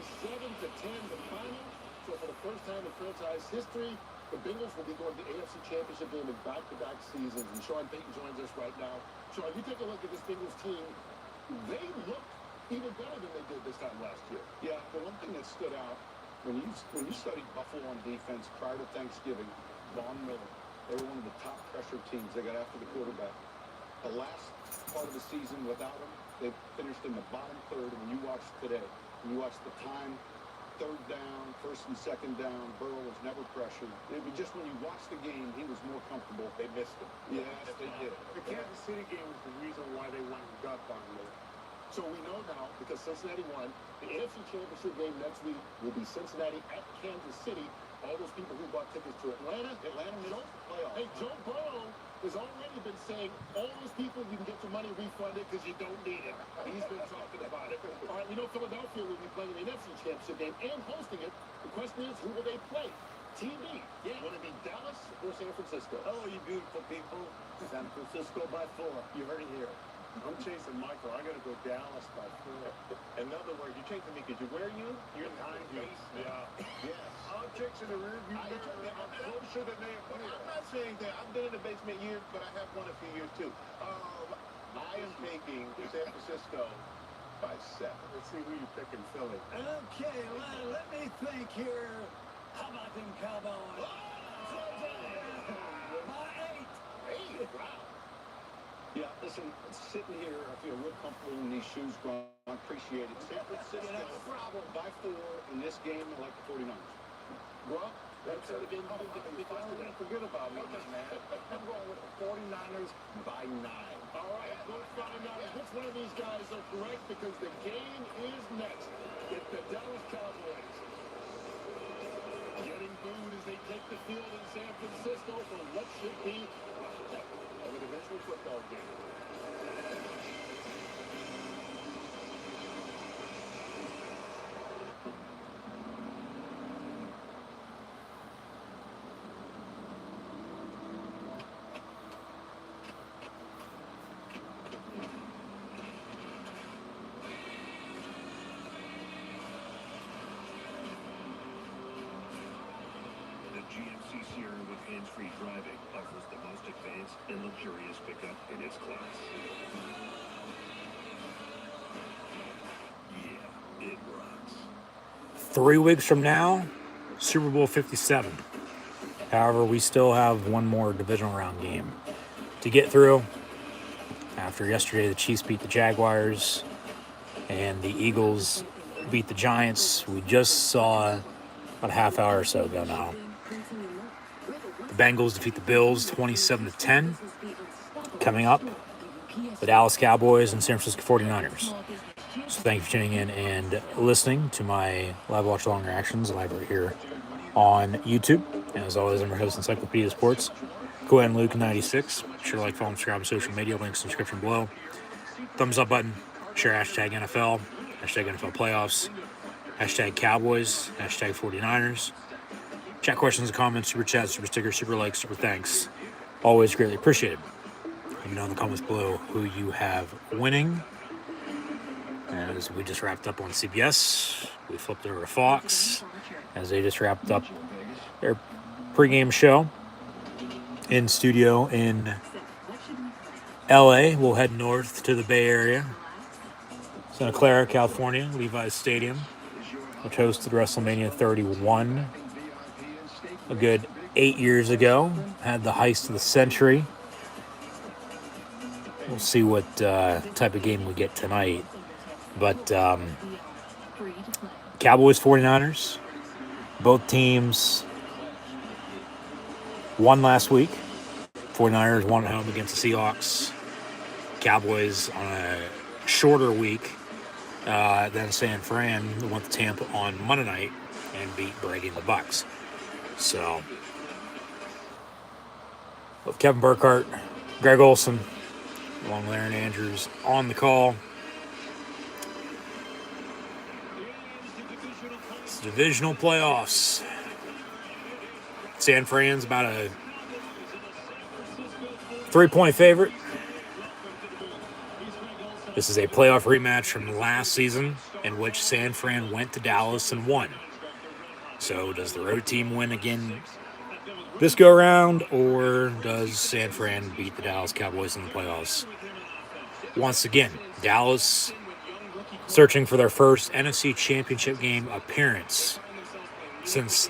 27-10, the final. So for the first time in franchise history, the Bengals will be going to the AFC Championship game in back-to-back seasons. And Sean Payton joins us right now. Sean, you take a look at this Bengals team. They look even better than they did this time last year. Yeah, the one thing that stood out, when you studied Buffalo on defense prior to Thanksgiving, Von Miller, they were one of the top pressure teams. They got after the quarterback. The last part of the season without him, they finished in the bottom third. And when you watch today, when you watch the time, third down, first and second down, Burrow was never pressured. It was just when you watch the game, he was more comfortable. They missed him. Yes, they did. The Kansas City game was the reason why they went and got Von Miller. So we know now, because Cincinnati won, the AFC Championship game next week will be Cincinnati at Kansas City. All those people who bought tickets to Atlanta missed the playoffs. Hey, Joe Burrow has already been saying, all those people, you can get your money refunded because you don't need it. He's been talking about it. All right, we know Philadelphia will be playing the NFC Championship game and hosting it. The question is, who will they play? TV. Yeah. Will it be Dallas or San Francisco? Oh, you beautiful people. San Francisco by 4. You heard it here. I'm chasing Michael. I got to go Dallas by 4. In other words, you're chasing me because you wear you? You're in the face. Yeah. Yes. I'm chasing the rear view mirror. I'm closer than they are. I'm not saying that. I've been in the basement years, but I have won a few years too. I am taking San Francisco by 7. Let's see who you're picking, Philly. Okay, let me think here. How about them Cowboys? By 8. 8? Wow. Yeah, listen, sitting here, I feel real comfortable in these shoes, Gron. I appreciate it. San Francisco by 4 in this game, I like the 49ers. Well, that's the game. Forget about me, man. I'm going with the 49ers by 9. All right, those 49ers. Which one of these guys are correct? Because the game is next. It's the Dallas Cowboys getting booed as they take the field in San Francisco for what should be a divisional football game. GMC Sierra with hands-free driving offers the most advanced and luxurious pickup in its class. Yeah, it rocks. 3 weeks from now, Super Bowl 57. However, we still have one more divisional round game to get through. After yesterday, the Chiefs beat the Jaguars and the Eagles beat the Giants. We just saw about a half hour or so ago now. The Bengals defeat the Bills 27-10. Coming up, the Dallas Cowboys and San Francisco 49ers. So thank you for tuning in and listening to my live watch along reactions live right here on YouTube. And as always, I'm your host, Encyclopedia Sports. Go ahead and Luke96. Be sure to like, follow, and subscribe on social media. Links in the description below. Thumbs up button. Share hashtag NFL. Hashtag NFL playoffs. Hashtag Cowboys. Hashtag 49ers. Chat questions and comments, super chat, super sticker, super likes, super thanks. Always greatly appreciated. Let me know in the comments below who you have winning. As we just wrapped up on CBS, we flipped over to Fox as they just wrapped up their pregame show in studio in LA. We'll head north to the Bay Area, Santa Clara, California, Levi's Stadium, which hosted WrestleMania 31 a good 8 years ago. Had the heist of the century. We'll see what type of game we get tonight. But Cowboys, 49ers, both teams won last week. 49ers won at home against the Seahawks. Cowboys on a shorter week than San Fran went to Tampa on Monday night and beat Brady and the Bucs. So, with Kevin Burkhardt, Greg Olson, along with Aaron Andrews on the call. It's divisional playoffs. San Fran's about a 3-point favorite. This is a playoff rematch from last season. in which San Fran went to Dallas and won. So does the road team win again this go around, or does San Fran beat the Dallas Cowboys in the playoffs? Once again, Dallas searching for their first NFC Championship game appearance since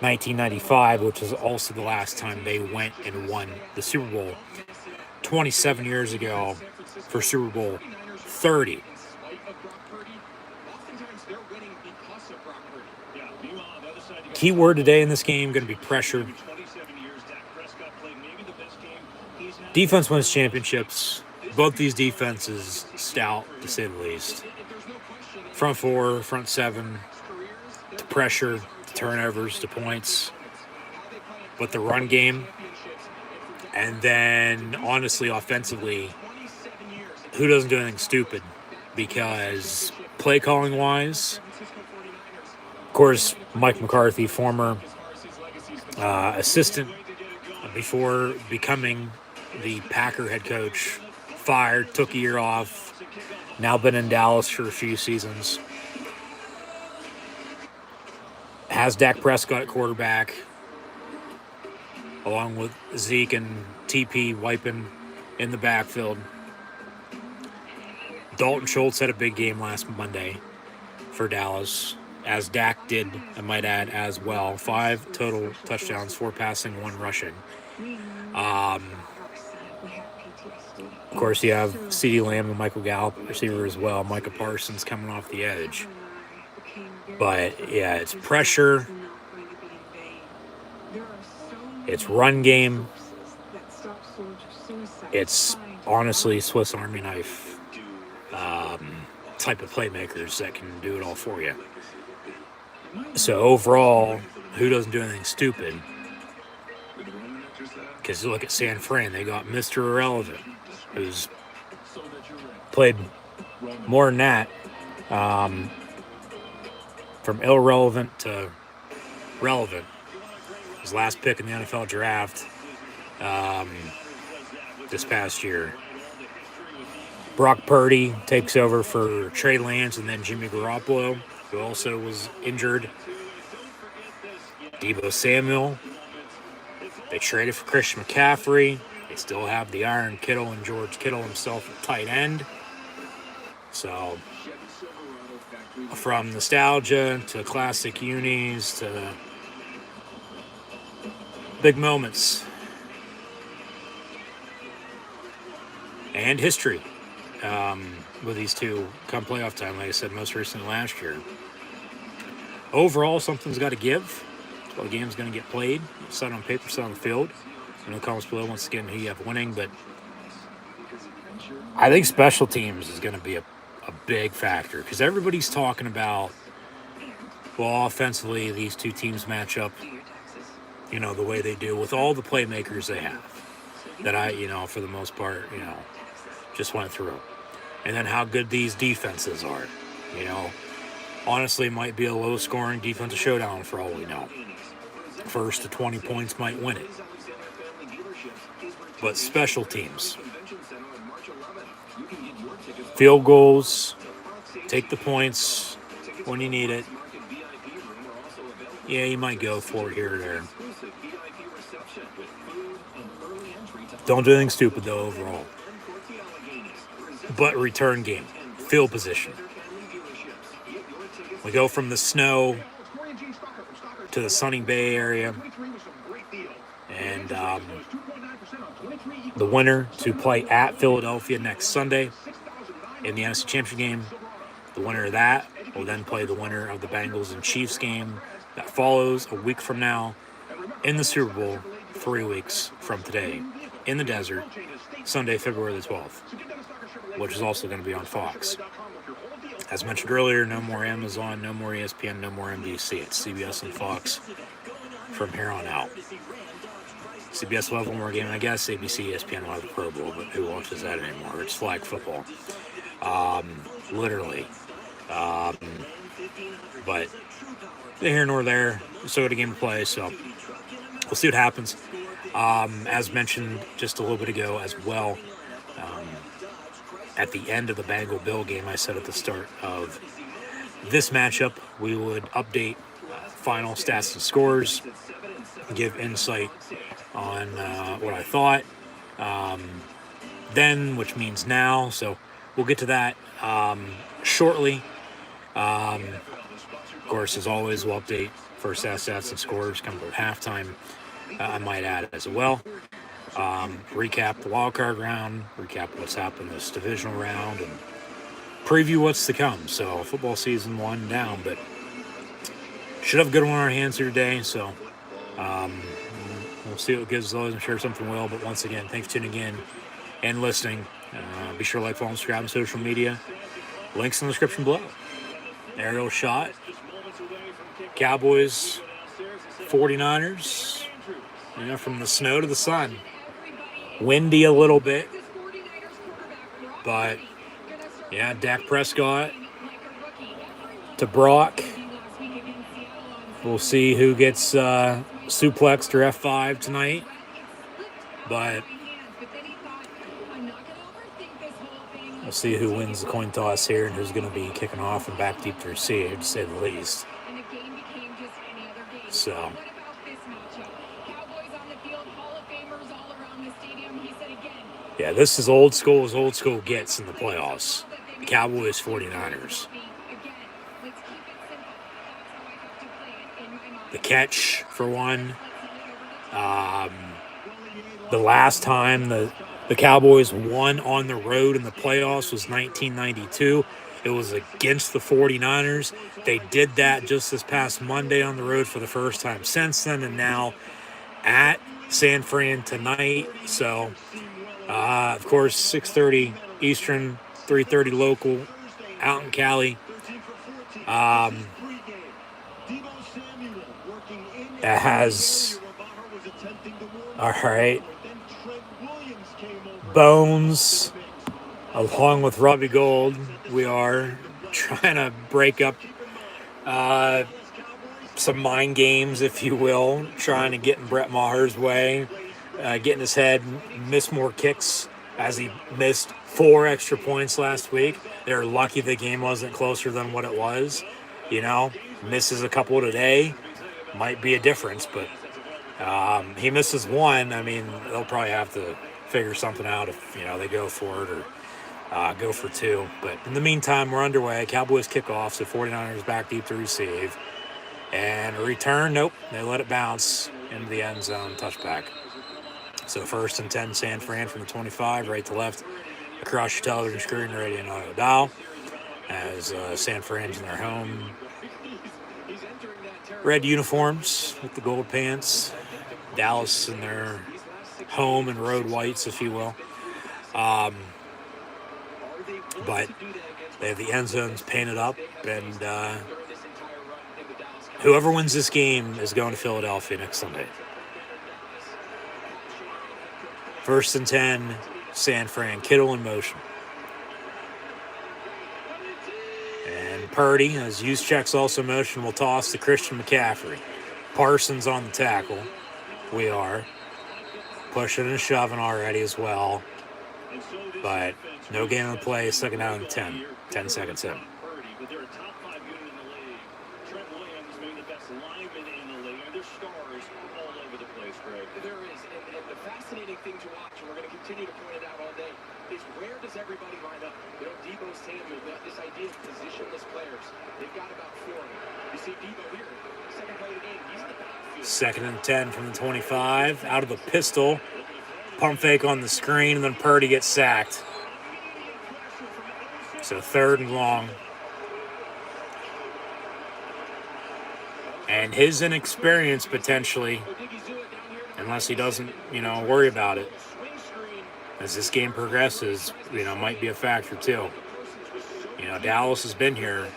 1995, which is also the last time they went and won the Super Bowl 27 years ago for Super Bowl 30. Key word today in this game going to be pressure. Defense wins championships. Both these defenses stout, to say the least. Front four, front seven, to pressure, to turnovers, to points. But the run game, and then honestly, offensively, who doesn't do anything stupid? Because play calling wise, of course, Mike McCarthy, former assistant before becoming the Packer head coach, fired, took a year off, now been in Dallas for a few seasons. Has Dak Prescott at quarterback, along with Zeke and TP wiping in the backfield. Dalton Schultz had a big game last Monday for Dallas, as Dak did, I might add, as well. 5 total touchdowns, 4 passing, 1 rushing. Of course, you have CeeDee Lamb and Michael Gallup, receiver as well. Micah Parsons coming off the edge. But, yeah, it's pressure. It's run game. It's honestly Swiss Army knife type of playmakers that can do it all for you. So overall, who doesn't do anything stupid? Because you look at San Fran, they got Mr. Irrelevant, who's played more than that. From irrelevant to relevant. His last pick in the NFL draft this past year. Brock Purdy takes over for Trey Lance and then Jimmy Garoppolo, who also was injured. Deebo Samuel. They traded for Christian McCaffrey. They still have the Iron Kittle and George Kittle himself at tight end. So, from nostalgia to classic unis to big moments and history with these two come playoff time, like I said, most recently last year. Overall, something's got to give. That's why the game's going to get played. Set on paper, set on the field. In the comments below, once again, who you have winning, but I think special teams is going to be a big factor because everybody's talking about, well, offensively, these two teams match up, the way they do with all the playmakers they have that I, for the most part, just went through. And then how good these defenses are, honestly, it might be a low-scoring defensive showdown for all we know. First to 20 points might win it. But special teams, field goals, take the points when you need it. Yeah, you might go for it here or there. Don't do anything stupid, though, overall. But return game, field position. We go from the snow to the sunny Bay Area, and the winner to play at Philadelphia next Sunday in the NFC Championship game. The winner of that will then play the winner of the Bengals and Chiefs game that follows a week from now in the Super Bowl, 3 weeks from today, in the desert, Sunday, February the 12th, which is also going to be on Fox. As mentioned earlier, no more Amazon, no more ESPN, no more NBC. It's CBS and Fox from here on out. CBS will have one more game, I guess. ABC, ESPN will have the Pro Bowl, but who watches that anymore? It's flag football. Literally. But here nor there. So got a game to play, so we'll see what happens. As mentioned just a little bit ago as well, at the end of the Bengal-Bill game, I said at the start of this matchup, we would update final stats and scores, give insight on what I thought then, which means now. So we'll get to that shortly. Of course, as always, we'll update first half stats and scores coming to halftime. I might add as well. Recap the wild card round, recap what's happened this divisional round, and preview what's to come. So football season 1 down, but should have a good one on our hands here today. So we'll see what gives those. I'm sure something will. But once again, thanks for tuning in and listening. Be sure to like, follow, and subscribe on social media. Links in the description below. Aerial shot. Cowboys, 49ers. From the snow to the sun. Windy a little bit. But, yeah, Dak Prescott to Brock. We'll see who gets suplexed or F5 tonight. But we'll see who wins the coin toss here and who's going to be kicking off and back deep to receive, to say the least. So, yeah, this is old school as old school gets in the playoffs. Cowboys 49ers. The catch, for one. The last time the Cowboys won on the road in the playoffs was 1992. It was against the 49ers. They did that just this past Monday on the road for the first time since then, and now at San Fran tonight. So, of course, 6:30 Eastern, 3:30 local, out in Cali. That has, all right, Bones, along with Robbie Gold. We are trying to break up some mind games, if you will, trying to get in Brett Maher's way, getting his head, miss more kicks as he missed 4 extra points last week. They're lucky the game wasn't closer than what it was. Misses a couple today, might be a difference, but he misses 1. I mean, they'll probably have to figure something out if, they go for it or go for 2. But in the meantime, we're underway. Cowboys kickoff, so 49ers back deep to receive. And a return, nope, they let it bounce into the end zone, touchback. So 1st and 10, San Fran from the 25, right to left, across your television screen, radio and audio dial, as San Fran's in their home. Red uniforms with the gold pants. Dallas in their home and road whites, if you will. But they have the end zones painted up, and whoever wins this game is going to Philadelphia next Sunday. 1st and 10, San Fran. Kittle in motion. And Purdy, as use checks also in motion, will toss to Christian McCaffrey. Parsons on the tackle. We are pushing and shoving already as well. But no gain on the play, 2nd down and 10. 10 seconds in. Fascinating thing to watch, and we're going to continue to point it out all day, is where does everybody line up? Debo Samuel, this idea of positionless players. They've got about 4 of them. You see Debo here, second play of the game, he's in the backfield. 2nd and 10 from the 25, out of the pistol. Pump fake on the screen, and then Purdy gets sacked. So 3rd and long. And his inexperience potentially, unless he doesn't, worry about it, as this game progresses, might be a factor too. Dallas has been here.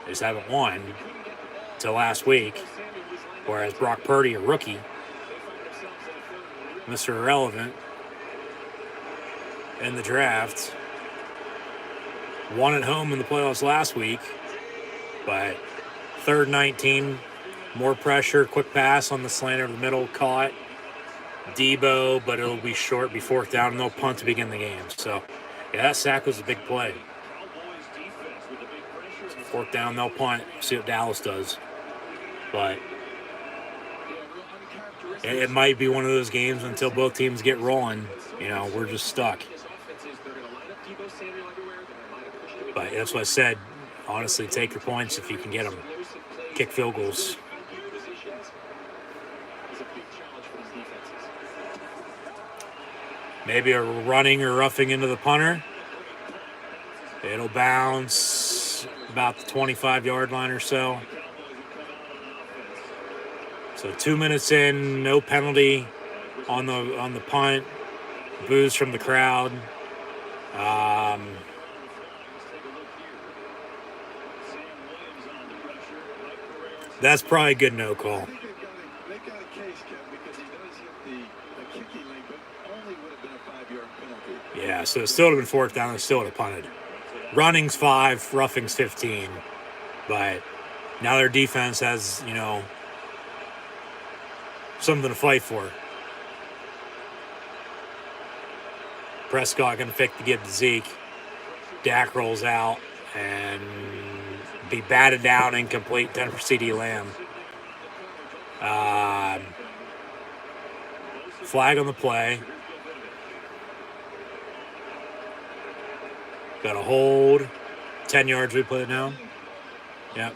They just haven't won till last week. Whereas Brock Purdy, a rookie, Mr. Irrelevant in the draft, won at home in the playoffs last week, but 3rd 19, more pressure, quick pass on the slant over the middle, caught Debo, but it'll be short, be 4th down, and they'll punt to begin the game. So, yeah, that sack was a big play. 4th down, they'll punt. See what Dallas does. But it might be one of those games until both teams get rolling. We're just stuck. But that's what I said. Honestly, take your points if you can get them. Kick field goals. Maybe a running or roughing into the punter. It'll bounce about the 25-yard line or so. So 2 minutes in, no penalty on the punt. Boos from the crowd. That's probably a good no call. They got a case, Kevin, because he does hit the kicking leg, but only would have been a 5-yard penalty. Yeah, so it still would have been 4th down and still would have punted. Running's 5, roughing's 15. But now their defense has, something to fight for. Prescott going to fake the give to Zeke. Dak rolls out and be batted down, incomplete, 10 for CD Lamb. Flag on the play. Got a hold. 10 yards we put it down. Yep.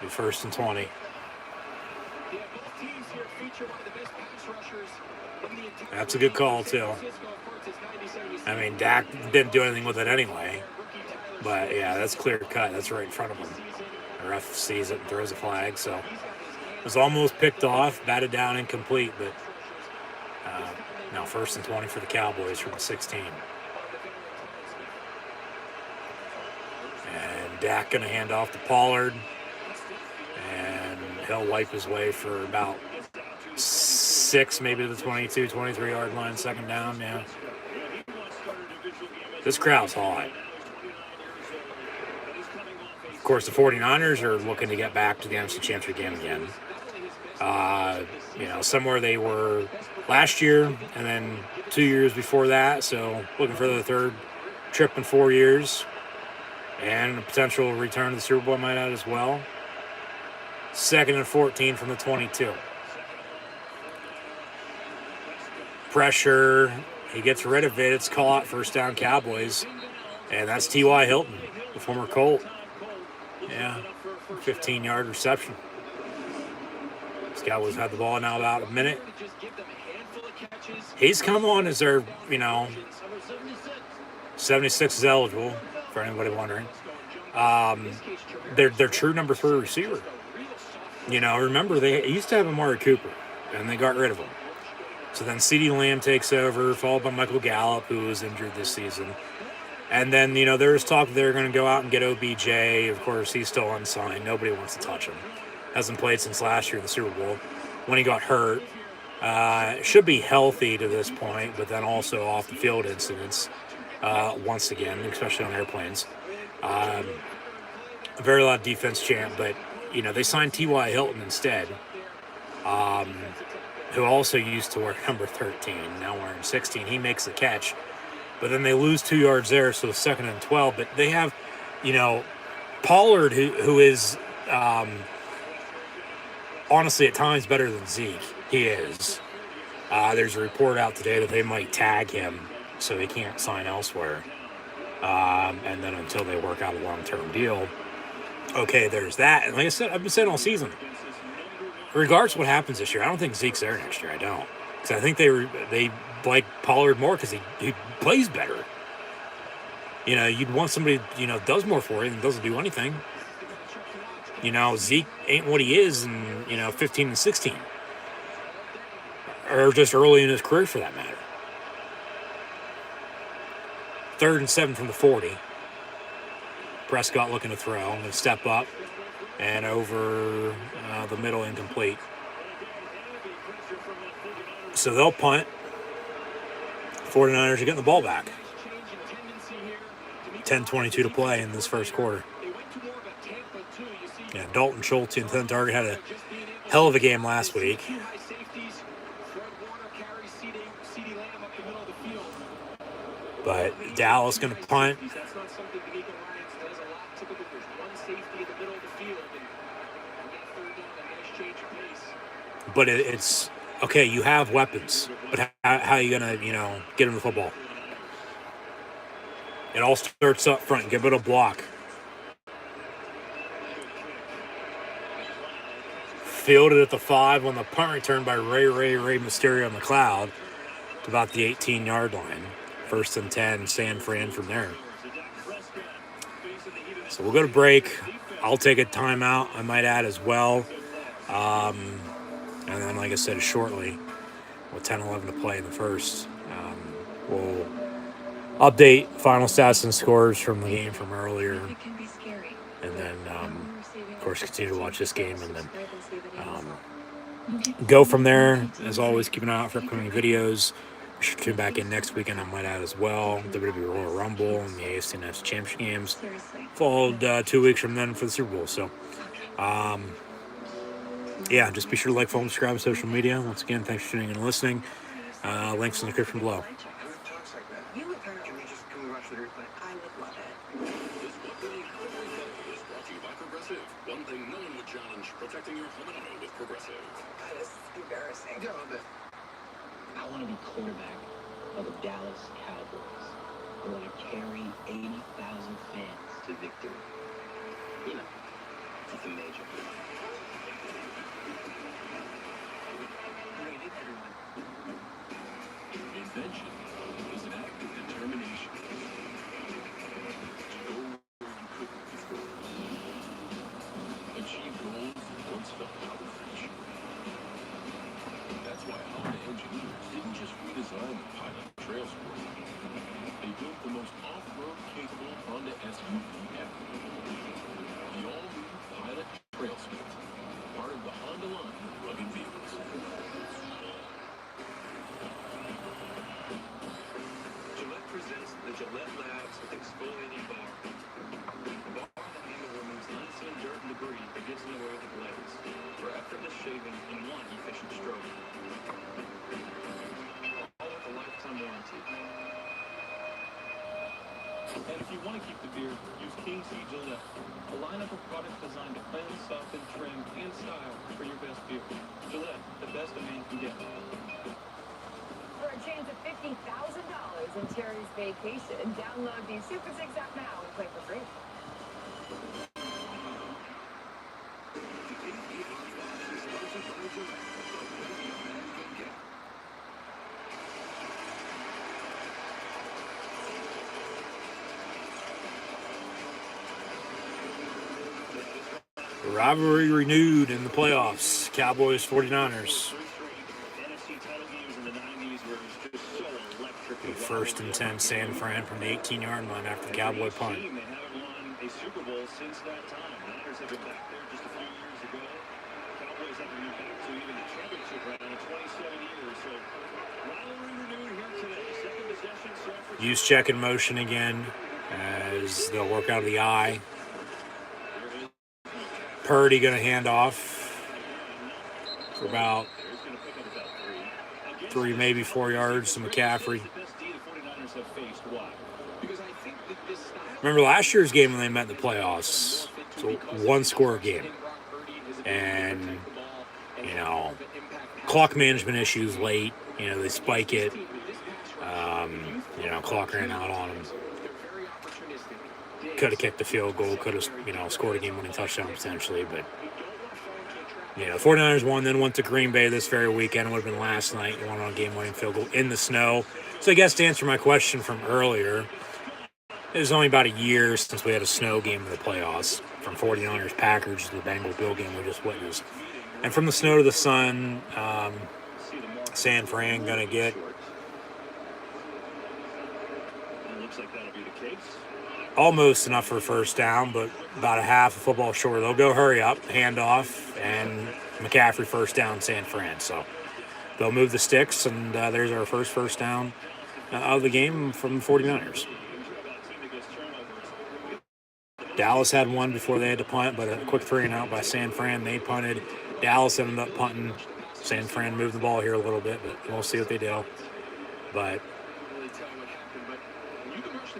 Be 1st and 20. That's a good call, too. I mean, Dak didn't do anything with it anyway. But, yeah, that's clear cut. That's right in front of him. The ref sees it and throws a flag. So it was almost picked off, batted down, incomplete. But now 1st and 20 for the Cowboys from the 16. And Dak going to hand off to Pollard. And he'll wipe his way for about 6, maybe to the 22, 23-yard line, 2nd down. Yeah. This crowd's hot. Of course, the 49ers are looking to get back to the NFC Championship game again. Somewhere they were last year and then 2 years before that. So looking for the 3rd trip in 4 years. And a potential return to the Super Bowl might add as well. 2nd and 14 from the 22. Pressure. He gets rid of it. It's caught. 1st down Cowboys. And that's T.Y. Hilton, the former Colt. Yeah, 15-yard reception. This guy had the ball now about a minute. He's come on as their, 76 is eligible, for anybody wondering. Their true number 3 receiver. Remember, they used to have Amari Cooper, and they got rid of him. So then CeeDee Lamb takes over, followed by Michael Gallup, who was injured this season. And then, there was talk that they were going to go out and get OBJ. Of course, he's still unsigned. Nobody wants to touch him. Hasn't played since last year in the Super Bowl when he got hurt. Should be healthy to this point, but then also off the field incidents once again, especially on airplanes. A very loud defense champ, but, they signed T.Y. Hilton instead, who also used to wear number 13, now wearing 16. He makes the catch. But then they lose 2 yards there, so it's 2nd and 12. But they have, Pollard, who is honestly at times better than Zeke. He is. There's a report out today that they might tag him so he can't sign elsewhere. And then until they work out a long-term deal. Okay, there's that. And like I said, I've been saying all season, regardless of what happens this year, I don't think Zeke's there next year. I don't. Because I think they like Pollard more because he plays better. You'd want somebody, does more for you than doesn't do anything. Zeke ain't what he is in, 15 and 16. Or just early in his career for that matter. 3rd and 7 from the 40. Prescott looking to throw. I'm going to step up and over the middle, incomplete. So they'll punt. 49ers are getting the ball back. 10:22 to play in this first quarter. Yeah, Dalton Schultz and 10 target had a hell of a game last week. But Dallas going to punt. safety in the middle of the field. And on that third down, a nice change of pace. But it's okay. You have weapons, but how are you gonna get him the football? It all starts up front. Give it a block. Fielded at the 5 on the punt return by Ray Mysterio on the cloud to about the 18-yard line. 1st and 10, San Fran from there. So we'll go to break. I'll take a timeout, I might add as well. And then, like I said, shortly, with 10-11 to play in the first, we'll update final stats and scores from the game from earlier. And then, of course, continue to watch this game and then go from there. As always, keep an eye out for upcoming videos. Be sure to tune back in next weekend, I might add as well. WWE Royal Rumble and the AFC and NFC Championship games. Followed 2 weeks from then for the Super Bowl. So, yeah, just be sure to like, follow, and subscribe on social media. Once again, thanks for tuning in and listening. Links in the description below. You would kind of, can we watch the replay? I would love it. This One Thing is brought to you by Progressive. One thing no one would challenge, protecting your home and auto with Progressive. That is embarrassing. Yeah, a bit. I want to be quarterback of the Dallas Cowboys. I want to carry 80,000 fans to victory. You know, it's a major. Read it, everyone. Invention is an act of determination. To go where you couldn't before. Achieve goals that once felt out of reach. That's why Honda engineers didn't just redesign the Pilot Trail Sport. They built the most off-road capable Honda SUV ever. The all-new Pilot Trail Sport, part of the Honda line of rugged vehicles. Gillette presents the Gillette Labs Exfoliating Bar. A bar that handle removes unseen dirt and debris that gets in the way of the blades for effortless shaving in one efficient stroke. All with a lifetime warranty. And if you want to keep the beard, use King C Gillette, a lineup of products designed to cleanse, soften, trim, and style for your best beard. Gillette, the best a man can get. For a chance at $50,000 in Terry's vacation, download the Super 6 app now and play for free. Rivalry renewed in the playoffs. Cowboys, 49ers. NFC title games in the 90s were just so electric. 1st and 10, San Fran from the 18-yard line after the Cowboy punt. They haven't won a Super Bowl since that time. Niners have been back there just a few years ago. Cowboys haven't been back to even the championship round in 27 years. So rivalry renewed here today. Second possession, San Francisco. Use check in motion again as they'll work out of the eye. Purdy going to hand off for about 3, maybe 4 yards to McCaffrey. Remember last year's game when they met in the playoffs? It's a one-score game. And, clock management issues late. They spike it. Clock ran out on them. Could have kicked the field goal, could have, scored a game-winning touchdown potentially, but, the 49ers won, then went to Green Bay this very weekend. It would have been last night. You won on a game-winning field goal in the snow. So I guess to answer my question from earlier, it was only about a year since we had a snow game in the playoffs, from 49ers Packers to the Bengals Bill game we just witnessed. And from the snow to the sun, San Fran going to get. Looks like that'll be the case. Almost enough for a first down, but about a half a football short. They'll go hurry up, handoff, and McCaffrey first down, San Fran. So they'll move the sticks, and there's our first down of the game from the 49ers. Dallas had one before they had to punt, but a quick 3-and-out by San Fran. They punted. Dallas ended up punting. San Fran moved the ball here a little bit, but we'll see what they do. But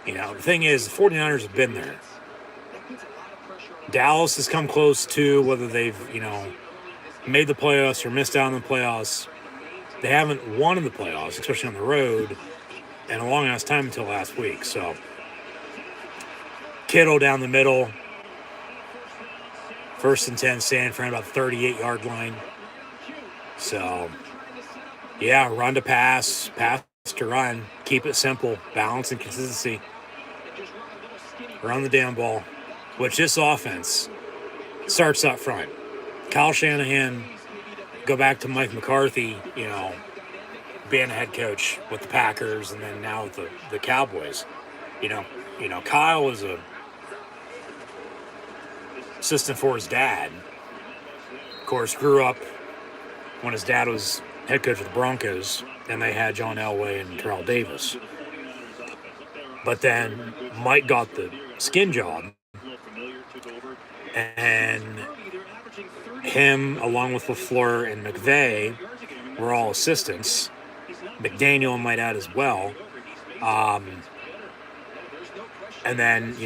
the thing is, the 49ers have been there. Dallas has come close to whether they've, made the playoffs or missed out on the playoffs. They haven't won in the playoffs, especially on the road, in a long ass time until last week. So Kittle down the middle. 1st and 10, San Fran about 38-yard line. So, yeah, run to pass, pass to run. Keep it simple. Balance and consistency. Run the damn ball. Which this offense starts up front. Kyle Shanahan, go back to Mike McCarthy, being a head coach with the Packers and then now with the Cowboys. Kyle was a assistant for his dad. Of course, grew up when his dad was head coach of the Broncos, and they had John Elway and Terrell Davis. But then Mike got the skin job, and him, along with LaFleur and McVay, were all assistants. McDaniel might add as well. And then,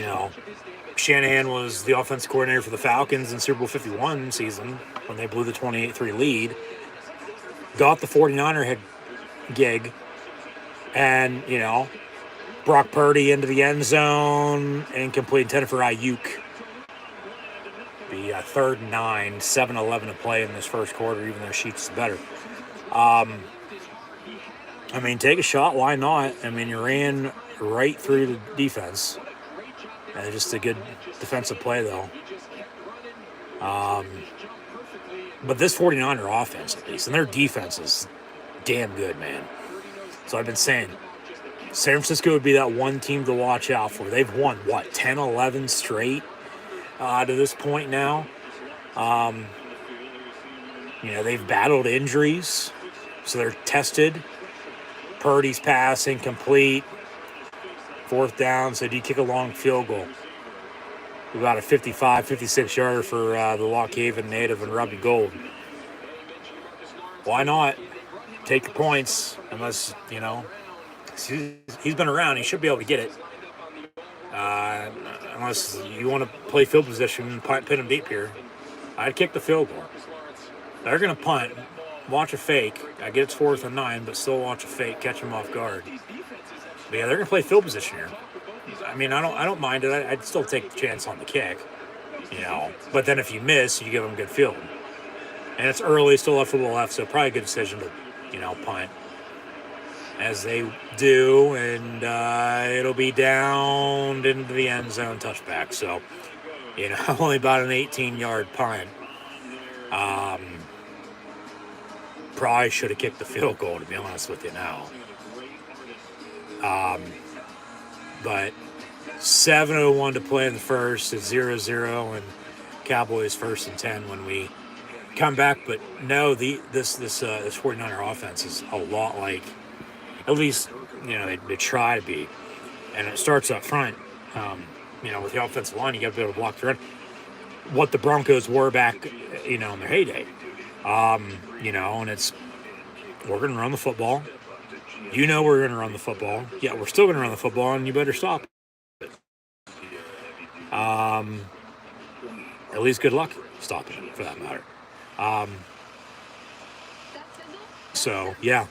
Shanahan was the offensive coordinator for the Falcons in Super Bowl 51 season when they blew the 28-3 lead. Got the 49er head gig. And, Brock Purdy into the end zone. Incomplete intended for Ayuk. The 3rd and 9, 7-11 to play in this first quarter, even though Sheets is better. Take a shot. Why not? You ran right through the defense. And just a good defensive play, though. But this 49er offense, at least, and their defense is damn good, man. So I've been saying, San Francisco would be that one team to watch out for. They've won, 10, 11 straight to this point now. They've battled injuries, so they're tested. Purdy's pass incomplete. 4th down, so do you kick a long field goal? About a 55, 56-yarder for the Lock Haven native and Robbie Gould. Why not? Take the points, unless, he's been around. He should be able to get it. Unless you want to play field position and pin him deep here. I'd kick the field goal. They're going to punt. Watch a fake. I get it's 4th and 9, but still watch a fake. Catch him off guard. But yeah, they're going to play field position here. I don't mind it. I'd still take the chance on the kick, But then if you miss, you give them good field. And it's early, still have football left, so probably a good decision to, punt. As they do, and it'll be down into the end zone touchback. So, only about an 18-yard punt. Probably should have kicked the field goal, to be honest with you now. But 7:01 to play in the first. It's 0-0, and Cowboys 1st and 10 when we come back. But no, this 49er offense is a lot like, at least they try to be, and it starts up front. With the offensive line, you got to be able to block the run. What the Broncos were back, in their heyday. And it's, we're going to run the football. We're going to run the football. Yeah, we're still going to run the football, and you better stop it. At least good luck stopping it, for that matter. So, yeah.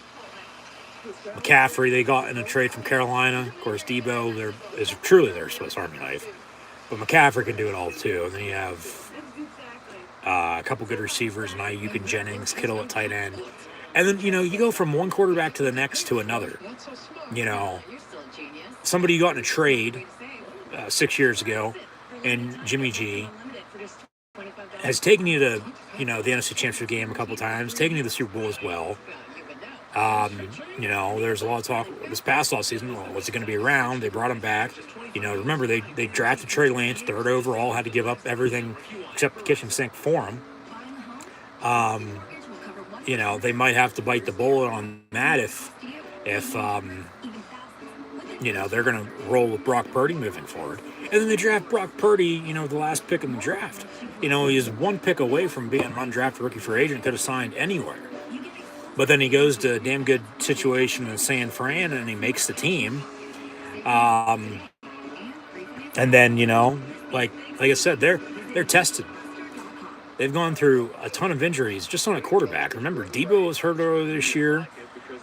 McCaffrey, they got in a trade from Carolina. Of course, Debo is truly their Swiss Army knife. But McCaffrey can do it all, too. And then you have a couple good receivers, and Ayuk and Jennings, Kittle at tight end. And then, you go from one quarterback to the next to another. Somebody you got in a trade 6 years ago, and Jimmy G has taken you to, the NFC Championship game a couple times, taken you to the Super Bowl as well. There's a lot of talk this past offseason. Well, was he going to be around? They brought him back. Remember, they drafted Trey Lance, 3rd overall, had to give up everything except the kitchen sink for him. They might have to bite the bullet on that if they're going to roll with Brock Purdy moving forward. And then they draft Brock Purdy, the last pick in the draft. He is one pick away from being an undrafted rookie free agent, could have signed anywhere. But then he goes to a damn good situation in San Fran, and he makes the team. And then, like I said, they're tested. They've gone through a ton of injuries just on a quarterback. Remember, Debo was hurt earlier this year.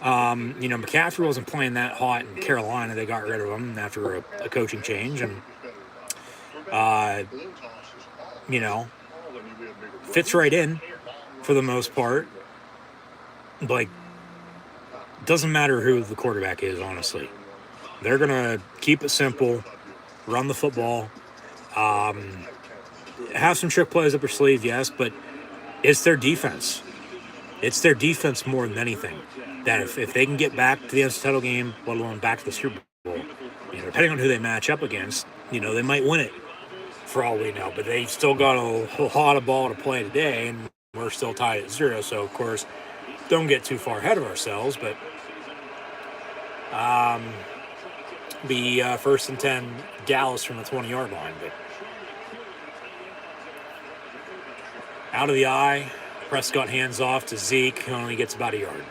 McCaffrey wasn't playing that hot in Carolina. They got rid of him after a coaching change, and fits right in for the most part. Like, doesn't matter who the quarterback is, honestly. They're gonna keep it simple, run the football, have some trick plays up their sleeve, yes, but it's their defense. It's their defense more than anything. That if they can get back to the NCAA title game, let alone back to the Super Bowl, depending on who they match up against, they might win it for all we know. But they still got a lot of ball to play today, and we're still tied at 0. So, of course, don't get too far ahead of ourselves. But be first and 10, Dallas from the 20-yard line. But out of the eye, Prescott hands off to Zeke, who only gets about a yard.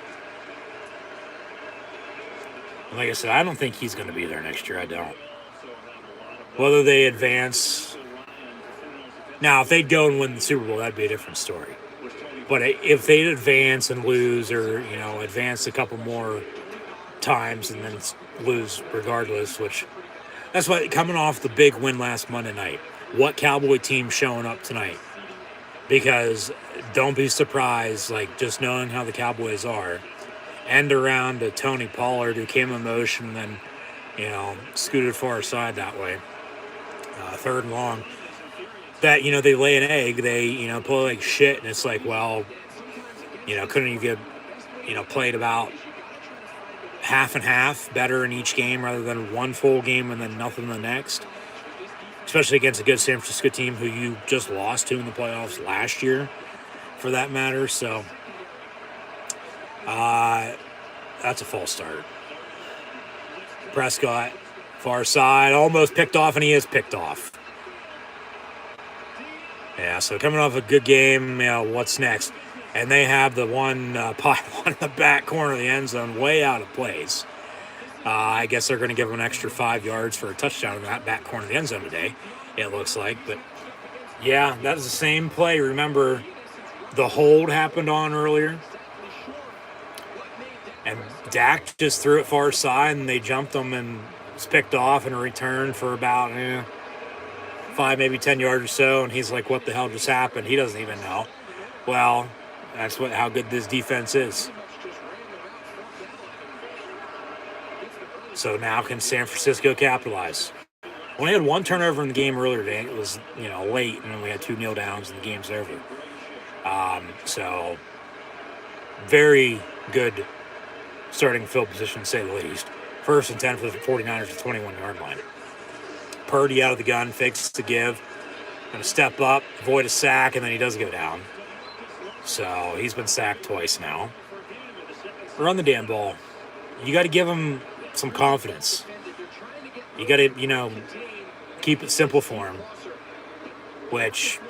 And like I said, I don't think he's going to be there next year. I don't. Whether they advance. Now, if they'd go and win the Super Bowl, that'd be a different story. But if they'd advance and lose, or, advance a couple more times and then lose regardless, which that's why, coming off the big win last Monday night, what Cowboy team showing up tonight? Because don't be surprised, just knowing how the Cowboys are, end around to Tony Pollard, who came in motion and then, scooted far side that way. Third and long. That, they lay an egg, they, play like shit, and it's like, well, couldn't you get, played about half and half better in each game rather than one full game and then nothing the next? Especially against a good San Francisco team who you just lost to in the playoffs last year, for that matter. So, that's a false start. Prescott, far side, almost picked off, and he is picked off. Yeah, so coming off a good game, what's next? And they have the one pylon in the back corner of the end zone way out of place. I guess they're going to give him an extra 5 yards for a touchdown in that back corner of the end zone today, it looks like. But, yeah, that was the same play. Remember, the hold happened on earlier. And Dak just threw it far side, and they jumped him and was picked off and returned for about 5, maybe 10 yards or so. And he's like, what the hell just happened? He doesn't even know. Well, that's how good this defense is. So now can San Francisco capitalize? We had one turnover in the game earlier today. It was, late, and then we had 2 kneel downs, and the game's over. So very good starting field position, to say the least. First and 10 for the 49ers at the 21-yard line. Purdy out of the gun, fakes to give. Going to step up, avoid a sack, and then he does go down. So he's been sacked twice now. Run the damn ball. You got to give him some confidence. You got to, keep it simple for him. Which,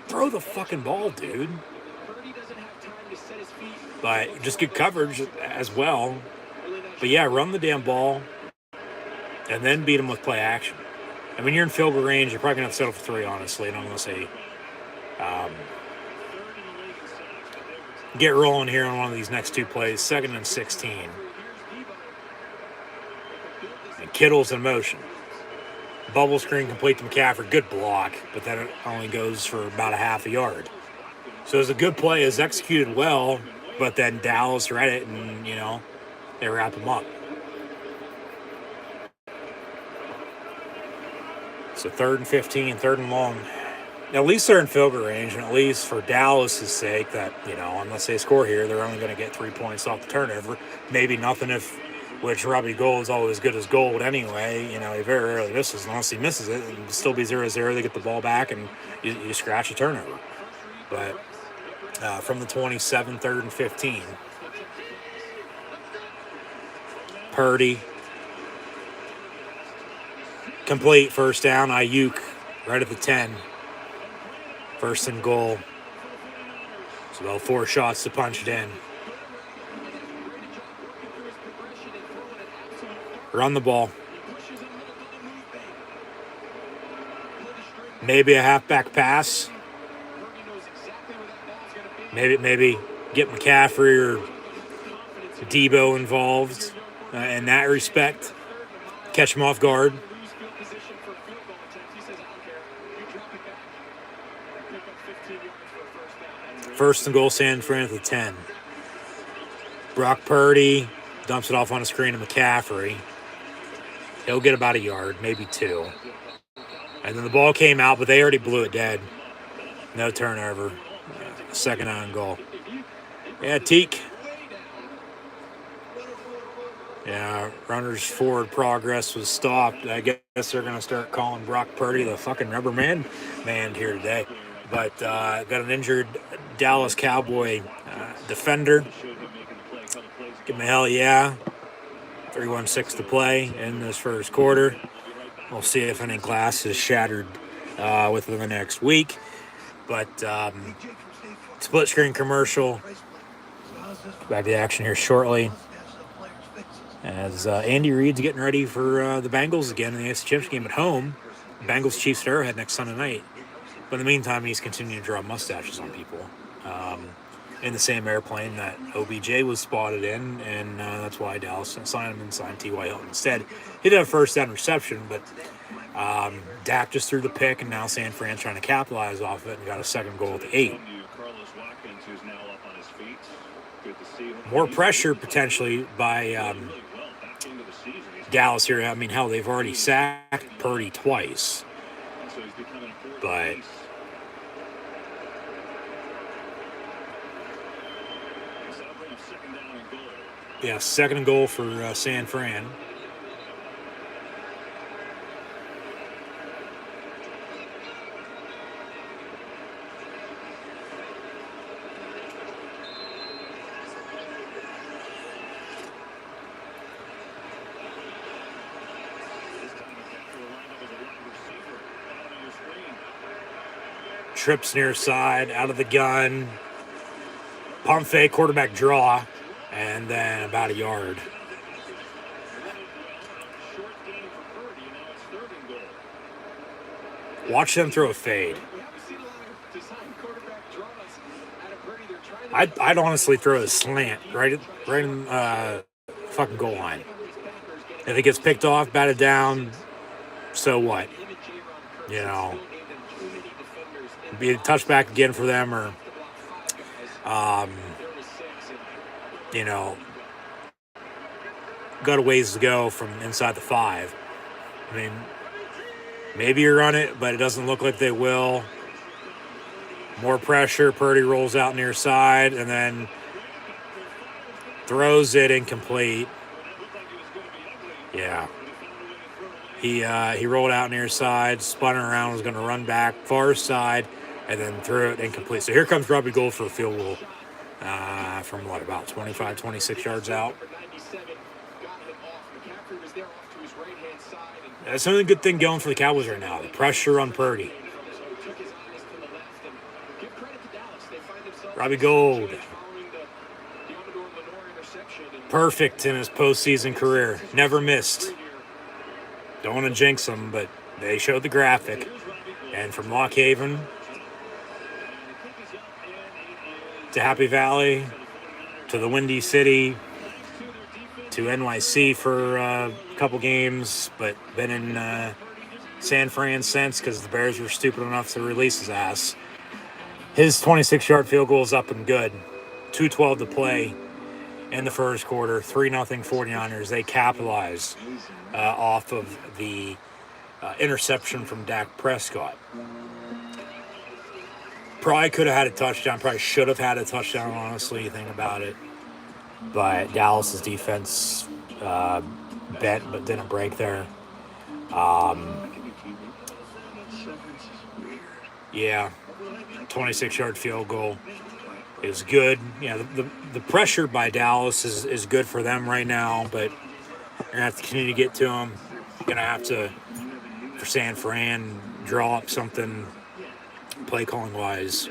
throw the fucking ball, dude. But just good coverage as well. But yeah, run the damn ball and then beat him with play action. And when you're in field goal range, you're probably going to have to settle for 3, honestly. And I'm going to say get rolling here on one of these next 2 plays. 2nd and 16. And Kittle's in motion. Bubble screen complete to McCaffrey. Good block, but then it only goes for about a half a yard. So it was a good play. It was executed well, but then Dallas read it and, they wrap him up. So 3rd and 15, 3rd and long. At least they're in field goal range, and at least for Dallas' sake that, unless they score here, they're only going to get 3 points off the turnover. Maybe nothing which Robbie Gould is always good as gold anyway. He very rarely misses. Unless he misses it, it'll still be 0-0. They get the ball back, and you scratch a turnover. But from the 27, 3rd and 15. Purdy. Complete, first down. Ayuk right at the 10. 1st and goal. It's about 4 shots to punch it in. Run the ball. Maybe a halfback pass. Maybe get McCaffrey or Debo involved in that respect. Catch him off guard. First and goal, San Fran at the 10. Brock Purdy dumps it off on a screen to McCaffrey. He'll get about a yard, maybe 2. And then the ball came out, but they already blew it dead. No turnover. Second on goal. Yeah, Teak. Yeah, runners forward progress was stopped. I guess they're going to start calling Brock Purdy the fucking rubber man here today. But got an injured Dallas Cowboy defender. Give him a hell yeah. 3:16 to play in this first quarter. We'll see if any glass is shattered within the next week. But split screen commercial. Back to action here shortly. As Andy Reid's getting ready for the Bengals again in the AFC Championship game at home. Bengals Chiefs Arrowhead next Sunday night. But in the meantime, he's continuing to draw mustaches on people. In the same airplane that OBJ was spotted in, and that's why Dallas signed him and signed T.Y. Hilton instead. He did have a first down reception, but Dak just threw the pick, and now San Fran's trying to capitalize off it and got a second goal at the 8. More pressure potentially by Dallas here. I mean, hell, they've already sacked Purdy twice. But yeah, second and goal for San Fran. Trips near side, out of the gun. Pump fake, quarterback draw, and then about a yard. Watch them throw a fade. I'd honestly throw a slant right in fucking goal line. If it gets picked off, batted down, so what? You know, be a touchback again for them, or you know, got a ways to go from inside the 5. I mean, maybe you run it, but it doesn't look like they will. More pressure. Purdy rolls out near side and then throws it incomplete. Yeah. He rolled out near side, spun around, was going to run back far side, and then threw it incomplete. So here comes Robbie Gould for a field goal from about 25, 26 yards out. That's another good thing going for the Cowboys right now. The pressure on Purdy. Robbie Gould. Perfect in his postseason career. Never missed. Don't want to jinx him, but they showed the graphic. And from Lock Haven to Happy Valley to the Windy City to NYC for a couple games, but been in San Fran since because the Bears were stupid enough to release his ass. His 26-yard field goal is up and good. 2:12 to play in the first quarter. 3-0 49ers. They capitalized off of the interception from Dak Prescott. Probably could have had a touchdown. Probably should have had a touchdown, honestly, you think about it. But Dallas's defense bent but didn't break there. Yeah, 26-yard field goal is good. Yeah, the pressure by Dallas is good for them right now, but you're going to have to continue to get to them. You're going to have to, for San Fran, draw up something play calling wise,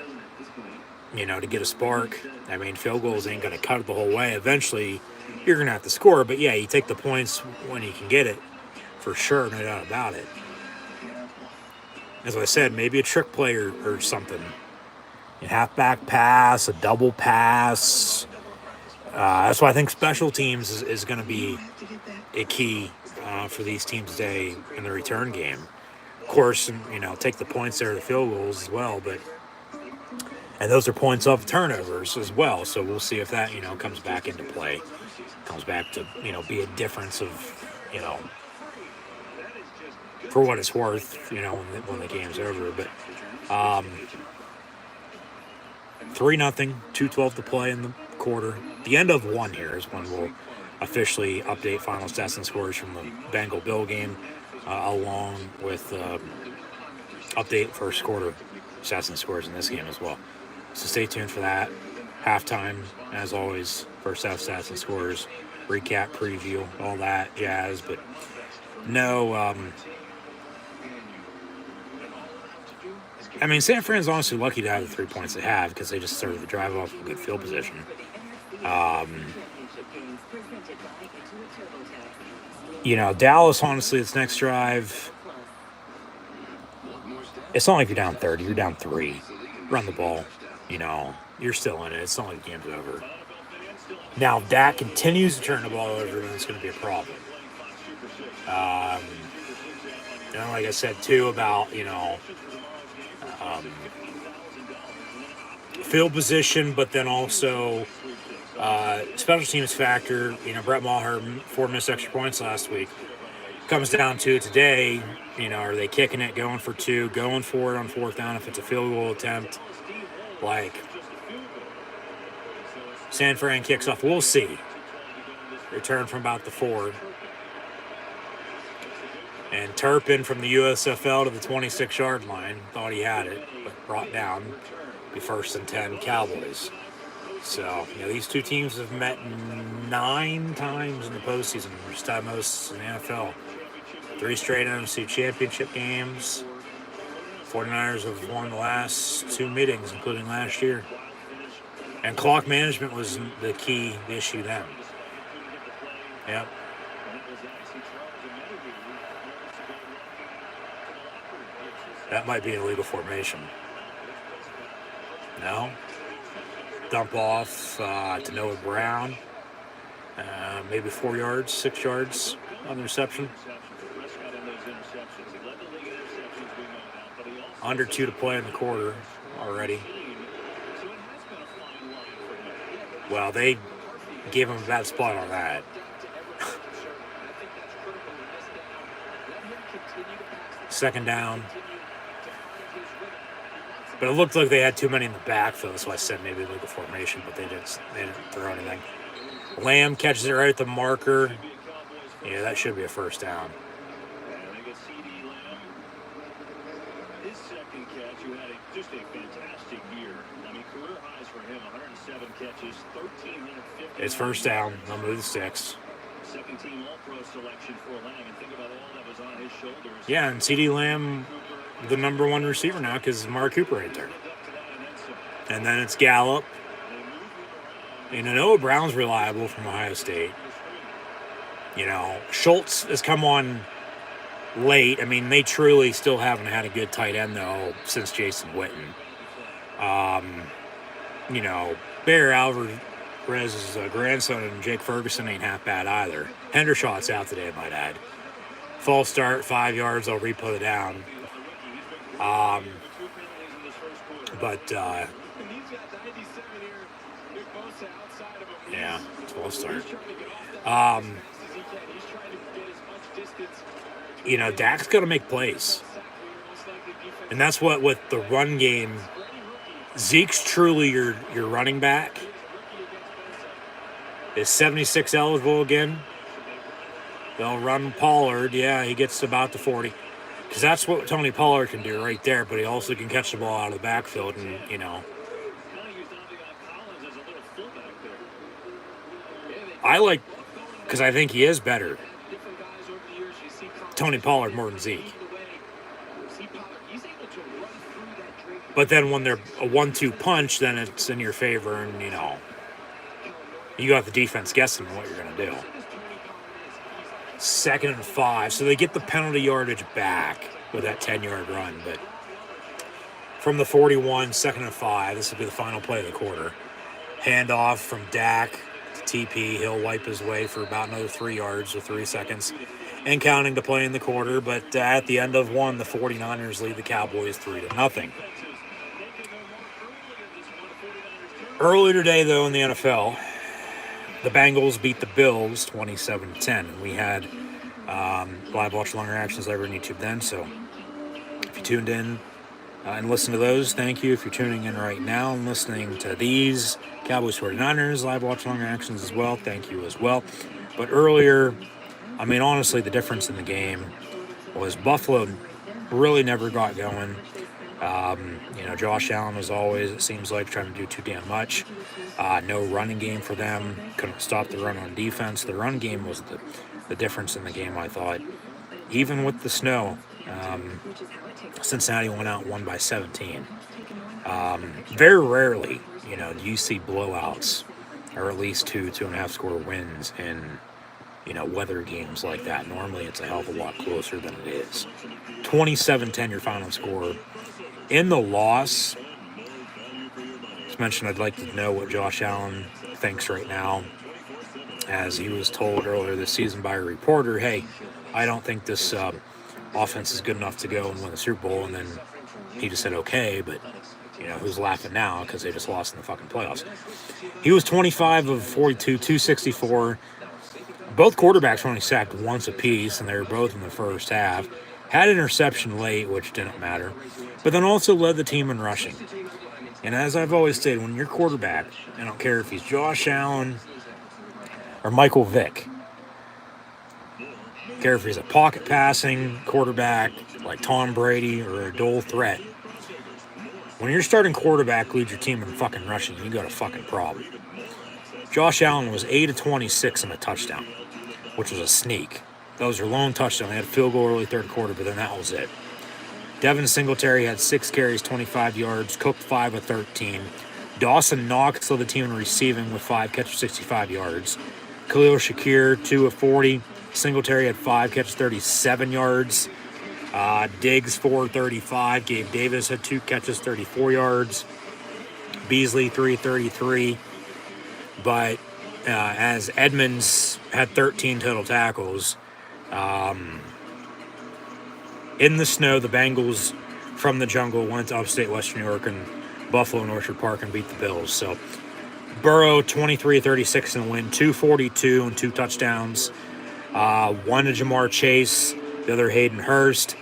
you know, to get a spark. I mean, field goals ain't going to cut it the whole way. Eventually, you're going to have to score, but yeah, you take the points when you can get it, for sure, no doubt about it. as I said, maybe a trick play or something. A halfback pass, a double pass. That's why I think special teams is going to be a key for these teams today in the return game. Of course, take the points there, the field goals as well, and those are points off turnovers as well. So we'll see if that, comes back into play, comes back to, be a difference of, for what it's worth, when the game's over. But 3-0, 2:12 to play in the quarter. The end of one here is when we'll officially update final stats and scores from the Bengal-Bill game, along with update first quarter stats and scores in this game as well. So stay tuned for that. Halftime, as always, first half stats and scores, recap, preview, all that jazz. But no, San Fran's honestly lucky to have the 3 points they have because they just started the drive off a good field position. Dallas, honestly, its next drive, it's not like you're down 30, you're down 3. Run the ball. You're still in it. It's not like the game's over. Now, if Dak continues to turn the ball over, then it's going to be a problem. Like I said, too, about, field position, but then also special teams factor. Brett Maher, 4 missed extra points last week. Comes down to today, are they kicking it, going for 2, going for it on 4th down if it's a field goal attempt? Like, San Fran kicks off. We'll see. Return from about the 4. And Turpin from the USFL to the 26-yard line. Thought he had it, but brought down. Be 1st and 10 Cowboys. So, these two teams have met 9 times in the postseason, which is time most in the NFL. 3 straight NFC championship games. 49ers have won the last 2 meetings, including last year. And clock management was the key issue then. Yep. That might be an illegal formation. No? Dump off to Noah Brown. Maybe 4 yards, 6 yards on the reception. Under 2 to play in the quarter already. Well, they gave him a bad spot on that. Second down. But it looked like they had too many in the backfield, so I said maybe legal formation, but they didn't throw anything. Lamb catches it right at the marker. Yeah, that should be a first down. His second catch, who had just a fantastic year. Career highs for him, 107 catches, 1,350. It's first down. They'll move the sticks. Second team All-Pro selection for Lamb, and think about all that was on his shoulders. Yeah, and CD Lamb, the number 1 receiver now because Mark Cooper right there. And then it's Gallup. Noah Brown's reliable from Ohio State. Schultz has come on late. They truly still haven't had a good tight end, though, since Jason Witten. Bear Alvarez's grandson and Jake Ferguson ain't half bad either. Hendershot's out today, I might add. False start, 5 yards, I'll replay it down. Yeah, it's a false start. Dak's got to make plays. And that's what, with the run game, Zeke's truly your running back. Is 76 eligible again? They'll run Pollard. Yeah, he gets about to 40. Because that's what Tony Pollard can do right there, but he also can catch the ball out of the backfield and, I like, because I think he is better, Tony Pollard more than Zeke. But then when they're a 1-2 punch, then it's in your favor, and, you got the defense guessing what you're going to do. 2nd and 5, so they get the penalty yardage back. with that 10-yard run. But from the 41, 2nd and 5, this will be the final play of the quarter. Handoff from Dak to TP. He'll wipe his way for about another 3 yards with 3 seconds and counting to play in the quarter. But at the end of one, the 49ers lead the Cowboys 3-0. Earlier today, though, in the NFL, the Bengals beat the Bills 27-10. And we had live watch longer actions over on YouTube then. So if you tuned in and listened to those, thank you. If you're tuning in right now and listening to these Cowboys 49ers live watch longer actions as well, thank you as well. But earlier, I mean, honestly, the difference in the game was Buffalo really never got going. Josh Allen was always, it seems like, trying to do too damn much. No running game for them. Couldn't stop the run on defense. The run game was the difference in the game, I thought. Even with the snow, Cincinnati went out and won by 17. Very rarely, do you see blowouts or at least 2.5 score wins in, weather games like that. Normally it's a hell of a lot closer than it is. 27-10 your final score. In the loss, as mentioned, I'd like to know what Josh Allen thinks right now, as he was told earlier this season by a reporter, hey, I don't think this offense is good enough to go and win the Super Bowl. And then he just said, okay, but, who's laughing now because they just lost in the fucking playoffs. He was 25 of 42, 264. Both quarterbacks were only sacked once apiece, and they were both in the first half. Had an interception late, which didn't matter, but then also led the team in rushing. And as I've always stated, when your quarterback, I don't care if he's Josh Allen or Michael Vick, I don't care if he's a pocket passing quarterback like Tom Brady or a dual threat, when your starting quarterback leads your team in fucking rushing, you got a fucking problem. Josh Allen was 8 of 26 in a touchdown, which was a sneak. That was their lone touchdown. They had a field goal early third quarter, but then that was it. Devin Singletary had 6 carries, 25 yards. Cook 5 of 13. Dawson Knox led the team in receiving with 5 catches, 65 yards. Khalil Shakir 2 of 40. Singletary had 5 catches, 37 yards. Diggs 4 of 35. Gabe Davis had 2 catches, 34 yards. Beasley 3 of 33. But as Edmonds had 13 total tackles, in the snow, the Bengals from the jungle went to upstate Western New York and Buffalo and Orchard Park and beat the Bills. So Burrow 23 of 36 in the win, 242 and 2 touchdowns. One to Jamar Chase, the other Hayden Hurst.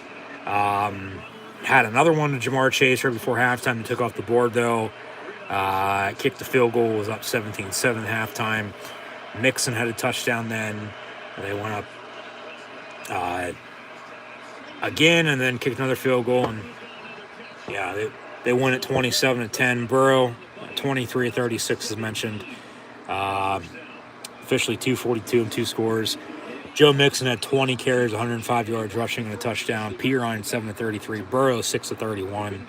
Had another one to Jamar Chase right before halftime. He took off the board though. Kicked the field goal, was up 17-7 at halftime. Mixon had a touchdown then. They went up again and then kicked another field goal. And yeah, they won at 27-10. Burrow, 23 of 36 as mentioned. Officially 242 and 2 scores. Joe Mixon had 20 carries, 105 yards rushing and a touchdown. Pirine 7 of 33. Burrow 6 of 31.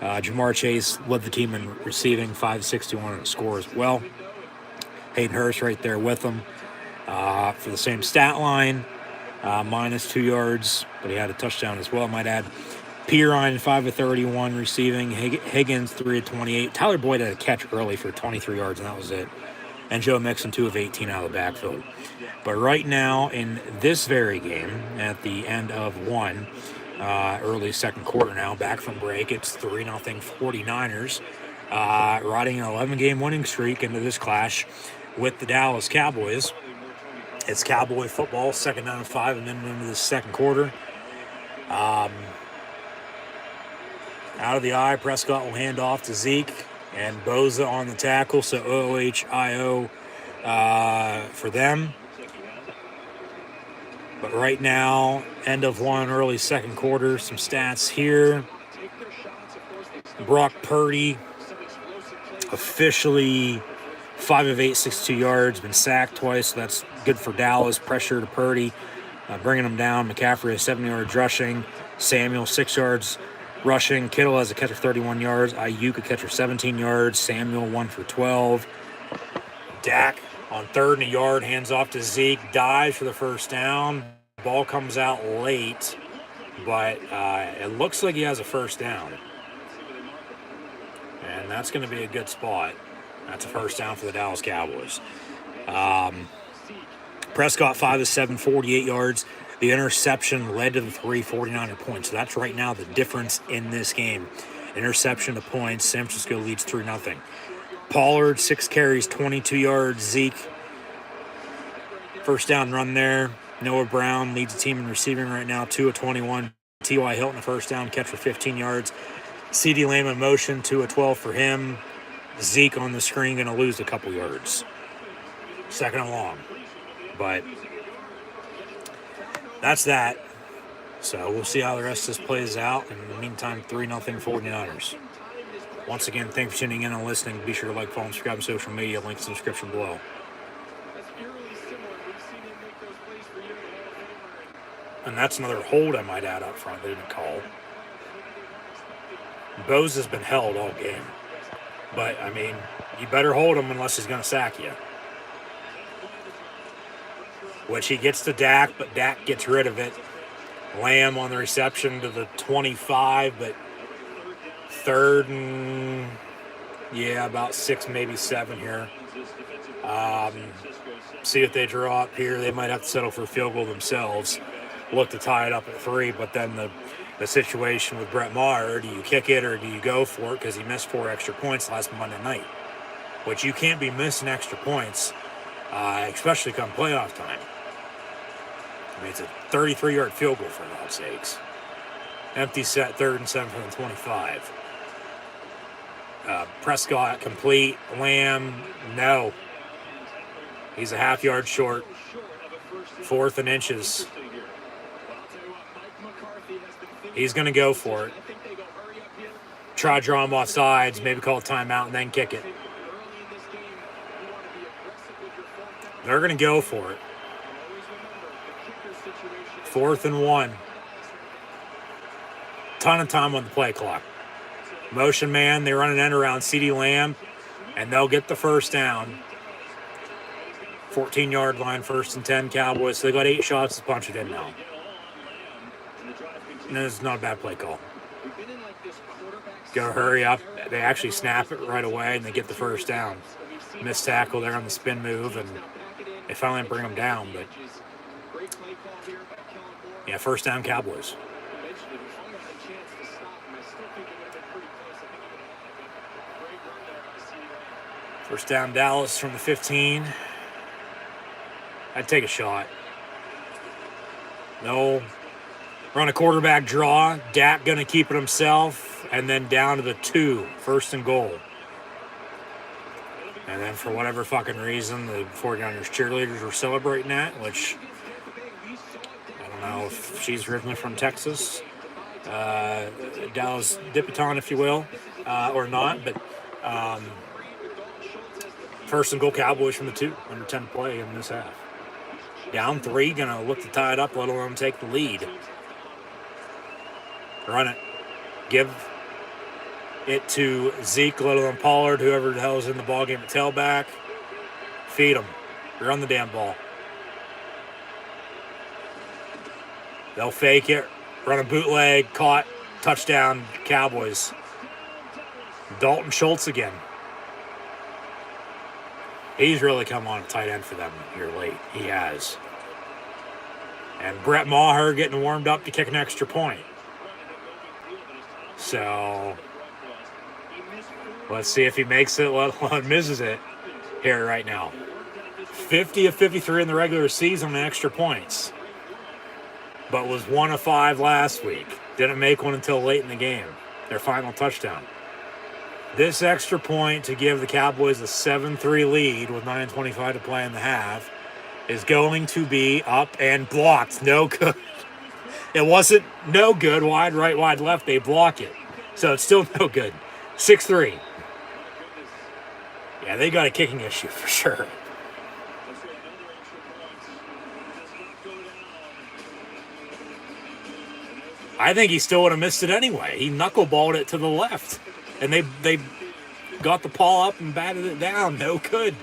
Jamar Chase led the team in receiving, 5-61 and a score as well. Hayden Hurst right there with him for the same stat line, minus 2 yards, but he had a touchdown as well, I might add. Pirine 5 of 31 receiving. Higgins 3 of 28. Tyler Boyd had a catch early for 23 yards, and that was it. And Joe Mixon 2 of 18 out of the backfield. But right now, in this very game, at the end of one, early second quarter now, back from break, it's 3-0 49ers, riding an 11-game winning streak into this clash with the Dallas Cowboys. It's Cowboy football, second down and 5, and then into the second quarter. Out of the eye, Prescott will hand off to Zeke, and Boza on the tackle, so OHIO for them. But right now, end of one, early second quarter, some stats here. Brock Purdy, officially 5 of 8, 62 yards, been sacked twice, so that's good for Dallas. Pressure to Purdy, bringing him down. McCaffrey has 7 yards rushing. Samuel, 6 yards rushing. Kittle has a catch of 31 yards. Ayuk a catch of 17 yards. Samuel 1 for 12. Dak on 3rd and a yard, hands off to Zeke, dives for the first down. Ball comes out late. but it looks like he has a first down. And that's going to be a good spot. That's a first down for the Dallas Cowboys. Prescott 5 of 7, 48 yards. The interception led to the 49er points. So that's right now the difference in this game. Interception to points. San Francisco leads 3-0. Pollard, 6 carries, 22 yards. Zeke, first down run there. Noah Brown leads the team in receiving right now, 2 of 21. T.Y. Hilton, a first down catch for 15 yards. C.D. Lamb in motion, 2 of 12 for him. Zeke on the screen, going to lose a couple yards. Second and long. But that's that. So we'll see how the rest of this plays out. In the meantime, 3-0 49ers. Once again, thanks for tuning in and listening. Be sure to like, follow, and subscribe on social media. Links in the description below. And that's another hold I might add up front they didn't call. Bose has been held all game. But, I mean, you better hold him unless he's going to sack you. Which he gets to Dak, but Dak gets rid of it. Lamb on the reception to the 25, but third and, about 6, maybe 7 here. See if they draw up here. They might have to settle for a field goal themselves. Look to tie it up at 3, but then the situation with Brett Maher, do you kick it or do you go for it? Because he missed 4 extra points last Monday night. Which you can't be missing extra points, especially come playoff time. I mean, it's a 33-yard field goal, for God's sakes. Empty set, 3rd and 7 from the 25. Prescott complete. Lamb, no. He's a half yard short. 4th and inches. He's going to go for it. Try to draw him off sides, maybe call a timeout, and then kick it. They're going to go for it. 4th and 1. Ton of time on the play clock. Motion man, they run an end around C.D. Lamb, and they'll get the first down. 14-yard line, 1st and 10 Cowboys. So they got 8 shots to punch it in now. And it's not a bad play call. Go hurry up. They actually snap it right away, and they get the first down. Missed tackle there on the spin move, and they finally bring them down. But yeah, first down Cowboys. First down Dallas from the 15. I'd take a shot. No. Run a quarterback draw. Dak going to keep it himself. And then down to the 2. 1st and goal. And then for whatever fucking reason, the 49ers cheerleaders were celebrating that, which I don't know if she's originally from Texas. Dallas Dipiton, if you will, or not. But 1st and goal Cowboys from the 2. Under 10 play in this half. Down 3, going to look to tie it up, let alone take the lead. Run it. Give it to Zeke, let alone Pollard, whoever the hell is in the ballgame at tailback. Feed them. Run the damn ball. They'll fake it. Run a bootleg. Caught. Touchdown, Cowboys. Dalton Schultz again. He's really come on a tight end for them here late. He has. And Brett Maher getting warmed up to kick an extra point. So let's see if he makes it, let alone misses it here right now. 50 of 53 in the regular season on extra points. But was 1 of 5 last week. Didn't make one until late in the game. Their final touchdown. This extra point to give the Cowboys a 7-3 lead with 9:25 to play in the half is going to be up and blocked. No good. It wasn't no good. Wide right, wide left. They block it. So it's still no good. 6-3. Yeah, they got a kicking issue for sure. I think he still would have missed it anyway. He knuckleballed it to the left. And they got the paw up and batted it down. No good.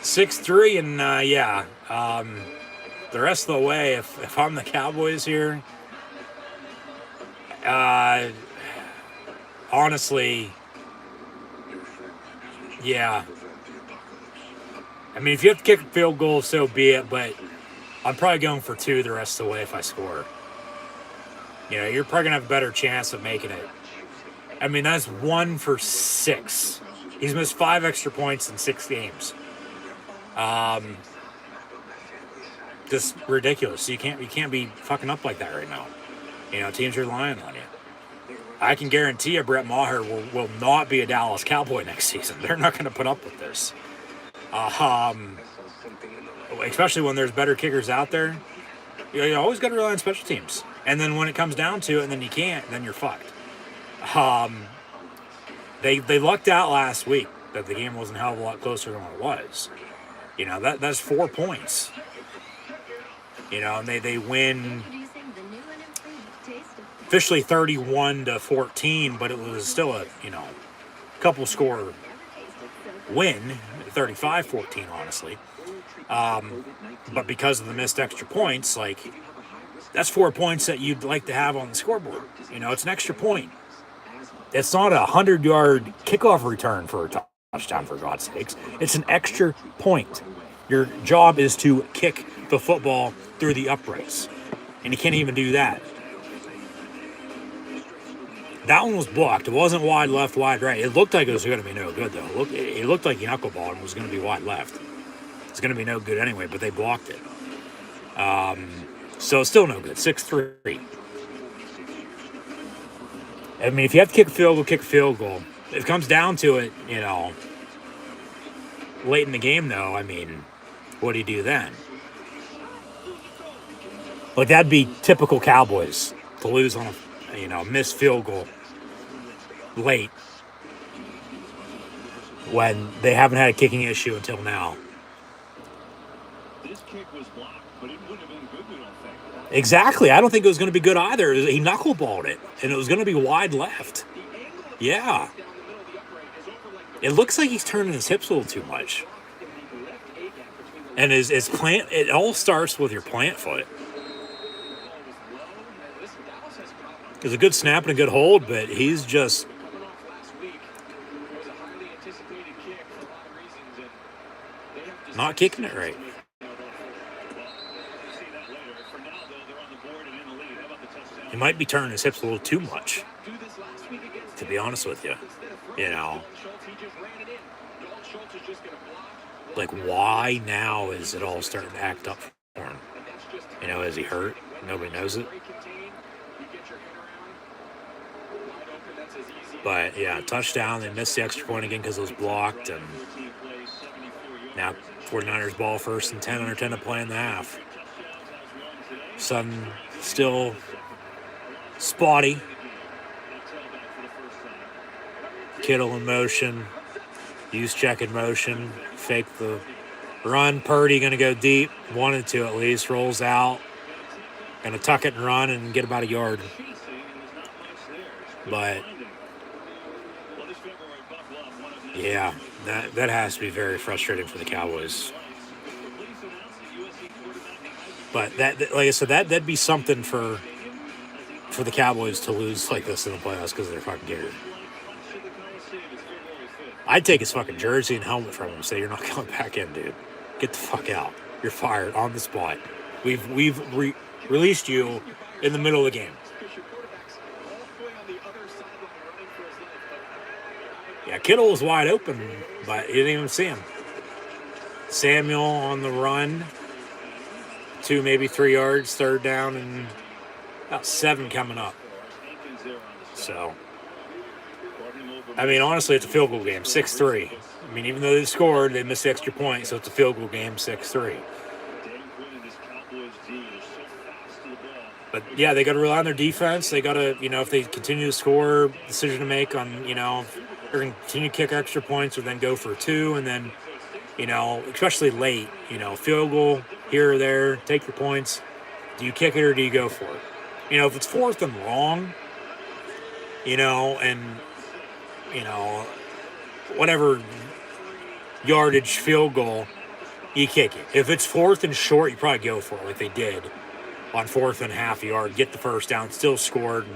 6-3, and the rest of the way, if I'm the Cowboys here, Honestly, yeah. I mean, if you have to kick a field goal, so be it, but I'm probably going for 2 the rest of the way if I score. You know, you're probably going to have a better chance of making it. I mean, that's 1 for 6. He's missed 5 extra points in 6 games. Just ridiculous. You can't be fucking up like that right now. You know, teams are relying on you. I can guarantee you Brett Maher will not be a Dallas Cowboy next season. They're not going to put up with this. Especially when there's better kickers out there. You always got to rely on special teams. And then when it comes down to it and then you can't, then you're fucked. They lucked out last week that the game wasn't a hell of a lot closer than what it was. You know, that's 4 points. You know, and they win officially 31-14, but it was still a, you know, couple score win, 35-14, honestly. But because of the missed extra points, like, that's 4 points that you'd like to have on the scoreboard. You know, it's an extra point. It's not a 100-yard kickoff return for a touchdown, for God's sakes. It's an extra point. Your job is to kick the football through the uprights. And you can't even do that. That one was blocked. It wasn't wide left, wide right. It looked like it was going to be no good, though. It looked like he knuckleballed and was going to be wide left. It's going to be no good anyway, but they blocked it. So it's still no good. 6-3. I mean, if you have to kick a field goal, kick a field goal. If it comes down to it, you know, late in the game, though, I mean, what do you do then? Like, that'd be typical Cowboys to lose on a, you know, missed field goal late when they haven't had a kicking issue until now. This kick was blocked, but it wouldn't have been good, we don't think. Exactly. I don't think it was going to be good either. He knuckleballed it, and it was going to be wide left. Yeah. It looks like he's turning his hips a little too much. And his plant, it all starts with your plant foot. It's a good snap and a good hold, but he's just not kicking it right. He might be turning his hips a little too much, to be honest with you. You know, like, why now is it all starting to act up for him? You know, is he hurt? Nobody knows it. But, yeah, touchdown. They missed the extra point again because it was blocked. And now 49ers ball 1st and 10 under 10 to play in the half. Sutton still spotty. Kittle in motion. Juszczyk in motion. Fake the run. Purdy going to go deep. Wanted to at least. Rolls out. Going to tuck it and run and get about a yard. But yeah, that has to be very frustrating for the Cowboys. But that, like I said, that'd be something for the Cowboys to lose like this in the playoffs because they're fucking geared. I'd take his fucking jersey and helmet from him and say, "You're not coming back in, dude. Get the fuck out. You're fired on the spot. We've released you in the middle of the game." Yeah, Kittle was wide open, but you didn't even see him. Samuel on the run. 2, maybe 3 yards, 3rd down, and about 7 coming up. So, I mean, honestly, it's a field goal game, 6-3. I mean, even though they scored, they missed the extra point, so it's a field goal game, 6-3. But, yeah, they got to rely on their defense. They got to, you know, if they continue to score, decision to make on, you know, they're going to continue to kick extra points or then go for 2, and then, you know, especially late, you know, field goal here or there, take your points. Do you kick it or do you go for it? You know, if it's 4th and long, you know, and, you know, whatever yardage field goal, you kick it. If it's 4th and short, you probably go for it like they did on 4th and half a yard, get the first down, still scored, and,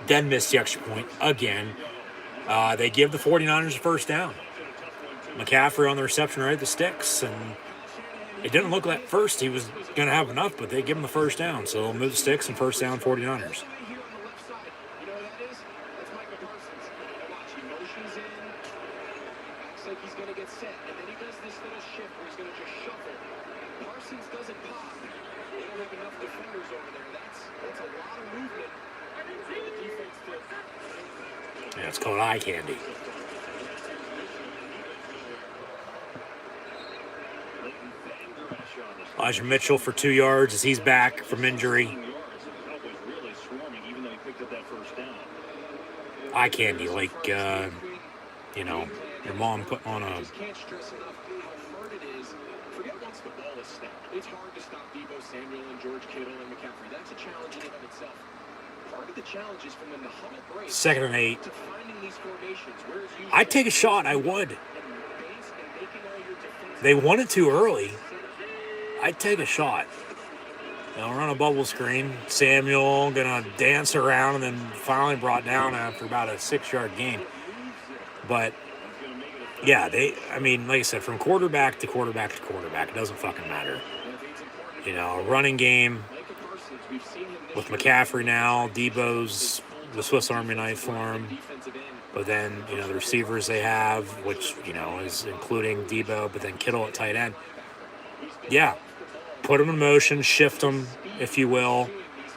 then miss the extra point again. They give the 49ers a first down. McCaffrey on the reception right at the sticks, and it didn't look like at first he was going to have enough, but they give him the first down. So they'll move the sticks and first down 49ers. Like he's going to get set, and then he does this little shift where he's going to just shuffle. Parsons doesn't pop. They don't have enough defenders over there. That's a lot of movement for the defense to... Yeah, it's called eye candy. Elijah Mitchell for 2 yards as he's back from injury. Eye candy, like, your mom put on a... I just can't stress enough how hard it is. Forget once the ball is snapped. It's hard to stop Deebo Samuel and George Kittle and McCaffrey. That's a challenge in and of itself. Part of the challenge is from when the huddle breaks. 2nd and 8. To finding these formations. Whereas you I'd take a shot. I would. They won it too early. I'd take a shot. Run a bubble screen. Samuel gonna dance around and then finally brought down after about a 6-yard gain. But yeah, like I said, from quarterback to quarterback to quarterback, it doesn't fucking matter. A running game with McCaffrey now, Debo's the Swiss Army knife for him. But then, the receivers they have, which, is including Debo, but then Kittle at tight end. Yeah, put them in motion, shift them, if you will.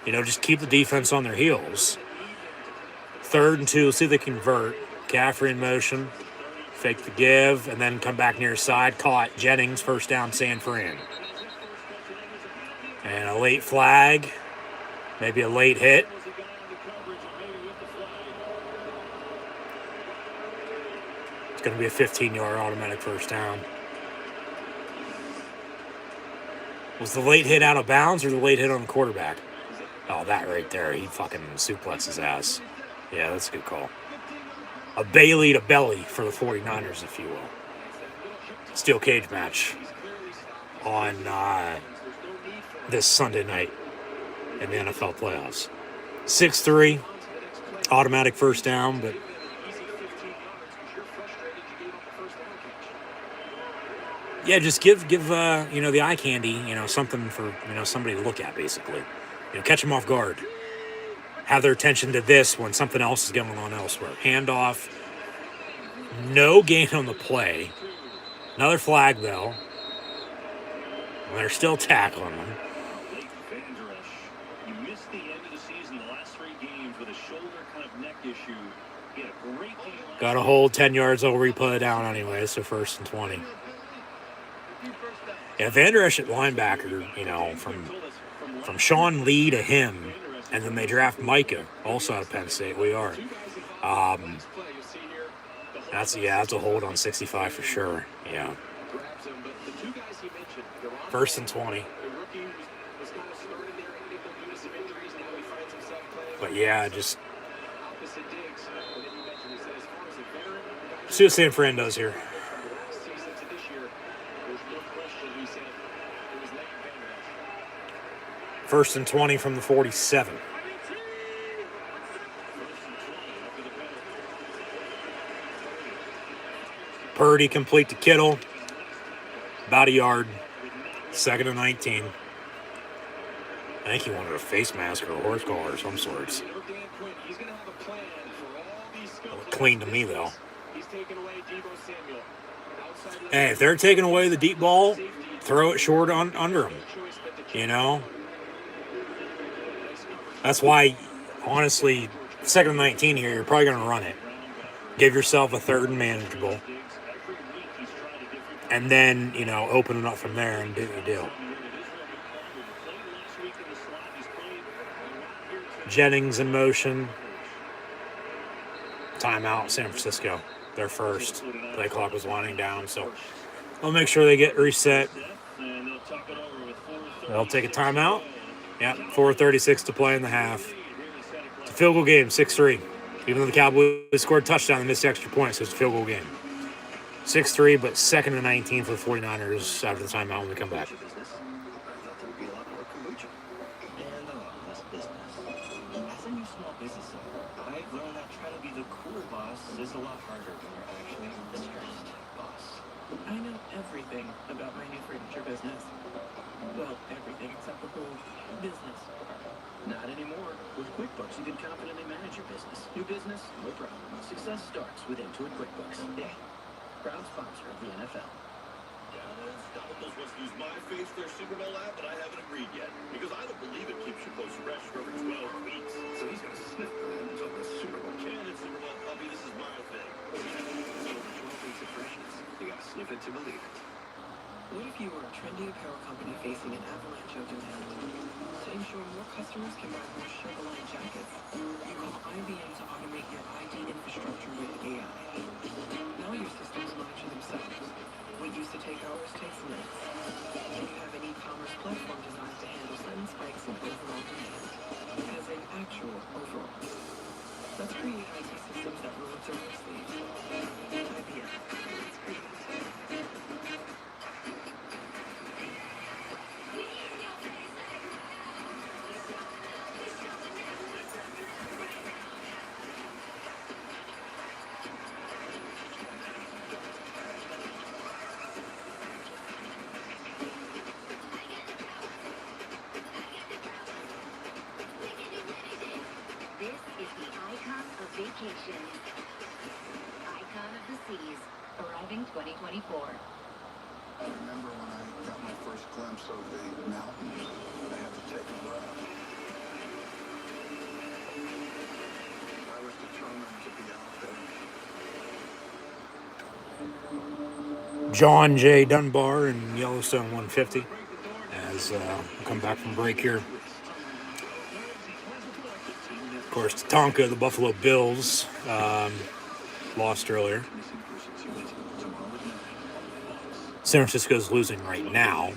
Just keep the defense on their heels. 3rd and 2, see if they convert. McCaffrey in motion. Fake the give, and then come back near side. Caught. Jennings, first down, San Fran. And a late flag. Maybe a late hit. It's going to be a 15-yard automatic first down. Was the late hit out of bounds or the late hit on the quarterback? Oh, that right there. He fucking suplexed his ass. Yeah, that's a good call. A Bailey to belly for the 49ers, if you will. Steel cage match on this Sunday night in the NFL playoffs. 6-3, automatic first down, but yeah, just give the eye candy, something for somebody to look at, basically. Catch them off guard. Have their attention to this when something else is going on elsewhere. Handoff. No gain on the play. Another flag, though. And they're still tackling them. You missed the end of the season, the last 3 games with a shoulder kind of neck issue. He had a great game. Got to hold 10 yards over. Replay it down anyway, so 1st and 20. Yeah, Vander Esch at linebacker, from Sean Lee to him. And then they draft Micah, also out of Penn State. We are. That's a hold on 65 for sure. Yeah. 1st and 20. But yeah, just see what San Fran does here. First and 20 from the 47. Purdy complete to Kittle. About a yard. 2nd and 19. I think he wanted a face mask or a horse collar of some sorts. Looked clean to me, though. Hey, if they're taking away the deep ball, throw it short under them. That's why, honestly, 2nd and 19 here, you're probably going to run it. Give yourself a 3rd and manageable. And then, open it up from there and do your deal. Jennings in motion. Timeout, San Francisco. Their first. Play clock was winding down, so I'll make sure they get reset. They'll take a timeout. Yeah, 4:36 to play in the half. It's a field goal game, 6-3. Even though the Cowboys scored a touchdown, they missed the extra point, so it's a field goal game. 6-3, but 2nd and 19 for the 49ers after the timeout when we come back. As a new small business they've learned that trying to be the cool boss is a lot harder when you're actually the stressed boss. I know everything about my new furniture business. Well, everything except the whole business part. Not anymore. With QuickBooks, you can confidently manage your business. New business, no problem. Success starts with Intuit QuickBooks. Yeah. Proud sponsor of the NFL. Dallas Cowboys wants to use my face for their Super Bowl ad, but I haven't agreed yet. Because I don't believe it keeps your clothes fresh for over 12 weeks. So he's going to sniff until the Super Bowl. Cannon Super Bowl puppy, this is my thing. So over 12 weeks of freshness. You gotta sniff it to believe it. What if you were a trendy apparel company facing an avalanche of demand? To ensure more customers can buy more Chevrolet jackets, you call IBM to automate your ID infrastructure with AI. Now your systems monitor themselves. What used to take hours takes minutes. And you have an e-commerce platform designed to handle sudden spikes in overall demand, as in actual overall. Let's create IT systems that roll up their own sleeves. IBM. Let's create. This is the icon of vacation. Icon of the seas, arriving 2024. I remember when I got my first glimpse of the mountains, I had to take a breath. I was determined to be out there. John J. Dunbar in Yellowstone 150 as we come back from break here. Of course, Tatanka, the Buffalo Bills, lost earlier. San Francisco's losing right now,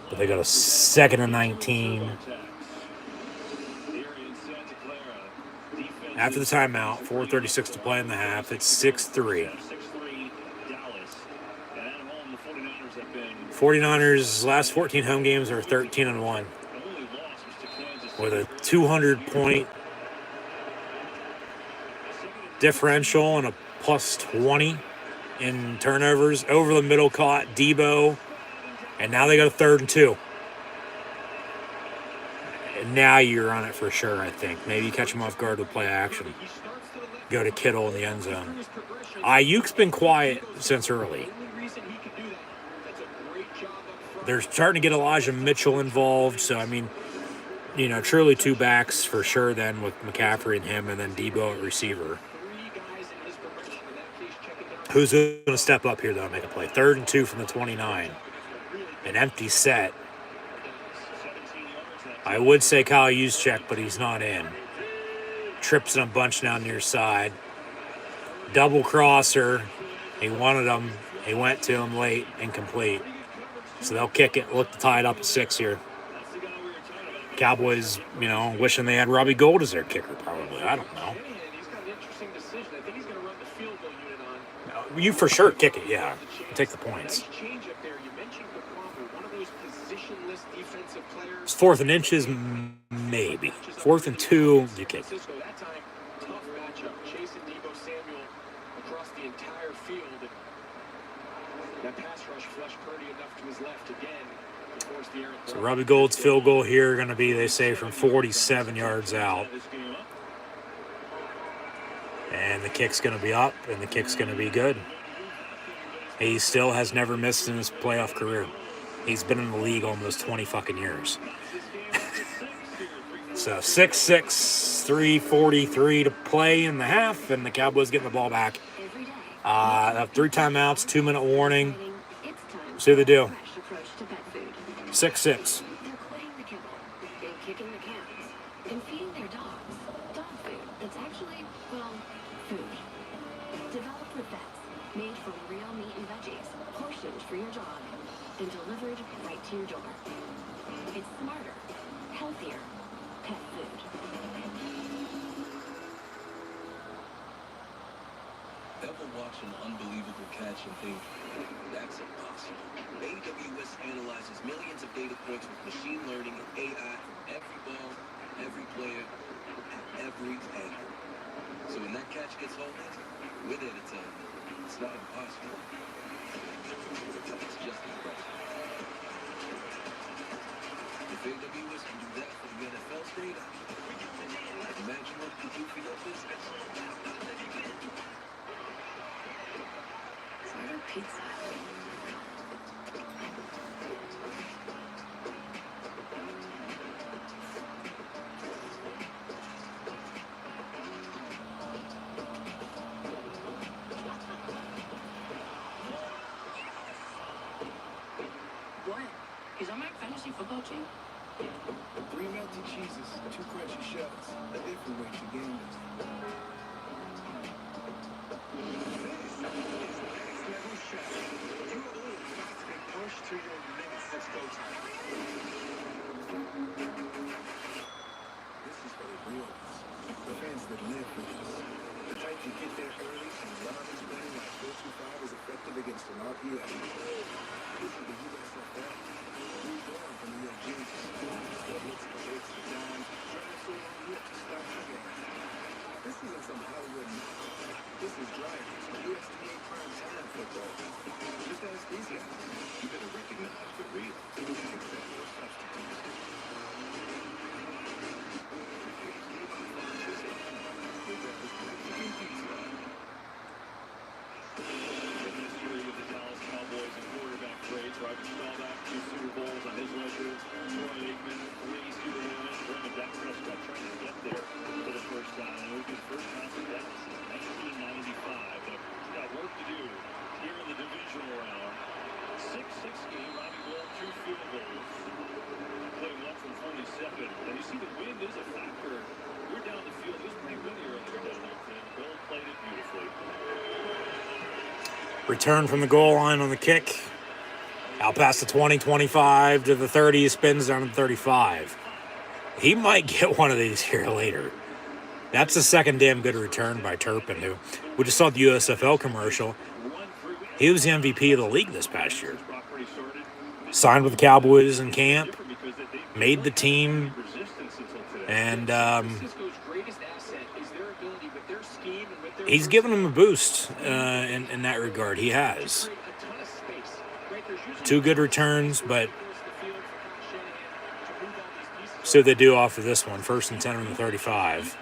but they got a 2nd and 19. After the timeout, 4:36 to play in the half. It's 6-3. 49ers' last 14 home games are 13-1, with a 200-point differential and a plus 20 in turnovers. Over the middle caught Debo, and now they got a 3rd and 2. And now you're on it for sure, I think. Maybe you catch him off guard with play action. Go to Kittle in the end zone. Ayuk's been quiet since early. They're starting to get Elijah Mitchell involved, so I mean, you know, truly 2 backs for sure then with McCaffrey and him, and then Debo at receiver. Who's going to step up here, though, and make a play? 3rd and 2 from the 29. An empty set. I would say Kyle Juszczyk, but he's not in. Trips in a bunch down near side. Double crosser. He wanted him. He went to him late, incomplete. So they'll kick it. Look to tie it up at 6 here. Cowboys, you know, wishing they had Robbie Gould as their kicker, probably. I don't know. You for sure kick it, yeah. Take the points. It's 4th and inches, maybe. 4th and 2, you kick it. So Robbie Gould's field goal here going to be, they say, from 47 yards out. And the kick's going to be up, and the kick's going to be good. He still has never missed in his playoff career. He's been in the league almost 20 fucking years. So 6-6, 3:43 to play in the half, and the Cowboys getting the ball back. 3 timeouts, 2-minute warning. See what they do. 6-6. For your dog and delivered right to your door. It's smarter, healthier pet food. Ever watch an unbelievable catch and think, that's impossible? AWS analyzes millions of data points with machine learning and AI from every ball, every player, at every angle. So when that catch gets hold with it, it's not impossible. It's just impressive. If AWS can do that for the NFL state, imagine what it could do for your business. Order pizza. What? He's on my fantasy football team? 3 melty cheeses, 2 crunchy shells, a different way to game this. Push to your limits. Let's go time. This is for the real ones. The fans that live with us. The type you get there early and love explaining why 425 is effective against an RPA. This is the USFL. Reborn from the OGs. The hits, the hits, the dimes. Trying so long yet to stop the game. This isn't some Hollywood nonsense. This is Drivers, USDA prime time football. Just ask these guys. You better recognize the real. Accept your substitutes. In history with the Dallas Cowboys and quarterback trades, Roger Staubach, 2 Super Bowls on his record. Troy Aikman, 3 Super Bowls. Brendan Dak Prescott trying to get there for the first time. And it was his first time for Dallas since 1995. But he's got work to do here in the divisional round. 6-6 game, Robbie Gould, 2 field goals. Played 1 from 47. And you see the wind is a factor. We're down the field. It was pretty windy earlier down there. And Gould played it beautifully. Return from the goal line on the kick. Out past the 20, 25 to the 30, spins down to the 35. He might get one of these here later. That's the second damn good return by Turpin, who we just saw the USFL commercial. He was the MVP of the league this past year. Signed with the Cowboys in camp, made the team, and he's given them a boost in that regard. He has. 2 good returns, but so they do offer this one. 1st and 10 on the 35.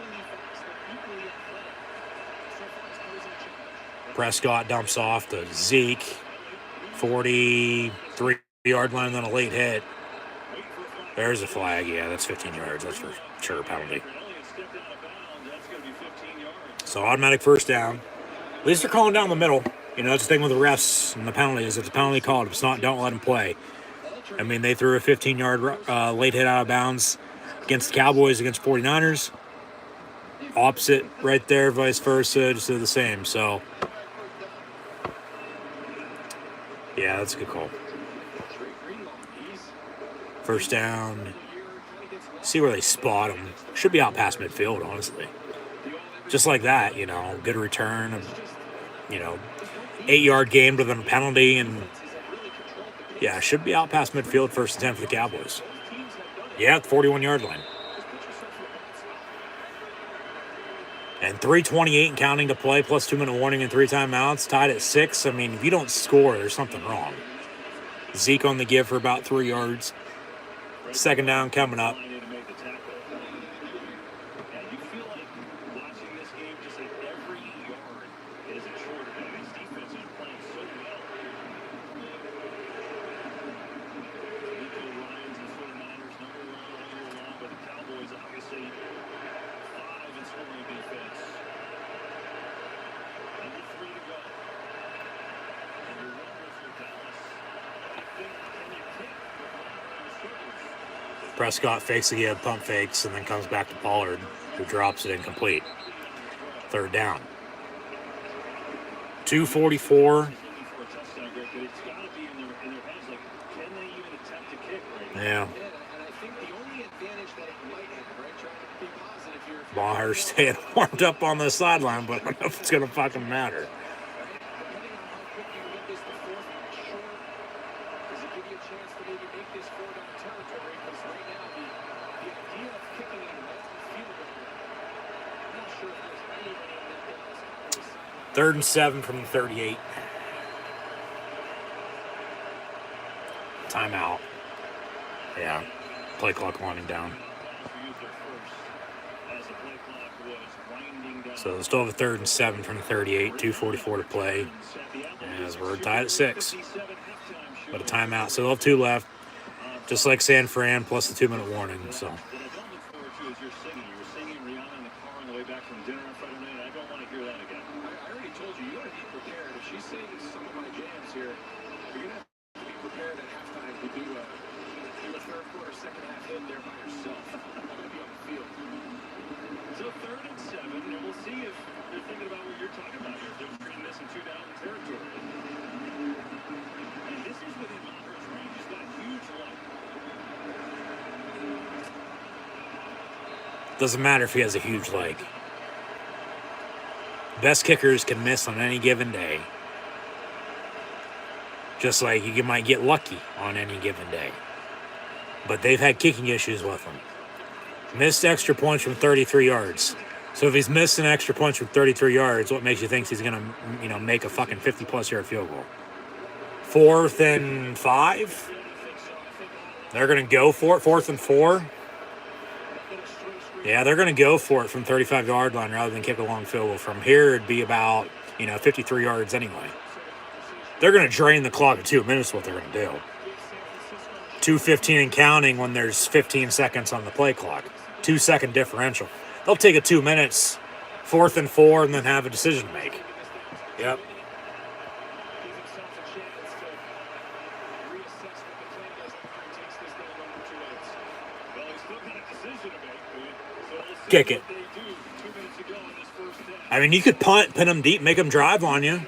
Prescott dumps off to Zeke. 43-yard line on a late hit. There's a flag. Yeah, that's 15 yards. That's for sure a penalty. So automatic first down. At least they're calling down the middle. You know, that's the thing with the refs and the penalties. If it's a penalty called, if it's not, don't let them play. I mean, they threw a 15-yard late hit out of bounds against the Cowboys against 49ers. Opposite right there, vice versa, just do the same. So, yeah, that's a good call. First down. See where they spot him. Should be out past midfield, honestly. Just like that, you know, good return. You know, 8-yard game to the penalty, and yeah, should be out past midfield, 1st and 10 for the Cowboys. Yeah, at the 41-yard line. And 3:28 and counting to play, plus 2-minute warning and 3 timeouts, tied at 6. I mean, if you don't score, there's something wrong. Zeke on the give for about 3 yards. Second down coming up. Prescott fakes again, pump fakes, and then comes back to Pollard, who drops it incomplete. 3rd down. 2:44. Yeah. Maher staying warmed up on the sideline, but I don't know if it's going to fucking matter. 3rd and 7 from the 38. Timeout. Yeah. Play clock winding down. So they still have a 3rd and 7 from the 38. 2:44 to play. As we're tied at 6. But a timeout. So they'll have 2 left. Just like San Fran, plus the 2-minute warning. So. Doesn't matter if he has a huge leg. Best kickers can miss on any given day. Just like you might get lucky on any given day. But they've had kicking issues with him. Missed extra points from 33 yards. So if he's missed an extra punch from 33 yards, what makes you think he's going to, make a fucking 50-plus yard field goal? 4th and 5? They're going to go for it. 4th and 4? Yeah, they're going to go for it from 35-yard line rather than kick a long field goal. From here, it'd be about, 53 yards anyway. They're going to drain the clock at 2 minutes, what they're going to do. 2:15 and counting when there's 15 seconds on the play clock. 2-second differential. They'll take it 2 minutes, 4th and 4, and then have a decision to make. Yep. Kick it. I mean, you could punt, pin them deep, make them drive on you.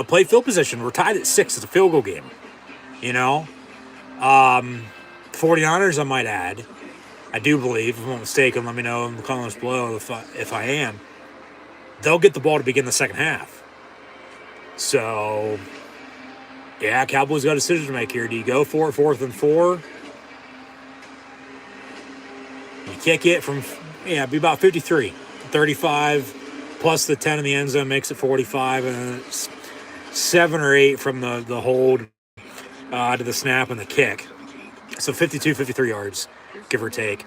Play field position. We're tied at 6. It's a field goal game. 49ers, I might add. I do believe, if I'm not mistaken, let me know in the comments below if I am. They'll get the ball to begin the second half. So, yeah, Cowboys got a decision to make here. Do you go for it, 4th and 4? You kick it from, it'd be about 53. 35 plus the 10 in the end zone makes it 45. And it's 7 or 8 from the hold to the snap and the kick. So 52, 53 yards, give or take.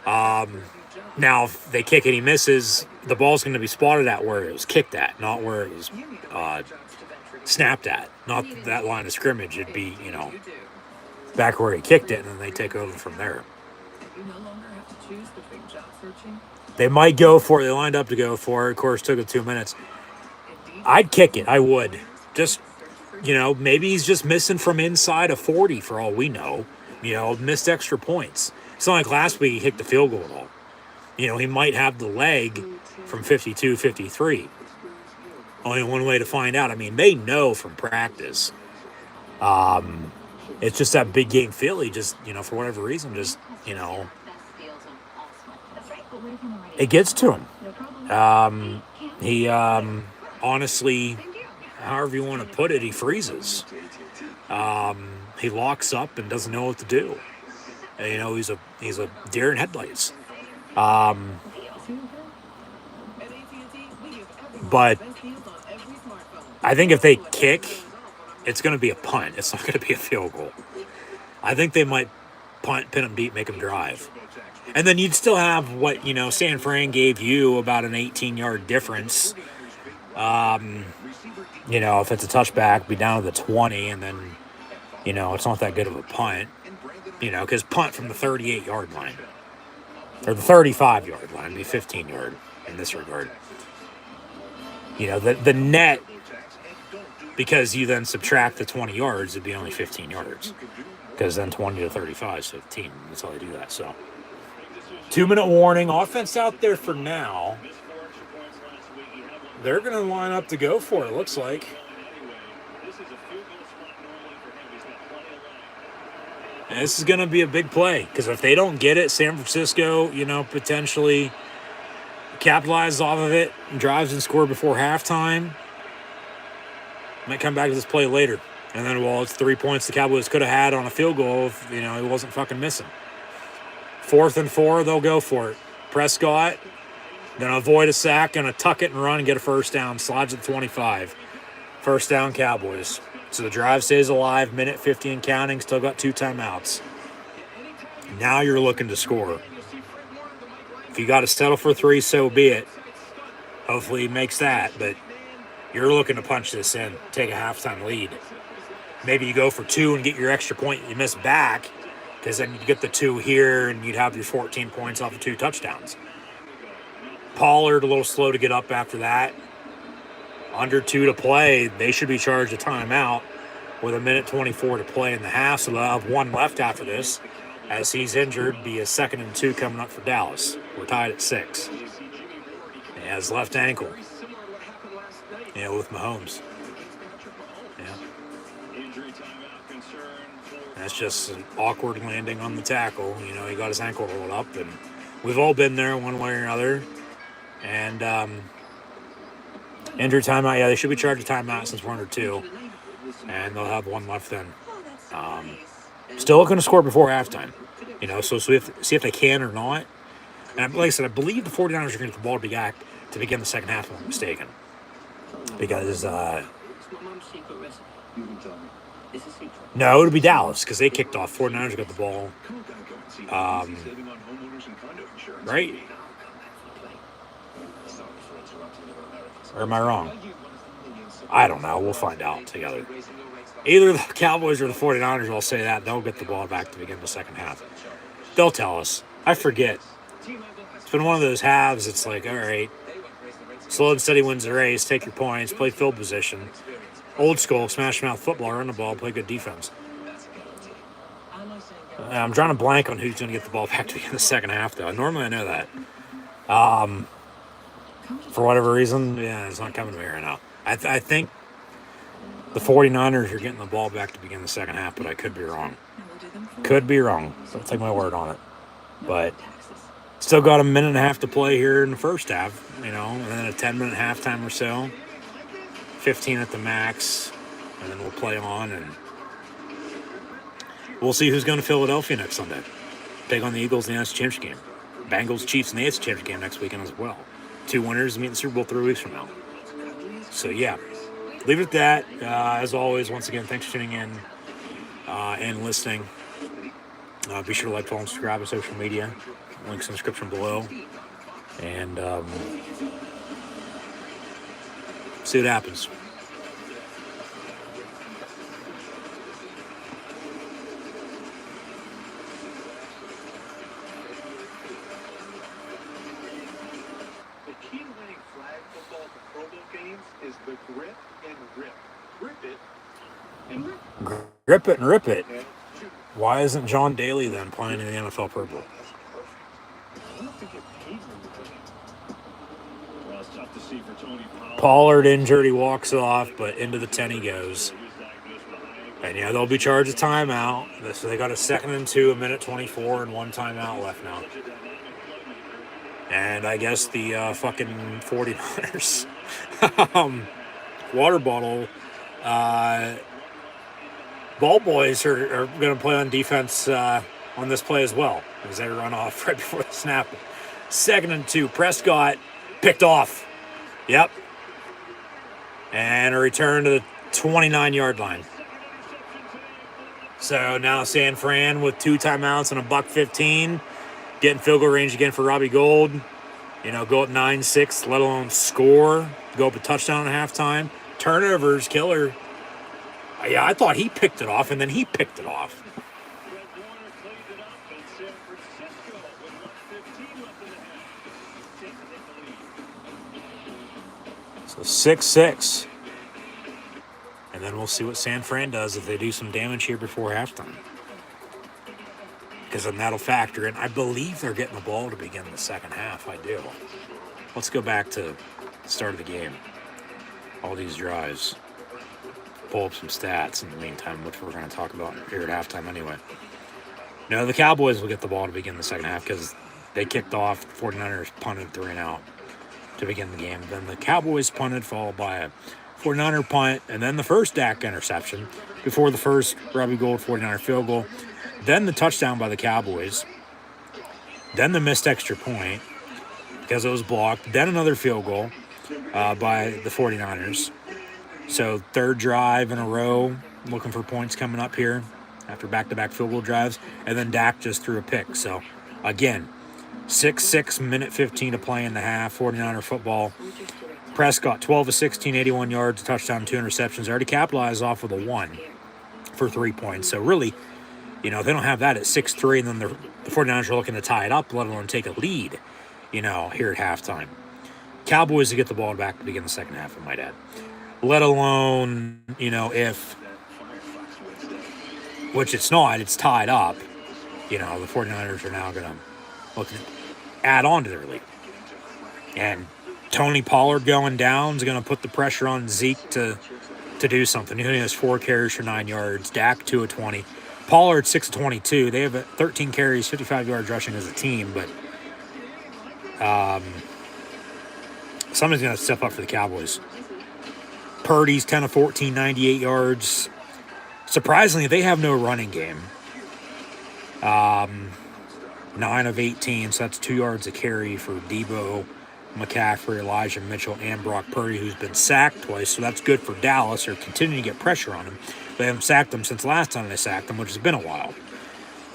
Now, if they kick and he misses, the ball's going to be spotted at where it was kicked at, not where it was snapped at. Not that line of scrimmage. It'd be, back where he kicked it, and then they take over from there. They might go for it. They lined up to go for it. Of course, took it 2 minutes. I'd kick it. I would. Just, maybe he's just missing from inside a 40 for all we know. Missed extra points. It's not like last week he kicked the field goal at all. He might have the leg from 52, 53. Only one way to find out. I mean, they know from practice. It's just that big game feel. He just, for whatever reason, just, it gets to him. He honestly, however you want to put it, he freezes. He locks up and doesn't know what to do. He's a deer in headlights. But I think if they kick, it's going to be a punt. It's not going to be a field goal. I think they might punt, pin them deep, make them drive. And then you'd still have what, San Fran gave you, about an 18-yard difference. If it's a touchback, be down to the 20, and then, it's not that good of a punt. Because punt from the 38-yard line. Or the 35-yard line, be 15-yard in this regard. The net, because you then subtract the 20 yards, it'd be only 15 yards. Because then 20 to 35 is 15. That's how they do that, so. 2-minute warning. Offense out there for now. They're going to line up to go for it, looks like. And this is going to be a big play. Because if they don't get it, San Francisco, potentially capitalizes off of it, and drives and score before halftime. Might come back to this play later. And then, it's 3 points the Cowboys could have had on a field goal if, he wasn't fucking missing. 4th and 4, they'll go for it. Prescott Gonna avoid a sack, gonna tuck it and run and get a first down. Slides at 25. First down, Cowboys. So the drive stays alive, minute 50 and counting, still got 2 timeouts. Now you're looking to score. If you got to settle for 3, so be it. Hopefully he makes that, but you're looking to punch this in, take a halftime lead. Maybe you go for 2 and get your extra point you miss back, because then you get the 2 here and you'd have your 14 points off of 2 touchdowns. Pollard a little slow to get up after that. Under 2 to play. They should be charged a timeout with a minute 24 to play in the half, so they'll have 1 left after this. As he's injured, be a 2nd and 2 coming up for Dallas. We're tied at 6. He has left ankle. Yeah, with Mahomes. Yeah. That's just an awkward landing on the tackle. You know, he got his ankle rolled up, and we've all been there one way or another. And injury timeout, yeah, they should be charged a timeout since we're under 2. And they'll have 1 left then. Still looking to score before halftime. You know, so we have to see if they can or not. And like I said, I believe the 49ers are going to get the ball to begin the second half, if I'm not mistaken. Because, no, it would be Dallas, because they kicked off. 49ers got the ball. Right? Or am I wrong? I don't know. We'll find out together. Either the Cowboys or the 49ers will say that. They'll get the ball back to begin the second half. They'll tell us. I forget. It's been one of those halves. It's like, all right, slow and steady wins the race. Take your points. Play field position. Old school, smash mouth football. Run the ball. Play good defense. I'm drawing a blank on who's going to get the ball back to begin the second half, though. Normally I know that. For whatever reason, yeah, it's not coming to me right now. I think the 49ers are getting the ball back to begin the second half, but I could be wrong. Could be wrong. Don't take my word on it. But still got a minute and a half to play here in the first half, you know, and then a 10-minute halftime or so. 15 at the max, and then we'll play on, and we'll see who's going to Philadelphia next Sunday. Take on the Eagles in the NFC Championship game. Bengals, Chiefs in the AFC Championship game next weekend as well. 2 winners meet in the Super Bowl 3 weeks from now. So, yeah. Leave it at that. As always, once again, thanks for tuning in and listening. Be sure to like, follow, and subscribe on social media. Links in the description below. And see what happens. The key to winning flag football at the Pro Bowl games is the grip and rip. Grip it and rip. Grip it and rip it. Why isn't John Daly then playing in the NFL Pro Bowl? Pollard injured, he walks off, but into the 10 he goes. And yeah, they'll be charged a timeout. So they got a 2nd and 2, a minute 24, and 1 timeout left now. And I guess the fucking 49ers water bottle ball boys are going to play on defense on this play as well, as they run off right before the snap. 2nd and 2. Prescott picked off. Yep. And a return to the 29-yard line. So now San Fran with 2 timeouts and a $1.15. Getting field goal range again for Robbie Gould. You know, go up 9-6, let alone score. Go up a touchdown at halftime. Turnovers, killer. Yeah, I thought he picked it off, and then he picked it off. So 6-6. And then we'll see what San Fran does if they do some damage here before halftime. Because then that'll factor in. I believe they're getting the ball to begin the second half. I do. Let's go back to the start of the game. All these drives. Pull up some stats in the meantime, which we're going to talk about here at halftime anyway. No, the Cowboys will get the ball to begin the second half because they kicked off. 49ers punted 3 and out to begin the game. Then the Cowboys punted, followed by a 49er punt, and then the first Dak interception before the first Robbie Gould 49er field goal. Then the touchdown by the Cowboys. Then the missed extra point. because it was blocked. Then another field goal by the 49ers. So third drive in a row, looking for points coming up here after back-to-back field goal drives. And then Dak just threw a pick. So, again, 6-6, minute 15 to play in the half, 49er football. Prescott, 12 of 16, 81 yards, a touchdown, 2 interceptions. They already capitalized off of the 1 for 3 points. So, really, they don't have that at 6-3, and then the 49ers are looking to tie it up, let alone take a lead, here at halftime. Cowboys to get the ball back to begin the second half, I might add. Let alone, if, which it's not, it's tied up, the 49ers are now going to look to add on to their lead. And Tony Pollard going down is going to put the pressure on Zeke to do something. He has 4 carries for 9 yards. Dak, 2 of 20. Pollard, 6 of 22. They have 13 carries, 55 yards rushing as a team, but somebody's going to step up for the Cowboys. Purdy's 10 of 14, 98 yards. Surprisingly, they have no running game. 9 of 18, so that's 2 yards a carry for Debo, McCaffrey, Elijah Mitchell, and Brock Purdy, who's been sacked twice, so that's good for Dallas. They're continuing to get pressure on him. They haven't sacked him since last time they sacked him, which has been a while.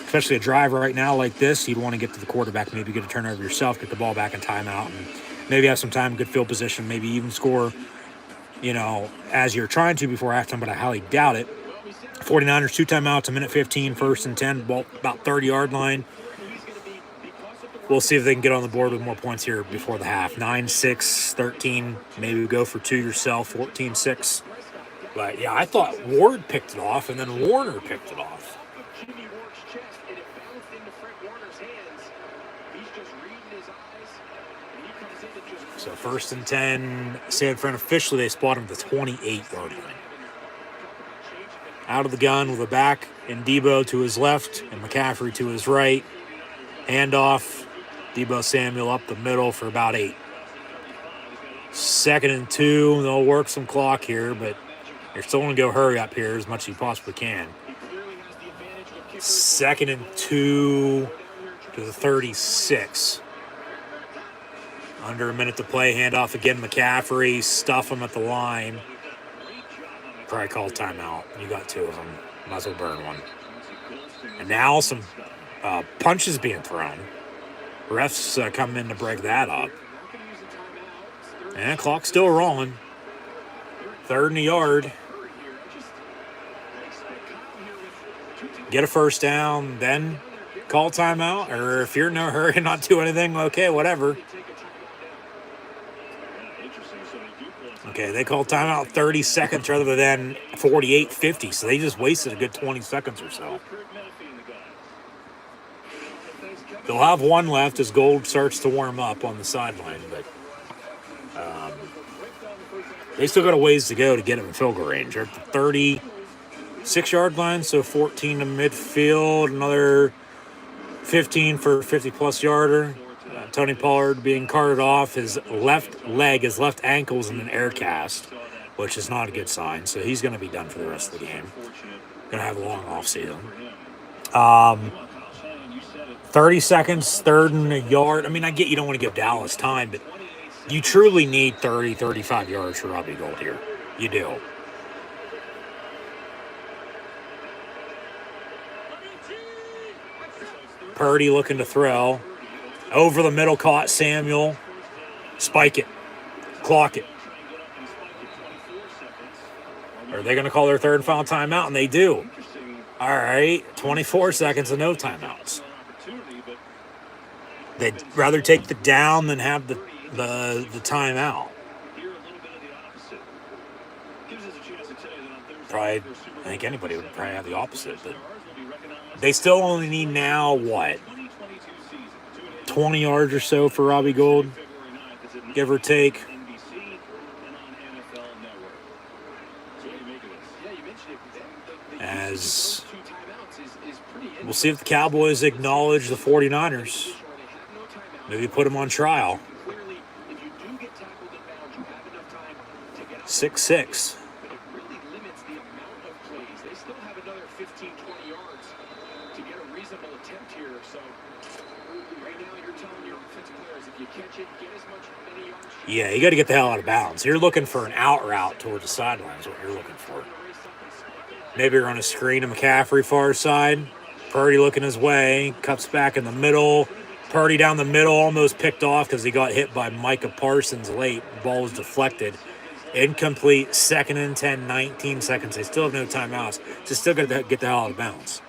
Especially a drive right now like this, you'd want to get to the quarterback, maybe get a turnover yourself, get the ball back in timeout, and maybe have some time, good field position, maybe even score, as you're trying to before halftime, but I highly doubt it. 49ers, 2 timeouts, a minute 15, 1st and 10, ball about 30-yard line. We'll see if they can get on the board with more points here before the half. 9-6, 13, maybe go for 2 yourself, 14-6. But, yeah, I thought Ward picked it off, and then Warner picked it off. So 1st and 10, San Fran officially, they spot him at the 28-yard line. Out of the gun with a back, and Debo to his left, and McCaffrey to his right. Handoff, Debo Samuel up the middle for about 8. 2nd and 2, they'll work some clock here, but you're still going to go hurry up here as much as you possibly can. 2nd and 2 to the 36. Under a minute to play, handoff again, McCaffrey, stuff him at the line. Probably call timeout. You got 2 of them. Might as well burn one. And now some punches being thrown. Refs coming in to break that up. And clock's still rolling. 3rd and a yard. Get a first down, then call timeout. Or if you're in no hurry and not do anything, okay, whatever. Okay, they call timeout 30 seconds rather than 48-50, so they just wasted a good 20 seconds or so. They'll have 1 left as Gold starts to warm up on the sideline, but they still got a ways to go to get him in field goal range. They're at the 36-yard line, so 14 to midfield, another 15 for a 50-plus yarder. Tony Pollard being carted off. His left leg, his left ankle is in an air cast, which is not a good sign. So he's going to be done for the rest of the game. Going to have a long offseason. 30 seconds, 3rd and a yard. I mean, I get you don't want to give Dallas time, but you truly need 30, 35 yards for Robbie Gould here. You do. Purdy looking to throw. Over the middle, caught Samuel. Spike it. Clock it. Are they going to call their 3rd and final timeout? And they do. All right, 24 seconds and no timeouts. They'd rather take the down than have the timeout. Probably, I think anybody would probably have the opposite, but they still only need now, what? 20 yards or so for Robbie Gould, give or take. As we'll see if the Cowboys acknowledge the 49ers. Maybe put them on trial. 6-6. Catch it, get Yeah, you got to get the hell out of bounds. You're looking for an out route towards the sideline is what you're looking for. Maybe you're on a screen to McCaffrey far side. Purdy looking his way. Cups back in the middle. Purdy down the middle, almost picked off because he got hit by Micah Parsons late. Ball was deflected. Incomplete. 2nd and 10, 19 seconds. They still have no timeouts. So still got to get the hell out of bounds.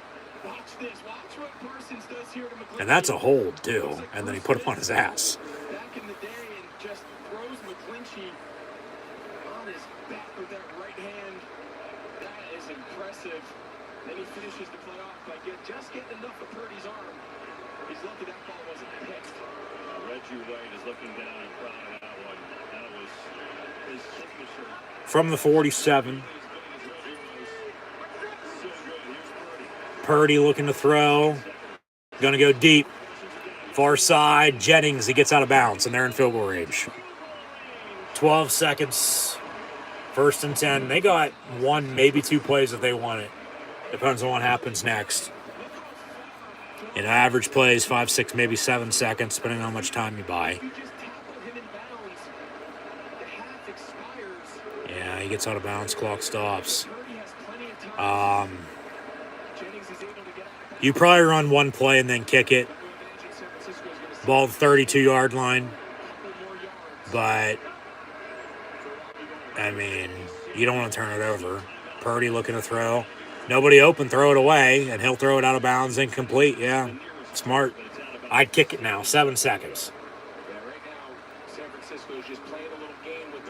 And that's a hold, too. And then he put him on his ass. Back in the day and just throws McClinchy on his back with that right hand. That is impressive. Then he finishes the play off by just getting enough of Purdy's arm. He's lucky that ball wasn't picked. Reggie White is looking down and proud of that one. That was his signature. From the 47. Purdy looking to throw. Going to go deep. Far side. Jennings, he gets out of bounds, and they're in field goal range. 12 seconds. 1st and 10. They got 1, maybe 2 plays if they want it. Depends on what happens next. Average plays 5, 6, maybe 7 seconds, depending on how much time you buy. Yeah, he gets out of bounds. Clock stops. You probably run 1 play and then kick it. Ball 32-yard line. But, I mean, you don't want to turn it over. Purdy looking to throw. Nobody open, throw it away, and he'll throw it out of bounds, incomplete. Yeah, smart. I'd kick it now, 7 seconds.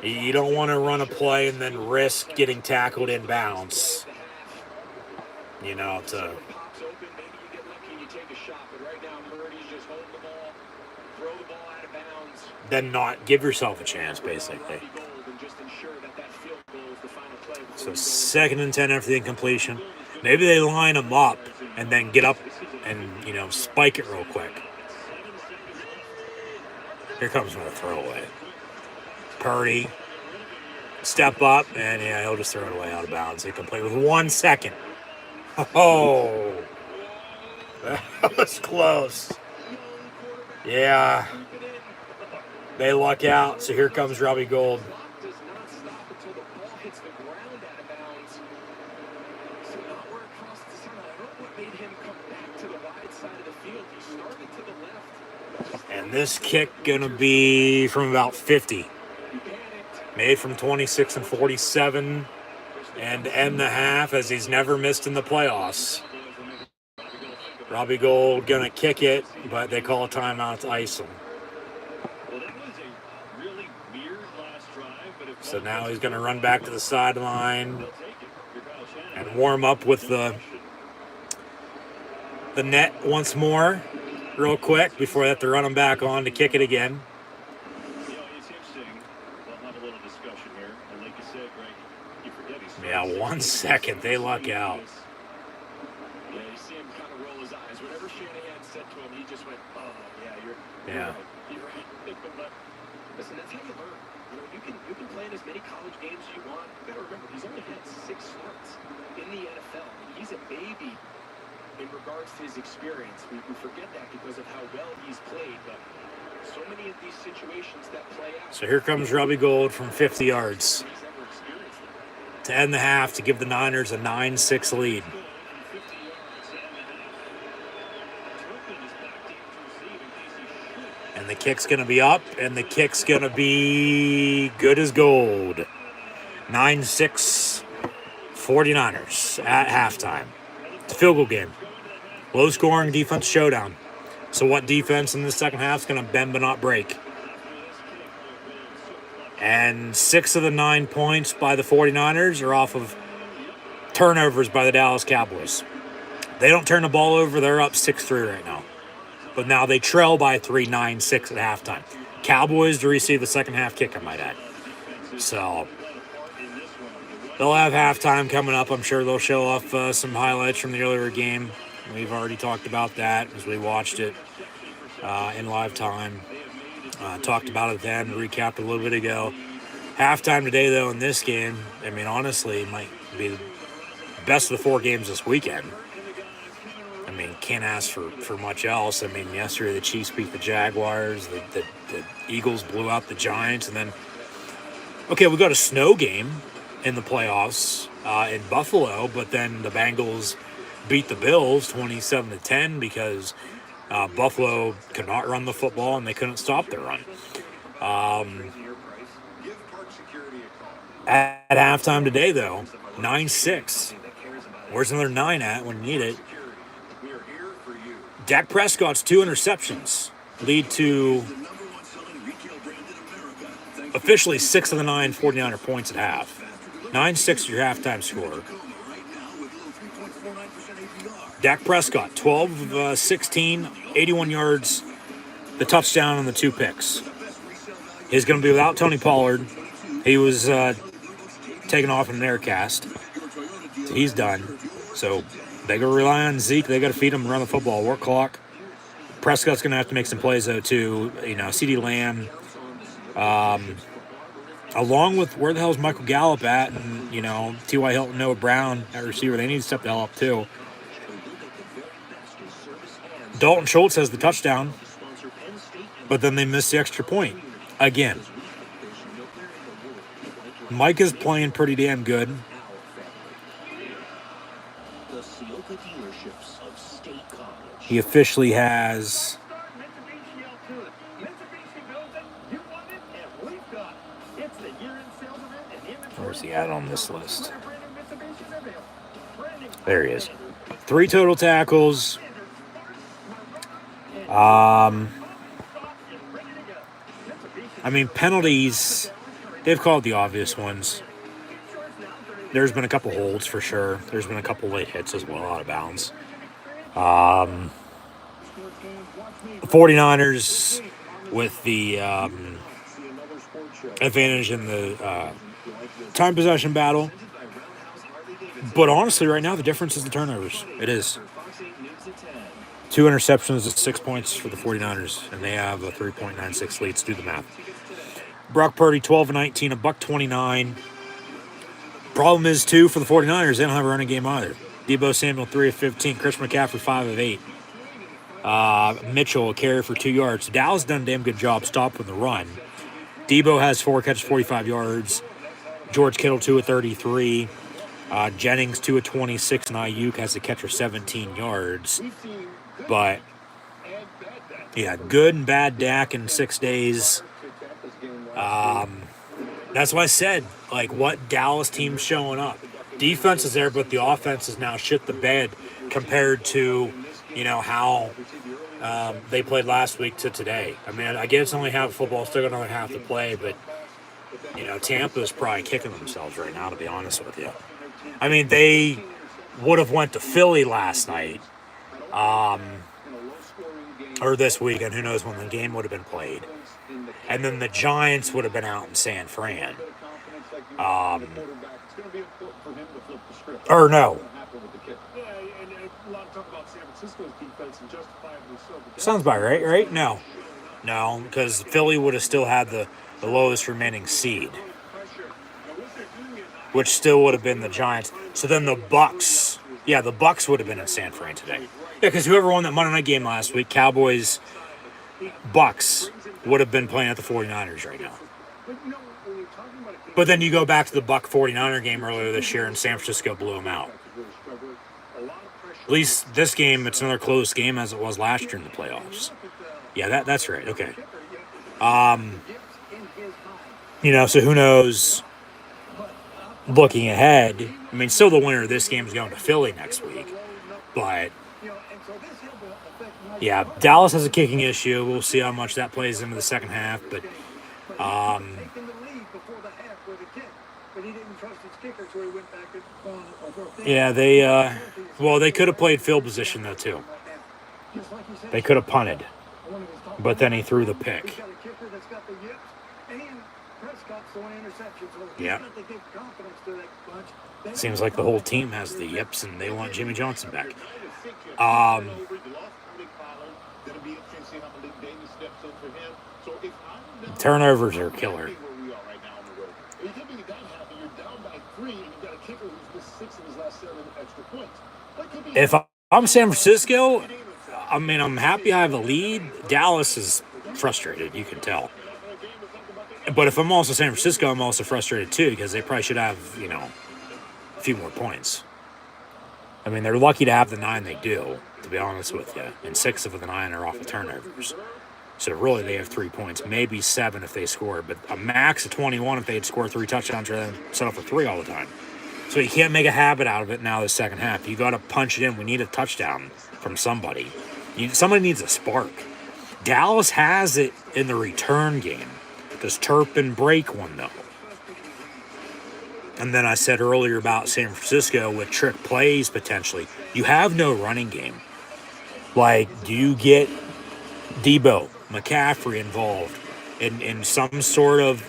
You don't want to run a play and then risk getting tackled in bounds. To then not give yourself a chance, basically. So 2nd and 10 after the incompletion. Maybe they line them up and then get up and, spike it real quick. Here comes another throwaway. Purdy, step up, and he'll just throw it away out of bounds. Incomplete with 1 second. Oh, that was close. Yeah, they luck out. So here comes Robbie Gould. And this kick gonna be from about 50. Made from 26 and 47. And end the half as he's never missed in the playoffs. Robbie Gould gonna kick it, but they call a timeout to ice him. So now he's gonna run back to the sideline and warm up with the net once more, real quick, before they have to run him back on to kick it again. Yeah, 1 second. They luck out. Yeah, you see him kind of roll his eyes. Whatever Shanahan said to him, he just went, oh, yeah, you're right. But listen, that's how you learn. You can play in as many college games as you want. You got to remember, he's only had 6 starts in the NFL. He's a baby in regards to his experience. We forget that because of how well he's played. But so many of these situations that play out. So here comes Robbie Gould from 50 yards. To end the half to give the Niners a 9-6 lead. And the kick's going to be up, and the kick's going to be good as gold. 9-6 49ers at halftime. It's a field goal game. Low-scoring defense showdown. So what defense in the second half is going to bend but not break? And 6 of the 9 points by the 49ers are off of turnovers by the Dallas Cowboys. They don't turn the ball over. They're up 6-3 right now. But now they trail by 3, 9-6 at halftime. Cowboys to receive the second half kick, I might add. So they'll have halftime coming up. I'm sure they'll show off some highlights from the earlier game. We've already talked about that as we watched it in live time. Talked about it then, recapped a little bit ago. Halftime today, though, in this game, I mean, honestly, might be the best of the 4 games this weekend. I mean, can't ask for much else. I mean, yesterday the Chiefs beat the Jaguars. The The Eagles blew out the Giants, and then we got a snow game in the playoffs in Buffalo, but then the Bengals beat the Bills 27-10 because Buffalo could not run the football and they couldn't stop their run. At halftime today, though, 9-6. Where's another 9 at when you need it? Dak Prescott's 2 interceptions lead to officially 6 of the 9 49er points at half. 9-6 is your halftime score. Dak Prescott, 12 of 16, 81 yards, the touchdown and the 2 picks. He's going to be without Tony Pollard. He was taken off in an air cast. So he's done. So they got to rely on Zeke. They got to feed him and run the football. Work clock. Prescott's going to have to make some plays, though, too. CeeDee Lamb. Along with where the hell is Michael Gallup at? And, T.Y. Hilton, Noah Brown at receiver. They need to step the hell up, too. Dalton Schultz has the touchdown. But then they missed the extra point. Again. Mike is playing pretty damn good. He officially has... Where's he at on this list? There he is. 3 total tackles. Penalties, they've called the obvious ones. There's been a couple holds for sure. There's been a couple late hits as well, out of bounds. 49ers with the advantage in the time possession battle. But honestly, right now, the difference is the turnovers. It is. 2 interceptions at 6 points for the 49ers, and they have a 3.96 lead. Let's do the math. Brock Purdy, 12 of 19, $129. Problem is, too, for the 49ers, they don't have a running game either. Deebo Samuel, 3 of 15. Chris McCaffrey, 5 of 8. Mitchell, a carry for 2 yards. Dallas done a damn good job stopping the run. Deebo has 4 catches, 45 yards. George Kittle, 2 of 33. Jennings, 2 of 26. And Ayuk has a catch for 17 yards. But, yeah, good and bad Dak in 6 days. That's why I said, what Dallas team's showing up. Defense is there, but the offense is now shit the bed compared to, how they played last week to today. I guess only half football, still got another half to play, but, Tampa's probably kicking themselves right now, to be honest with you. They would have went to Philly last night, or this weekend. Who knows when the game would have been played. And then the Giants would have been out in San Fran. Or no. Sounds about right? No, because Philly would have still had the lowest remaining seed, which still would have been the Giants. So then the Bucks, the Bucks would have been in San Fran today. Yeah, because whoever won that Monday night game last week, Cowboys, Bucks, would have been playing at the 49ers right now. But then you go back to the Buck 49er game earlier this year, and San Francisco blew them out. At least this game, it's another close game as it was last year in the playoffs. Yeah, that's right. Okay. So who knows? Looking ahead, still the winner of this game is going to Philly next week. But, yeah, Dallas has a kicking issue. We'll see how much that plays into the second half. But, yeah, they could have played field position, though, too. They could have punted. But then he threw the pick. Yeah. Seems like the whole team has the yips, and they want Jimmy Johnson back. Turnovers are killer. If I'm San Francisco, I'm happy I have a lead. Dallas is frustrated. You can tell. But if I'm also San Francisco, I'm also frustrated too because they probably should have, a few more points. I mean, they're lucky to have the 9 they do, to be honest with you. And 6 of the 9 are off of turnovers. So really, they have 3 points, maybe 7 if they score, but a max of 21 if they'd score 3 touchdowns rather than set up for 3 all the time. So you can't make a habit out of it now the second half. You got to punch it in. We need a touchdown from somebody. Somebody needs a spark. Dallas has it in the return game. Does Turpin break one, though? And then I said earlier about San Francisco with trick plays, potentially. You have no running game. Like, do you get Debo, McCaffrey involved in some sort of,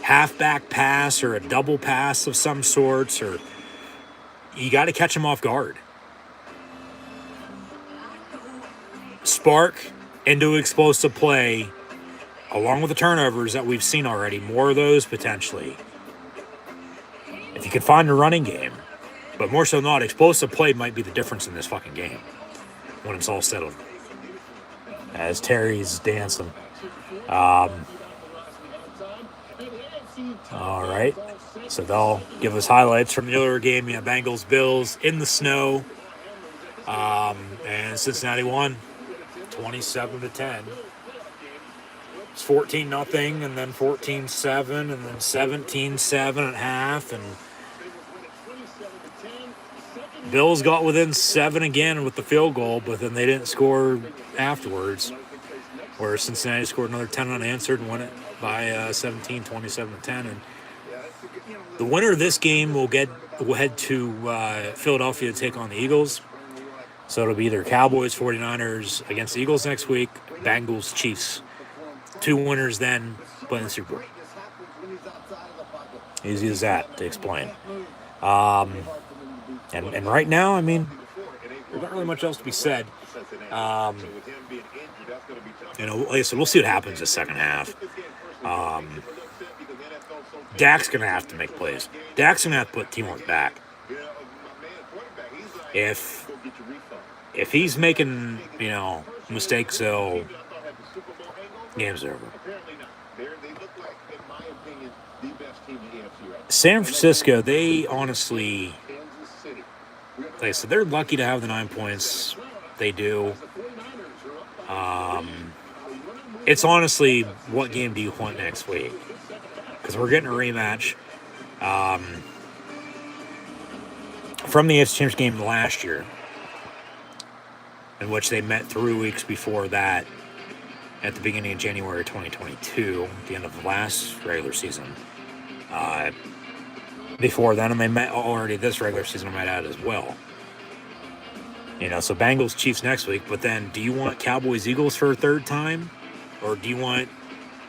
halfback pass or a double pass of some sorts? Or you got to catch them off guard. Spark into explosive play, along with the turnovers that we've seen already, more of those potentially. If you could find a running game, but more so not, explosive play might be the difference in this fucking game when it's all settled. As Terry's dancing. All right. So they'll give us highlights from the other game. Bengals, Bills in the snow. And Cincinnati won 27-10. It's 14-0, and then 14-7, and then 17-7 at half, and Bills got within 7 again with the field goal, but then they didn't score afterwards, where Cincinnati scored another 10 unanswered and won it by 17, 27-10. And the winner of this game will head to Philadelphia to take on the Eagles. So it'll be either Cowboys, 49ers against the Eagles next week, Bengals, Chiefs. 2 winners then play in the Super Bowl. Easy as that to explain. And right now, I mean, there's not really much else to be said. Like I said, we'll see what happens this second half. Dak's going to have to make plays. Dak's going to have to put teamwork back. If he's making, mistakes, so game's over. San Francisco, they honestly, like I said, they're lucky to have the 9 points. They do. It's honestly, what game do you want next week? Because we're getting a rematch from the AFC Championship game last year, in which they met 3 weeks before that at the beginning of January 2022, at the end of the last regular season. Before then, and they met already this regular season, I might add as well. So Bengals, Chiefs next week, but then do you want Cowboys, Eagles for a third time? Or do you want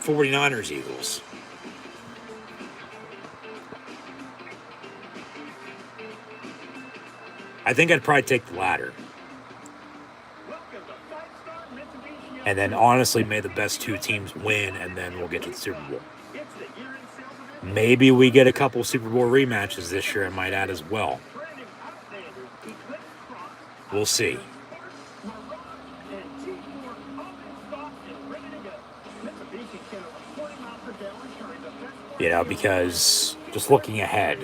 49ers, Eagles? I think I'd probably take the latter. And then honestly, may the best 2 teams win, and then we'll get to the Super Bowl. Maybe we get a couple Super Bowl rematches this year, I might add as well. We'll see. Because just looking ahead,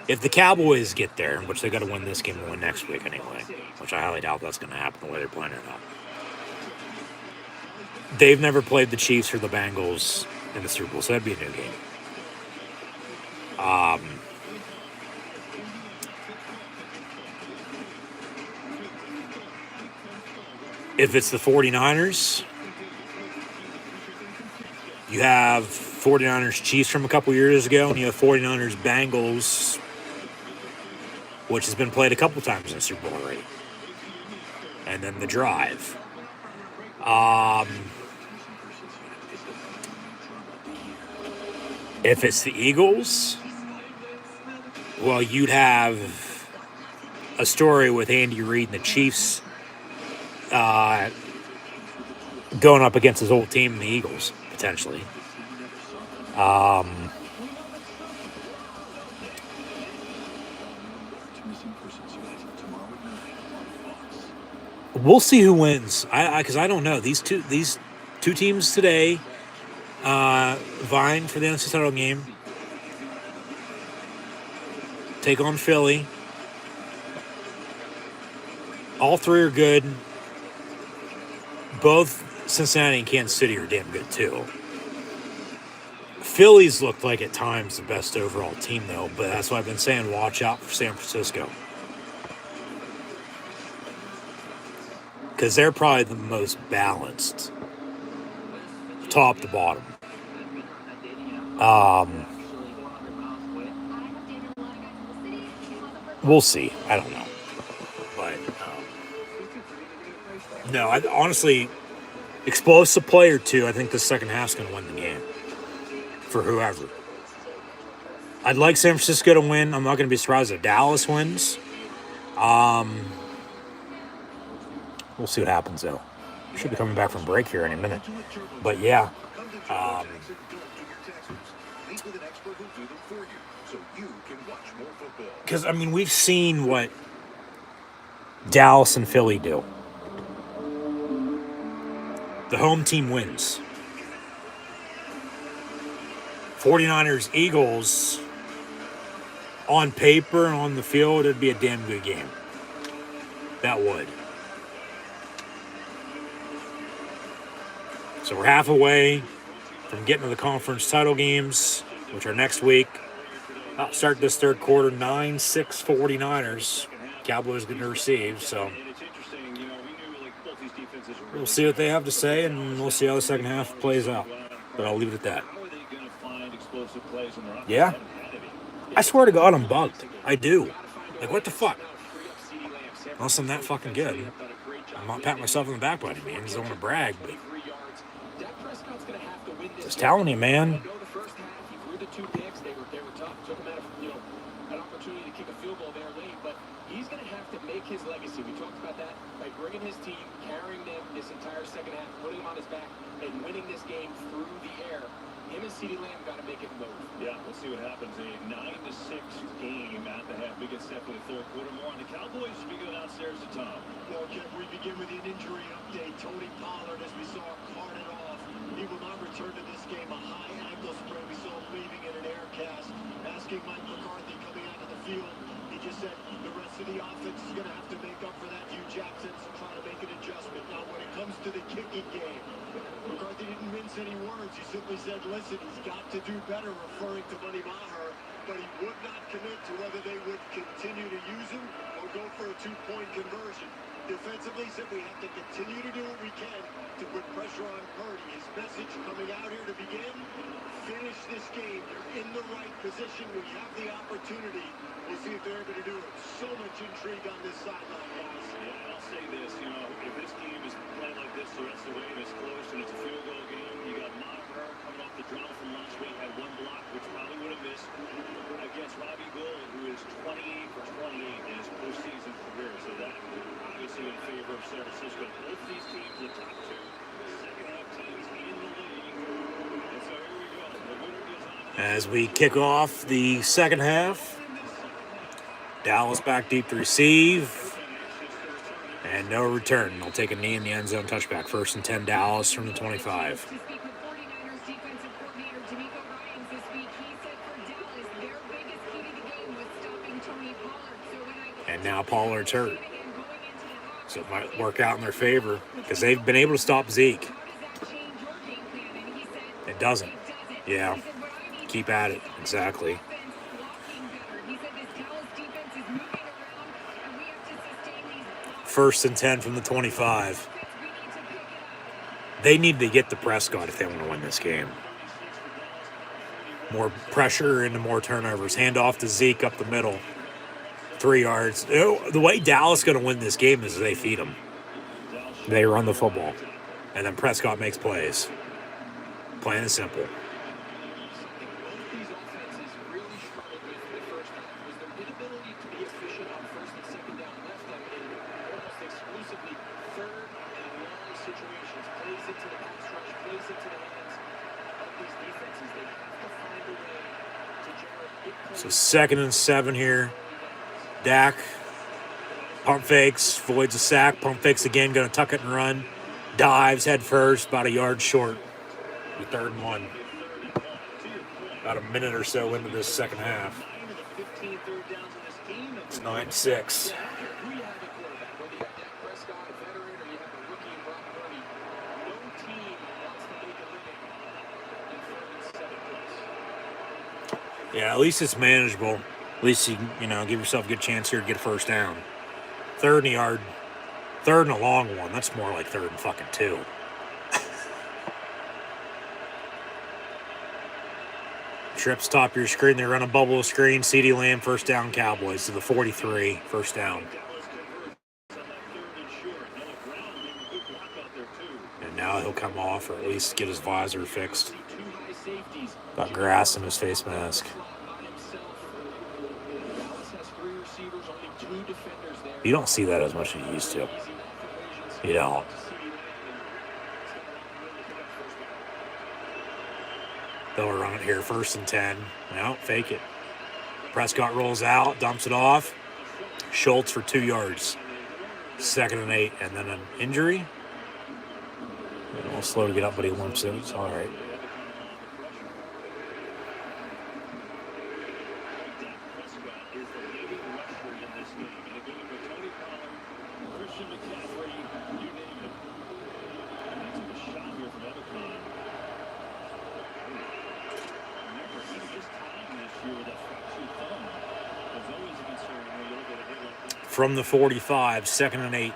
if the Cowboys get there, which they got to win this game and win next week anyway, which I highly doubt that's going to happen the way they're playing it now. They've never played the Chiefs or the Bengals in the Super Bowl, so that'd be a new game. If it's the 49ers, you have 49ers Chiefs from a couple years ago, and you have 49ers Bengals, which has been played a couple times in the Super Bowl already. And then the drive. If it's the Eagles, well, you'd have a story with Andy Reid and the Chiefs going up against his old team, the Eagles, potentially. We'll see who wins. Because I don't know. These two teams today vying for the NFC title game. Take on Philly. All three are good. Both Cincinnati and Kansas City are damn good too. Phillies looked like at times the best overall team though, but that's why I've been saying watch out for San Francisco. Because they're probably the most balanced. Top to bottom. We'll see. I don't know. But, no, I honestly, explosive play or two, I think the second half's going to win the game. For whoever. I'd like San Francisco to win. I'm not going to be surprised if Dallas wins. We'll see what happens, though. Should be coming back from break here any minute. But, yeah. Because, I mean, we've seen what Dallas and Philly do. The home team wins. 49ers, Eagles, on paper and on the field, it'd be a damn good game. That would. So we're half away from getting to the conference title games, which are next week. I'll start this third quarter, 9-6 49ers. Cowboys going to receive, so we'll see what they have to say, and we'll see how the second half plays out. But I'll leave it at that. Yeah. I swear to God, I'm bugged. I do. Like, what the fuck? Unless I'm that fucking good. I'm not patting myself on the back by any means. I don't want to brag, but just telling you, man. His legacy. We talked about that by bringing his team, carrying them this entire second half, putting them on his back, and winning this game through the air. Him and CeeDee Lamb got to make it move. Yeah, we'll see what happens. A 9-6 game at the half. We get set for the third quarter. More on the Cowboys. We go downstairs to Tom. Well, Jeff, we begin with an injury update. Tony Pollard, as we saw, carted off. He will not return to this game. A high ankle sprain. We saw him leaving in an air cast. Asking Mike McCarthy coming out of the field. He just said the rest of the offense is going to have to make up for that. Hugh Jackson's trying to make an adjustment. Now, when it comes to the kicking game, McCarthy didn't mince any words. He simply said, listen, he's got to do better, referring to Buddy Maher, but he would not commit to whether they would continue to use him or go for a two-point conversion. Defensively, he said we have to continue to do what we can to put pressure on Purdy. His message coming out here to begin, finish this game. You're in the right position. We have the opportunity. We'll see if they're able to do it. So much intrigue on this sideline, guys. Yeah, I'll say this, if this game is playing like this the rest of the way and it's close and it's a field goal game, you got Maher coming off the drama from last week, had one block, which probably would have missed, against Robbie Gould, who is 28 for 28 in his postseason career. So that obviously in favor of San Francisco. Both these teams, the top two second-half teams in the league. And so here we go. The winner goes on. As we kick off the second half, Dallas back deep to receive. And no return. They'll take a knee in the end zone touchback. 1st and 10 Dallas from the 25. And now Pollard's hurt. So it might work out in their favor because they've been able to stop Zeke. It doesn't. Yeah. Keep at it. Exactly. First and 10 from the 25. They need to get to Prescott if they want to win this game. More pressure into more turnovers. Hand off to Zeke up the middle. 3 yards. The way Dallas is going to win this game is they feed them. They run the football. And then Prescott makes plays. Plain and simple. So 2nd and 7 here. Dak Pump fakes, voids a sack. Pump fakes again, going to tuck it and run. Dives head first, about a yard short. 3rd and 1. About a minute or so into this second half. It's 9-6. Yeah, at least it's manageable. At least you give yourself a good chance here to get a first down. 3rd and a yard. 3rd and a long one. That's more like 3rd and fucking 2. Trips top of your screen. They run a bubble screen. CeeDee Lamb, first down, Cowboys to the 43, first down. And now he'll come off, or at least get his visor fixed. Got grass in his face mask. You don't see that as much as you used to. You don't. They'll run it here, 1st and 10. No, fake it. Prescott rolls out, dumps it off. Schultz for 2 yards. 2nd and 8, and then an injury. A little slow to get up, but he limps it. It's all right. From the 45, 2nd and 8.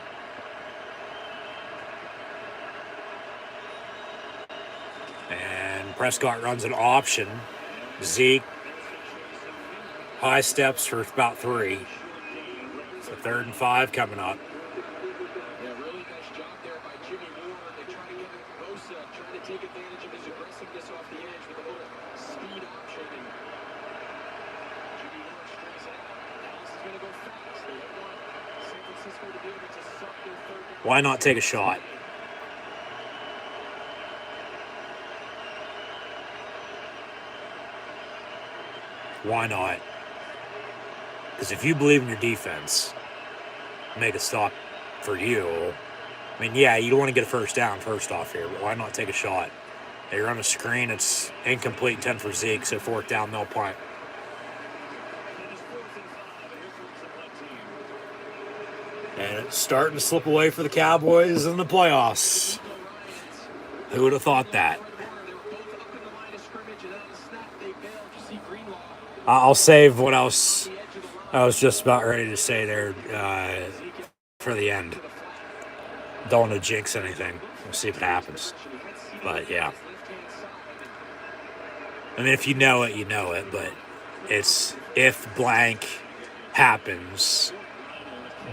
And Prescott runs an option. Zeke, high steps for about 3. So 3rd and 5 coming up. Yeah, really nice job there by Jimmy Moore. They try to get Bosa, trying to take advantage of his aggressiveness off the edge with a little speed option. And Jimmy Moore strings it out. Dallas is going to go fast. They don't want San Francisco to be able to suck their 3rd down. Why not take a shot? Why not? Because if you believe in your defense, make a stop for you. I mean, yeah, you don't want to get a first down first off here, but why not take a shot? They run a screen, it's incomplete, 10 for Zeke, so 4th down, they'll punt. And it's starting to slip away for the Cowboys in the playoffs. Who would have thought that? I'll save what else I was just about ready to say there for the end. Don't want to jinx anything. We'll see if it happens. But, yeah. I mean, if you know it, you know it. But it's if blank happens,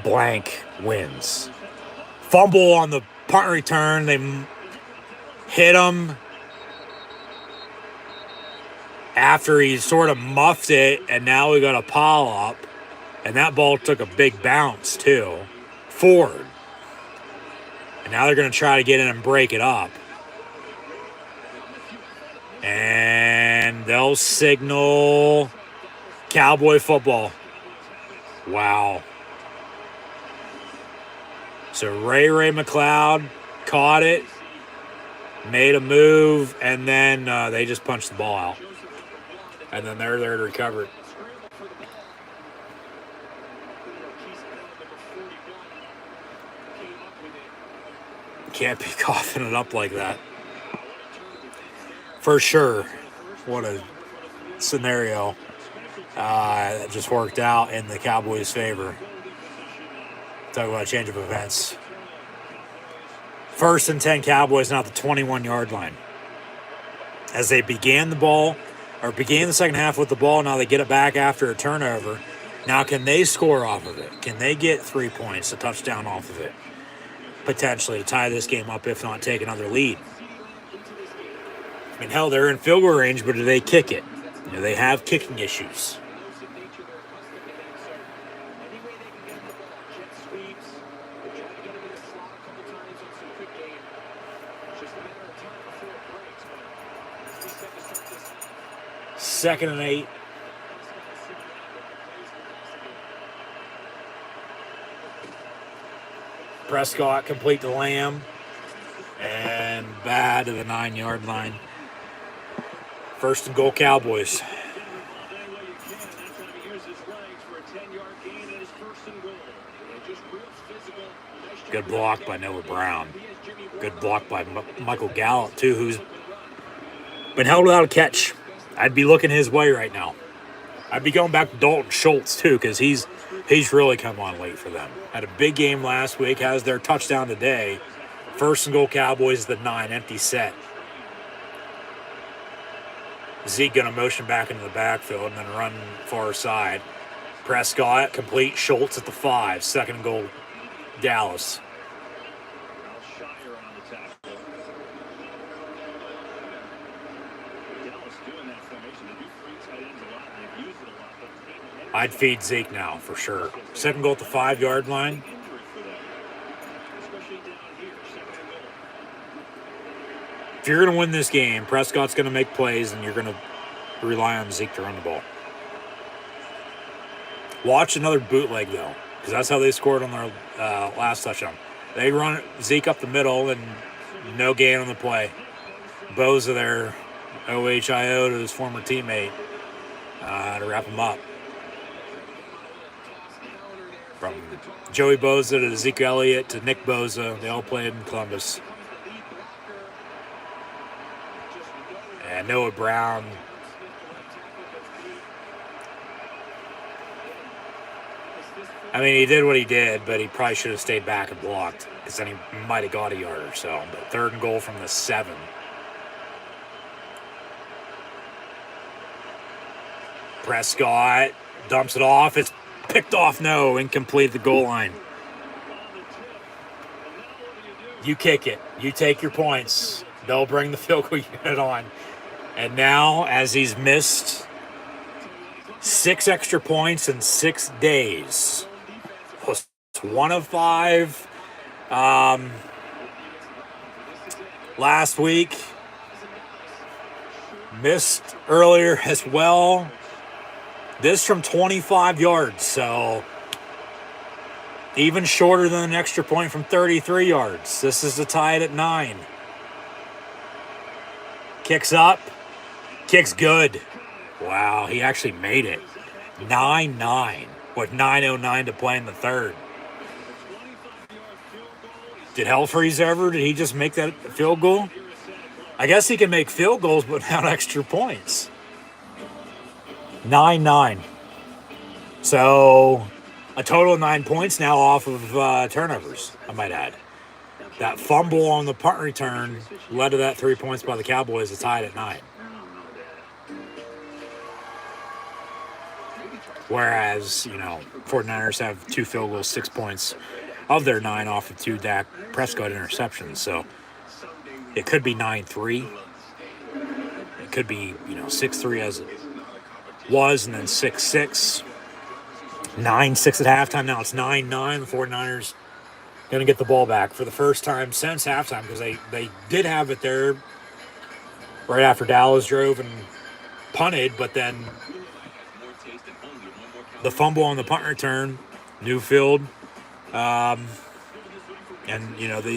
blank wins. Fumble on the punt return. They hit him after he sort of muffed it, and now we got a pile up. And that ball took a big bounce, too, forward. And now they're going to try to get in and break it up. And they'll signal Cowboy football. Wow. So Ray McLeod caught it, made a move, and then they just punched the ball out. And then they're there to recover it. Can't be coughing it up like that. For sure. What a scenario. That just worked out in the Cowboys' favor. Talk about a change of events. 1st and 10 Cowboys now at the 21-yard line. As they began the second half with the ball, now they get it back after a turnover. Now can they score off of it? Can they get 3 points, a touchdown off of it? Potentially to tie this game up, if not take another lead. I mean, hell, they're in field goal range, but do they kick it? They have kicking issues. Second and 8. Prescott complete to Lamb. And bad to the 9-yard line. First and goal, Cowboys. Good block by Noah Brown. Good block by Michael Gallup, too, who's been held without a catch. I'd be looking his way right now. I'd be going back to Dalton Schultz, too, because he's really come on late for them. Had a big game last week, has their touchdown today. First and goal, Cowboys, the 9, empty set. Zeke going to motion back into the backfield and then run far side. Prescott, complete. Schultz at the 5. Second and goal, Dallas. I'd feed Zeke now, for sure. Second goal at the 5-yard line. If you're going to win this game, Prescott's going to make plays, and you're going to rely on Zeke to run the ball. Watch another bootleg, though, because that's how they scored on their last touchdown. They run Zeke up the middle, and no gain on the play. Boza there, OHIO to his former teammate to wrap him up. From Joey Boza to Ezekiel Elliott to Nick Boza, they all played in Columbus. And Noah Brown. I mean, he did what he did, but he probably should have stayed back and blocked, because then he might have got a yard or so. But third and goal from the 7. Prescott dumps it off. It's picked off. No, incomplete at the goal line. You kick it. You take your points. They'll bring the field goal unit on. And now, as he's missed 6 extra points in 6 days, plus 1 of 5 last week, missed earlier as well. This from 25 yards, so even shorter than an extra point from 33 yards. This is the tie at 9. Kicks up. Kick's good. Wow, he actually made it. 9-9 with 9:09 to play in the third. Did Helfries ever? Did he just make that field goal? I guess he can make field goals without extra points. 9-9. So a total of 9 points now off of turnovers, I might add. That fumble on the punt return led to that 3 points by the Cowboys. It's tied at 9. Whereas, 49ers have 2 field goals, 6 points of their 9 off of 2 Dak Prescott interceptions. So it could be 9-3. It could be, 6-3 as it was, and then 6-6. 9-6 at halftime. Now it's 9-9. The 49ers going to get the ball back for the first time since halftime, because they did have it there right after Dallas drove and punted, but then the fumble on the punt return, Newfield, and,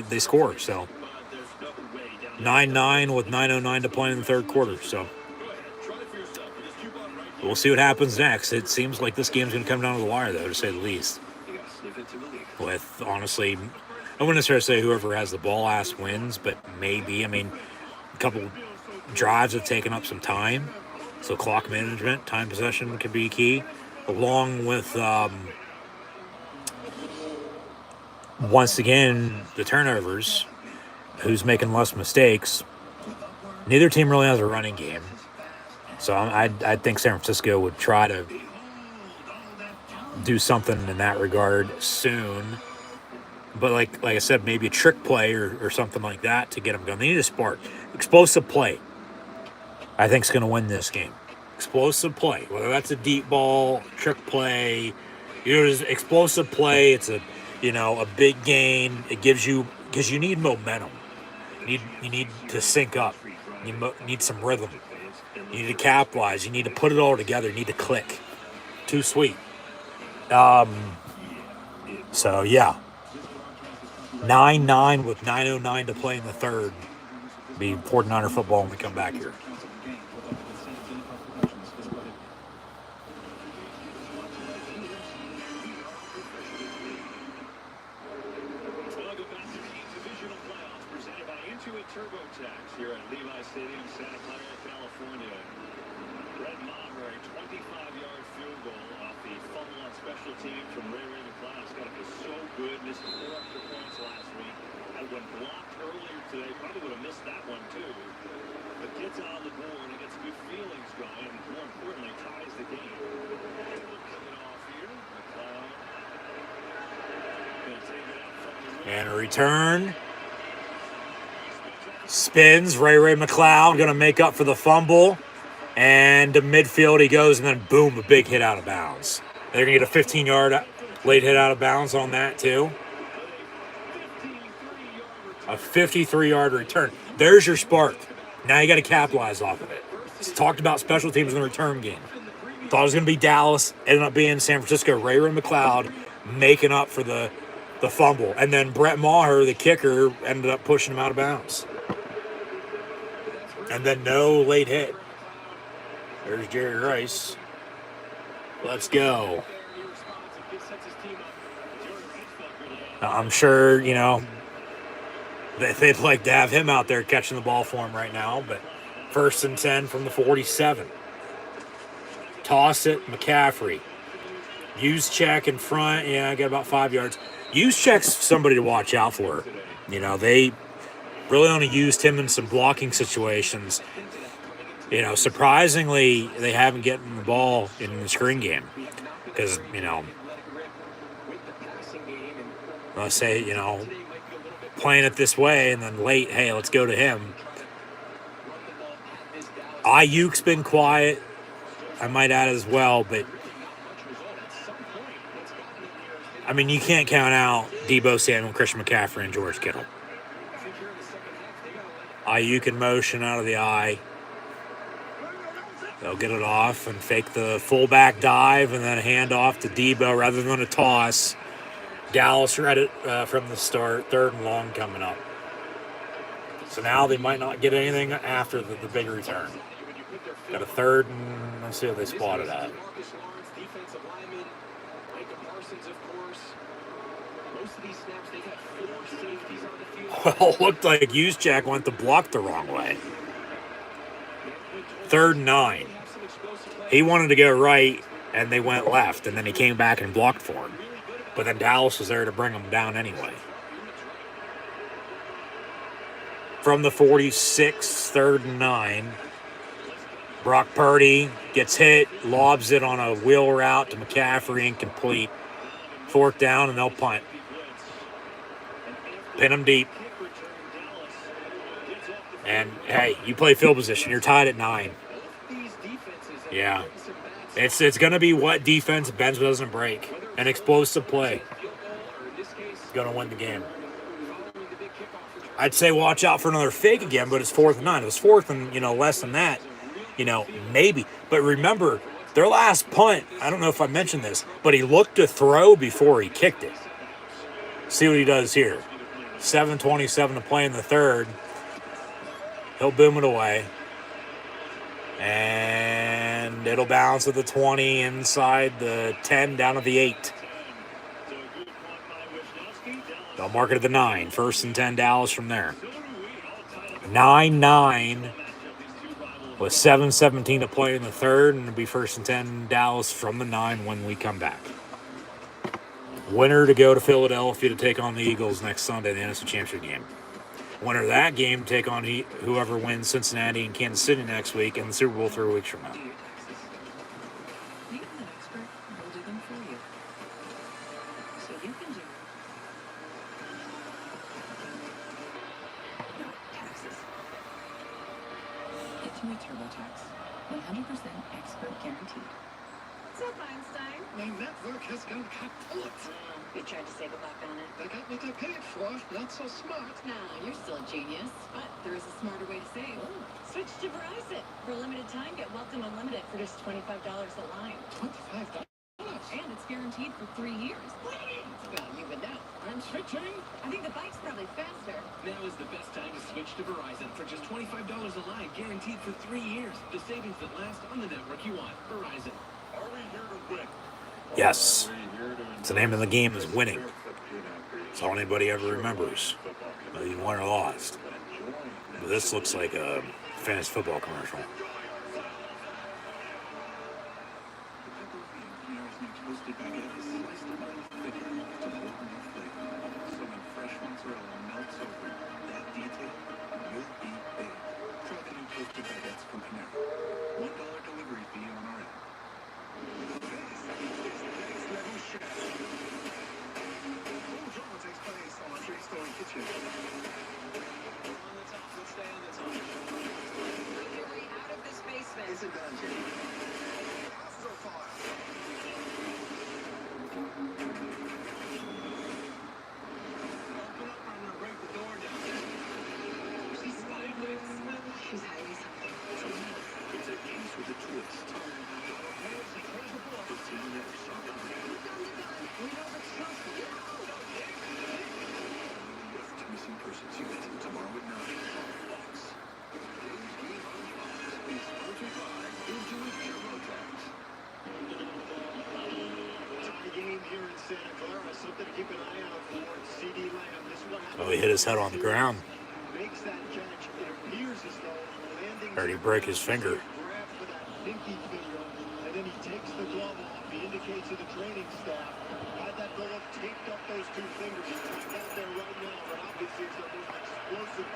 they score. So 9-9 with 9:09 to play in the third quarter. So we'll see what happens next. It seems like this game's going to come down to the wire, though, to say the least. With, honestly, I wouldn't necessarily say whoever has the ball last wins, but maybe. I mean, a couple drives have taken up some time. So clock management, time possession could be key. Along with, once again, the turnovers. Who's making less mistakes. Neither team really has a running game. So I think San Francisco would try to do something in that regard soon. But like I said, maybe a trick play or something like that to get them going. They need a spark. Explosive play, I think, is going to win this game. Explosive play, whether that's a deep ball, trick play, explosive play. It's a big gain. It gives you, because you need momentum. You need to sync up. You need some rhythm. You need to capitalize. You need to put it all together. You need to click. Too sweet. So, yeah. 9-9 with 9:09 to play in the third. Be 49er football when we come back here. Welcome back to the Divisional Playoffs presented by Intuit TurboTax here at Levi Stadium, Santa Clara, California. Brett Maher, a 25-yard field goal off the fumble on special teams from Ray McCloud. It's got to be so good. Missed 4 extra points last week. Had one blocked earlier today. Probably would have missed that one too. But gets on the board and gets good feelings going. And more importantly, ties the game. Coming off here. McCloud. Going to take it out from the And a return. Spins. Ray McCloud going to make up for the fumble. And to midfield he goes, and then boom, a big hit out of bounds. They're going to get a 15-yard late hit out of bounds on that too. A 53-yard return. There's your spark. Now you got to capitalize off of it. It's talked about special teams in the return game. Thought it was going to be Dallas. Ended up being San Francisco. Ray McCloud making up for the fumble. And then Brett Maher, the kicker, ended up pushing him out of bounds. And then no late hit. There's Jerry Rice. Let's go. I'm sure, you know, they'd like to have him out there catching the ball for him right now, but 1st and 10 from the 47. Toss it, McCaffrey. Use check in front. Yeah, I got about 5 yards. Use check's somebody to watch out for. You know, they really only used him in some blocking situations. You know, surprisingly, they haven't gotten the ball in the screen game because, you know, let's say, you know, playing it this way and then late, hey, let's go to him. Ayuk's been quiet, I might add as well, but I mean, you can't count out Deebo Samuel, Christian McCaffrey, and George Kittle. Ayuk in motion out of the eye. They'll get it off and fake the fullback dive and then a handoff to Deebo rather than a toss. Dallas read it from the start. 3rd and long coming up. So now they might not get anything after the big return. Got a 3rd and let's see what they spotted at. Well, looked like Juszczyk went to block the wrong way. 3rd and 9. He wanted to go right, and they went left, and then he came back and blocked for him. But then Dallas was there to bring him down anyway. From the 46, 3rd and 9. Brock Purdy gets hit, lobs it on a wheel route to McCaffrey, incomplete. 4th down, and they'll punt. Pin him deep. And, hey, you play field position. You're tied at 9. Yeah. It's going to be what defense bends but doesn't break. An explosive play. It's going to win the game. I'd say watch out for another fake again, but it's 4th and 9. It was 4th and, you know, less than that. You know, maybe. But remember, their last punt, I don't know if I mentioned this, but he looked to throw before he kicked it. See what he does here. 7:27 to play in the third. He'll boom it away. And it'll bounce at the 20, inside the 10, down to the 8. They'll mark it at the 9. 1st and 10, Dallas from there. 9-9 with 7:17 to play in the third, and it'll be 1st and 10, Dallas from the 9 when we come back. Winner to go to Philadelphia to take on the Eagles next Sunday, the NFC Championship game. Winner of that game to take on whoever wins Cincinnati and Kansas City next week and the Super Bowl 3 weeks from now. Meet an expert who will do them for you. So you can do no taxes. Intuit TurboTax. 100% expert guaranteed. So, Feinstein, My network has gone kaput. You tried to save a buck on it. They got what I paid for. Not so smart. Nah, you're still a genius. But there is a smarter way to save. Switch to Verizon. For a limited time, get Welcome Unlimited for just $25 a line. $25? And it's guaranteed for 3 years. Well, you would know. I'm switching. I think the bike's probably faster. Now is the best time to switch to Verizon for just $25 a line, guaranteed for 3 years. The savings that last on the network you want. Verizon. Are we here to win? Yes. It's the name of the game is winning. That's all anybody ever remembers. Whether you won or lost. But this looks like a fantasy football commercial. Toasted baguette is sliced a little thicker to hold more flavor. So when fresh mozzarella melts over that detail, you'll be big. Try the new toasted baguettes from Panera. $1 delivery fee on our app. This is next level chef. Full drama takes place on our three-story kitchen. On the top. Let's stay on the top. Make your way out of this basement. It's a dungeon. House is on fire. Open up, I'm gonna break the door down. She's sideways. She's hiding something. It's a case with a twist. The team never saw coming. We don't trust you. To Missing Persons Unit tomorrow at 9 on Fox. Today's game on Fox is sponsored by Intuit TurboTax. Tie game here in Santa Clara. Something to keep an eye out for. CD Lamb. This is what happens. Oh, he hit his head on the ground. Makes that catch. It appears as though landing. Heard he break his finger. Grab for that pinky finger, and then he takes the glove off. He indicates to the training staff, had that glove taped up those two fingers. He's out there right now, but obviously it's the most explosive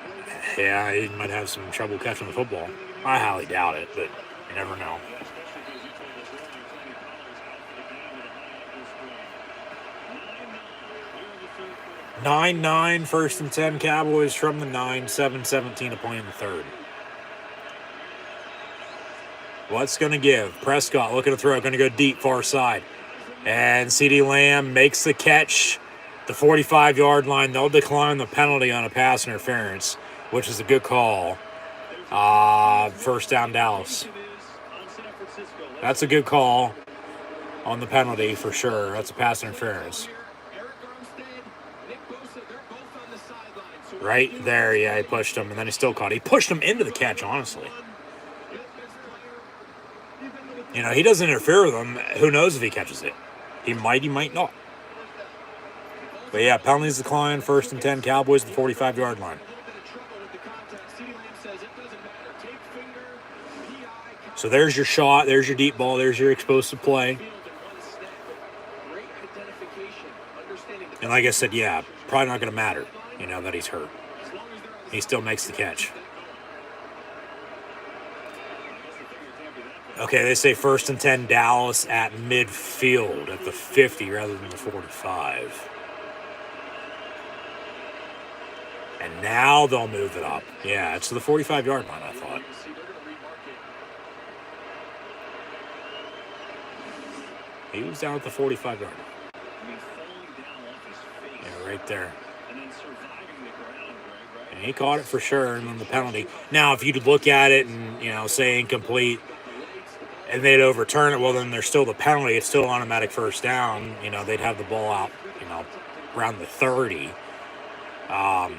play. Yeah, he might have some trouble catching the football. I highly doubt it, but you never know. 9-9, first and 10, Cowboys from the 9, 7-17 to play in the third. What's going to give? Prescott looking to throw, going to go deep, far side. And CD Lamb makes the catch, the 45-yard line. They'll decline the penalty on a pass interference, which is a good call. First down, Dallas. That's a good call on the penalty for sure. That's a pass interference. Right there, yeah, he pushed him, and then he still caught it. He pushed him into the catch, honestly. You know, he doesn't interfere with him. Who knows if he catches it? He might not. But yeah, penalties decline, first and 10, Cowboys at the 45-yard line. So there's your shot, there's your deep ball, there's your explosive play. And like I said, yeah, probably not going to matter, you know, that he's hurt. He still makes the catch. Okay, they say first and 10, Dallas at midfield at the 50 rather than the 45. And now they'll move it up. Yeah, it's to the 45-yard line, I thought. He was down at the 45-yard line. Yeah, right there. And he caught it for sure, and then the penalty. Now, if you'd look at it and, you know, say incomplete, and they'd overturn it, well, then there's still the penalty. It's still automatic first down. You know, they'd have the ball out, you know, around the 30. But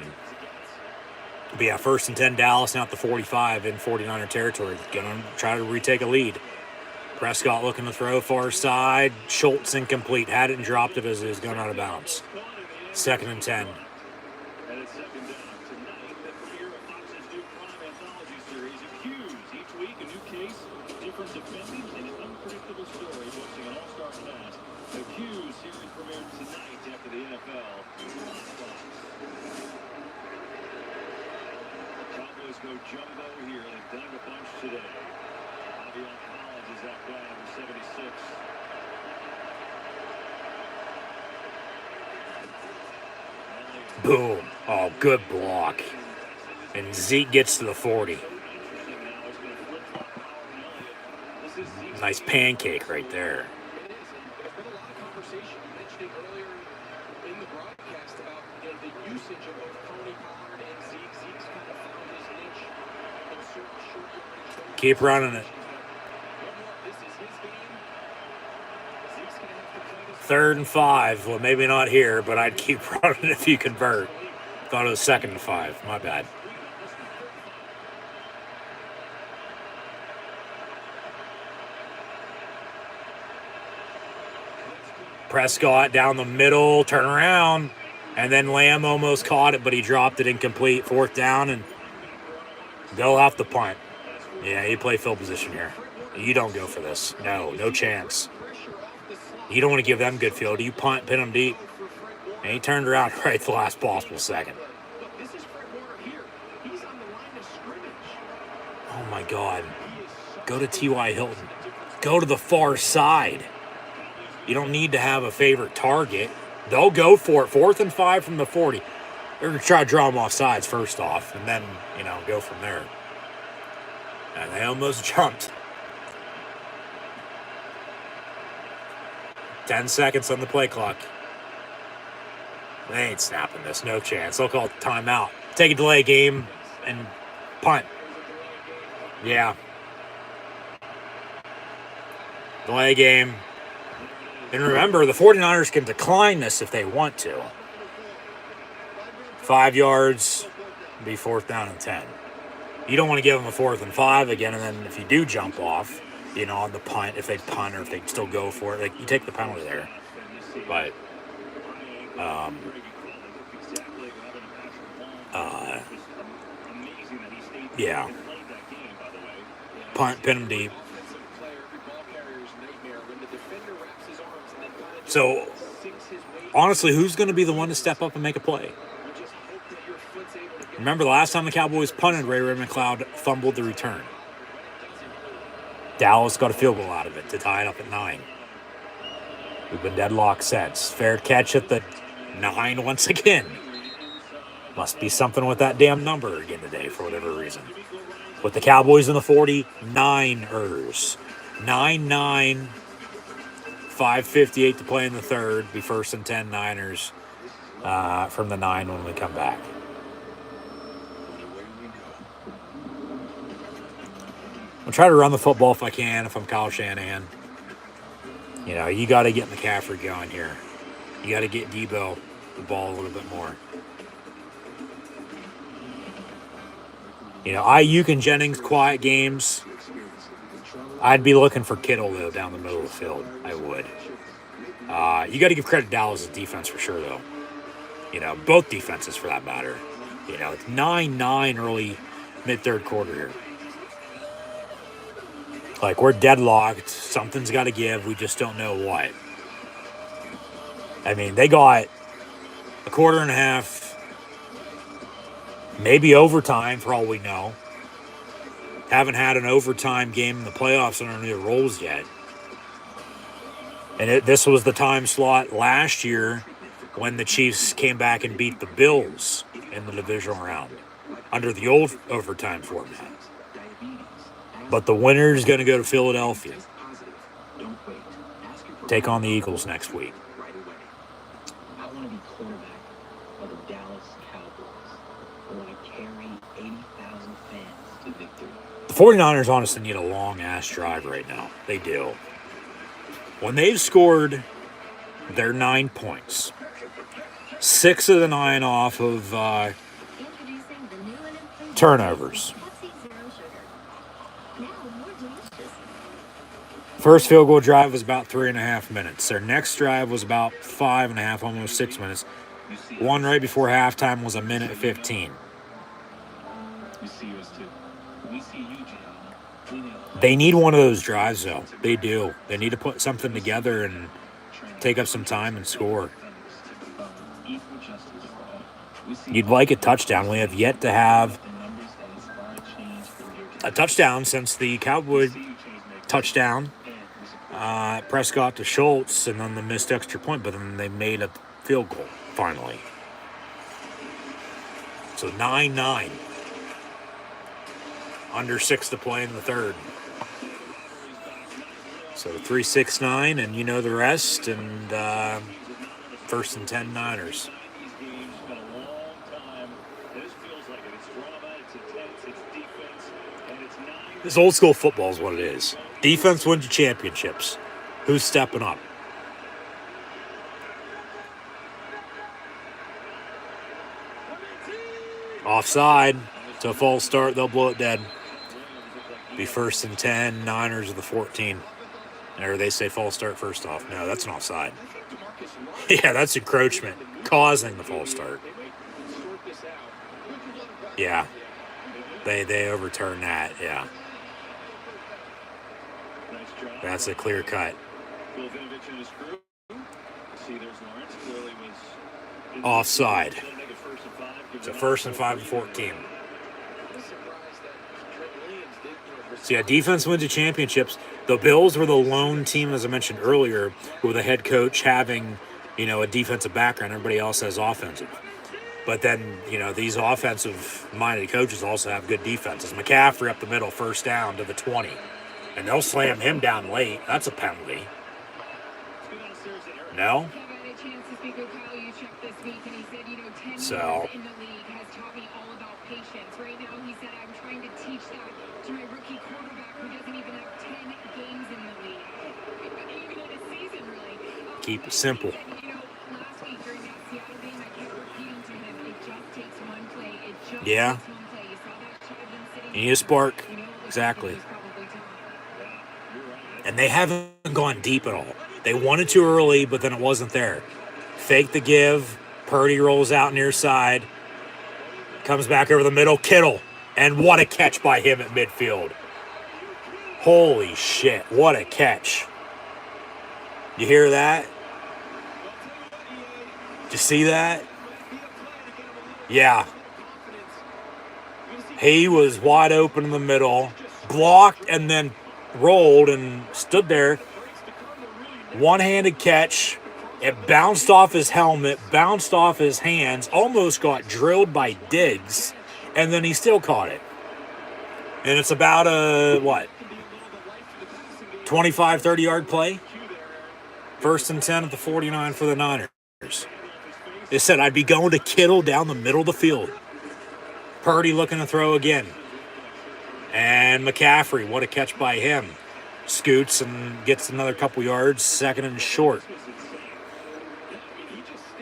yeah, first and 10, Dallas, now at the 45 in 49er territory. Going to try to retake a lead. Prescott looking to throw far side. Schultz incomplete. Had it and dropped it as it was going out of bounds. Second and 10. And it's second down. Tonight, the premiere of Fox's new crime anthology series, Accused. Each week, a new case, different defendants, and an unpredictable story boasting an all-star cast. Accused series premiered tonight after the NFL. Cowboys go jumbo here. They've done it a bunch today. Avion Collins is that guy, number 76. Boom. Oh, good block. And Zeke gets to the 40. Nice pancake right there. It is, and there's been a lot of conversation. You mentioned it earlier in the broadcast about, you know, the usage of both Tony Pollard and Zeke. Zeke's kind of found his niche in certain short yardage. Keep running it. This is his game. Zeke's going to have to play this 3rd and 5. Well, maybe not here, but I'd keep running if you convert. Thought it was 2nd and 5. My bad. Prescott down the middle, turn around, and then Lamb almost caught it, but he dropped it incomplete. 4th down, and they'll have to punt. Yeah, you play field position here. You don't go for this. No chance. You don't want to give them good field. You punt, pin them deep. And he turned around right at the last possible second. Oh, my God. Go to T.Y. Hilton. Go to the far side. You don't need to have a favorite target. They'll go for it. 4th and 5 from the 40. They're going to try to draw them off sides first off, and then, go from there. And they almost jumped. 10 seconds on the play clock. They ain't snapping this. No chance. They'll call timeout. Take a delay game and punt. Yeah. Delay game. And remember, the 49ers can decline this if they want to. 5 yards, be 4th down and 10. You don't want to give them a 4th and 5 again, and then if you do jump off, on the punt, if they punt or if they still go for it, you take the penalty there. But, yeah. Punt, pin them deep. So, honestly, who's going to be the one to step up and make a play? Remember, the last time the Cowboys punted, Ray McLeod fumbled the return. Dallas got a field goal out of it to tie it up at 9. We've been deadlocked since. Fair catch at the 9 once again. Must be something with that damn number again today for whatever reason. With the Cowboys in the 40, 9ers. 9-9. 5:58 to play in the 3rd. Be 1st and 10 Niners from the 9 when we come back. I'll try to run the football if I can, if I'm Kyle Shanahan. You got to get McCaffrey going here. You got to get Debo the ball a little bit more. Ayuk and Jennings, quiet games. I'd be looking for Kittle, though, down the middle of the field. I would. You got to give credit to Dallas' defense for sure, though. Both defenses for that matter. It's 9-9 early, mid-3rd quarter here. We're deadlocked. Something's got to give. We just don't know what. I mean, they got a quarter and a half, maybe overtime for all we know. Haven't had an overtime game in the playoffs under their roles yet. And this was the time slot last year when the Chiefs came back and beat the Bills in the divisional round under the old overtime format. But the winner's going to go to Philadelphia. Take on the Eagles next week. I want to be quarterback of the Dallas Cowboys. I want to carry 80,000 fans to victory. The 49ers honestly need a long-ass drive right now. They do. When they've scored their 9 points, 6 of the 9 off of turnovers. First field goal drive was about 3.5 minutes. Their next drive was about 5.5, almost 6 minutes. One right before halftime was 1:15. They need one of those drives, though. They do. They need to put something together and take up some time and score. You'd like a touchdown. We have yet to have a touchdown since the Cowboy touchdown. Prescott to Schultz, and then the missed extra point, but then they made a field goal, finally. So 9-9. Under 6 to play in the 3rd. So 3-6-9, and you know the rest, and 1st and 10 Niners. This old school football is what it is. Defense wins you championships. Who's stepping up? Offside. So false start, they'll blow it dead. Be 1st and 10, Niners of the 14. Or they say false start first off. No, that's an offside. Yeah, that's encroachment, causing the false start. Yeah. They overturn that, yeah. That's a clear cut. Offside. So 1st and 5 and 14. So yeah, defense wins the championships. The Bills were the lone team, as I mentioned earlier, with a head coach having, a defensive background. Everybody else has offensive. But then, these offensive-minded coaches also have good defenses. McCaffrey up the middle, 1st down to the 20. And they'll slam him down late. That's a penalty. No? So. Keep it simple. Yeah. You need a spark. Exactly. And they haven't gone deep at all. They wanted to early, but then it wasn't there. Fake the give. Purdy rolls out near side. Comes back over the middle. Kittle. And what a catch by him at midfield. Holy shit. What a catch. You hear that? Did you see that? Yeah. He was wide open in the middle. Blocked and then rolled and stood there. One-handed catch. It bounced off his helmet, bounced off his hands, almost got drilled by Diggs, and then he still caught it. And it's about a, 25, 30-yard play? 1st and 10 at the 49 for the Niners. They said, I'd be going to Kittle down the middle of the field. Purdy looking to throw again. And McCaffrey, what a catch by him. Scoots and gets another couple yards, 2nd and short.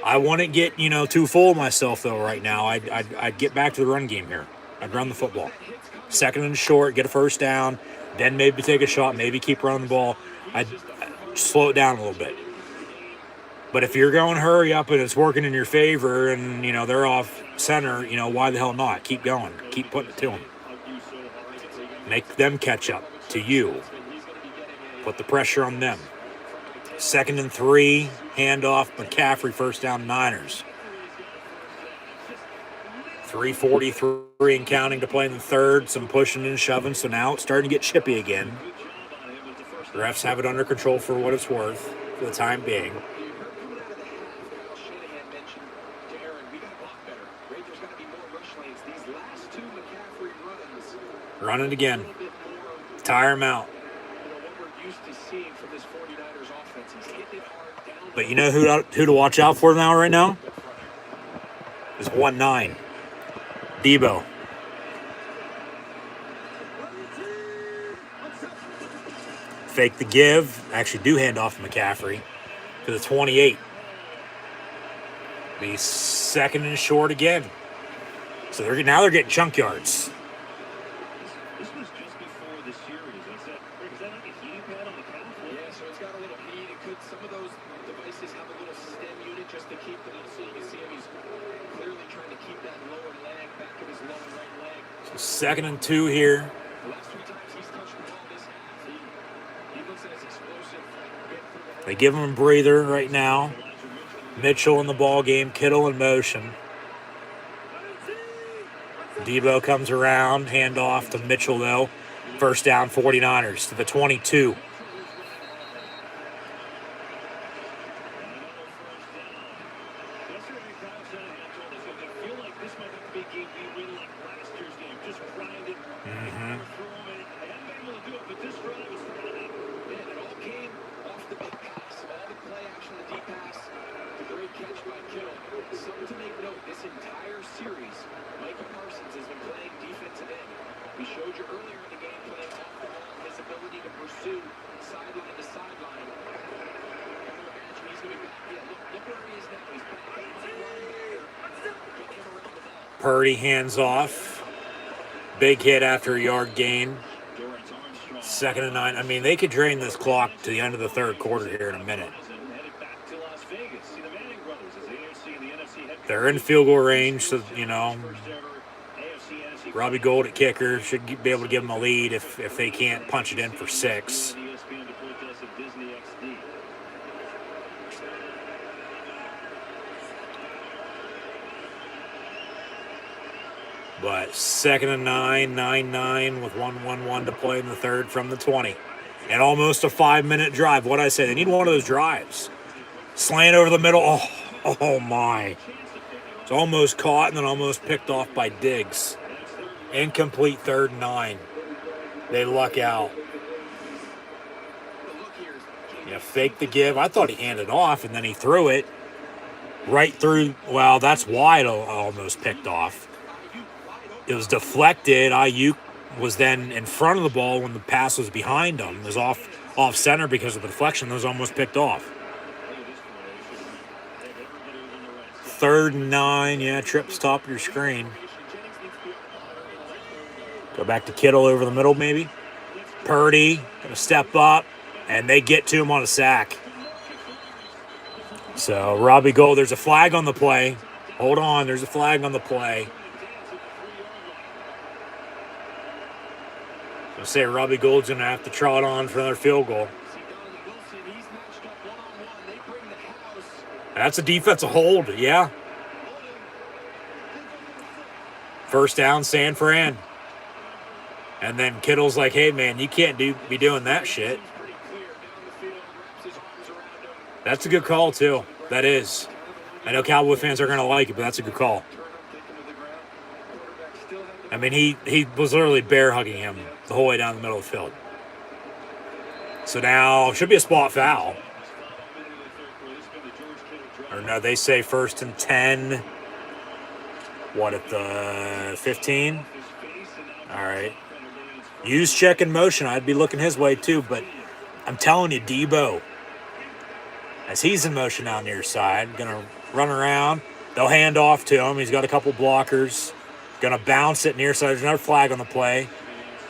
I wouldn't get, too full of myself, though, right now. I'd get back to the run game here. I'd run the football. 2nd and short, get a 1st down, then maybe take a shot, maybe keep running the ball. I'd slow it down a little bit. But if you're going hurry up and it's working in your favor and, they're off center, why the hell not? Keep going. Keep putting it to them. Make them catch up to you. Put the pressure on them. 2nd and 3, handoff, McCaffrey, 1st down, Niners. 3:43 and counting to play in the 3rd. Some pushing and shoving, so now it's starting to get chippy again. The refs have it under control for what it's worth for the time being. Run it again. Tire him out. But you know who to watch out for now, right now? Is 1-9. Debo. Fake the give. Actually do hand off McCaffrey to the 28. Be 2nd and short again. So now they're getting chunk yards. This was just before the series. Is that like a heating pad on the calf? Yeah, so it's got a little heat. Some of those devices have a little stem unit just to keep the little, so you can see him. He's clearly trying to keep that lower leg back of his lower right leg. So 2nd and 2 here. The last 3 times he's touched the ball this half, he looks at his explosive. They give him a breather right now. Mitchell in the ball game. Kittle in motion. Debo comes around. Handoff to Mitchell, though. 1st down, 49ers to the 22. Purdy hands off. Big hit after a yard gain. 2nd and 9. I mean, they could drain this clock to the end of the third quarter here in a minute. They're in field goal range, so, you know, Robbie Gould at kicker should be able to give them a lead if they can't punch it in for 6. But 2nd and 9, 9-9 with 1-1-1 to play in the third from the 20. And almost a 5-minute drive. What I say, they need one of those drives. Slant over the middle. Oh my. It's almost caught and then almost picked off by Diggs. Incomplete 3rd and 9. They luck out. Yeah, fake the give. I thought he handed off and then he threw it right through. Well, that's wide almost picked off. It was deflected. Ayuk was then in front of the ball when the pass was behind him. It was off center because of the deflection. It was almost picked off. 3rd and 9. Yeah, trips top of your screen. Go back to Kittle over the middle maybe. Purdy going to step up, and they get to him on a sack. So Robbie Gould, there's a flag on the play. Hold on, there's a flag on the play. I'll say Robbie Gould's going to have to trot on for another field goal. That's a defensive hold, yeah. 1st down, San Fran. And then Kittle's like, hey, man, you can't be doing that shit. That's a good call, too. That is. I know Cowboy fans are going to like it, but that's a good call. I mean, he was literally bear hugging him the whole way down the middle of the field. So now, should be a spot foul. Or no, they say 1st and 10. What, at the 15? All right. Use check in motion. I'd be looking his way too, but I'm telling you, Debo, as he's in motion out near side, going to run around. They'll hand off to him. He's got a couple blockers. Going to bounce it near side. There's another flag on the play.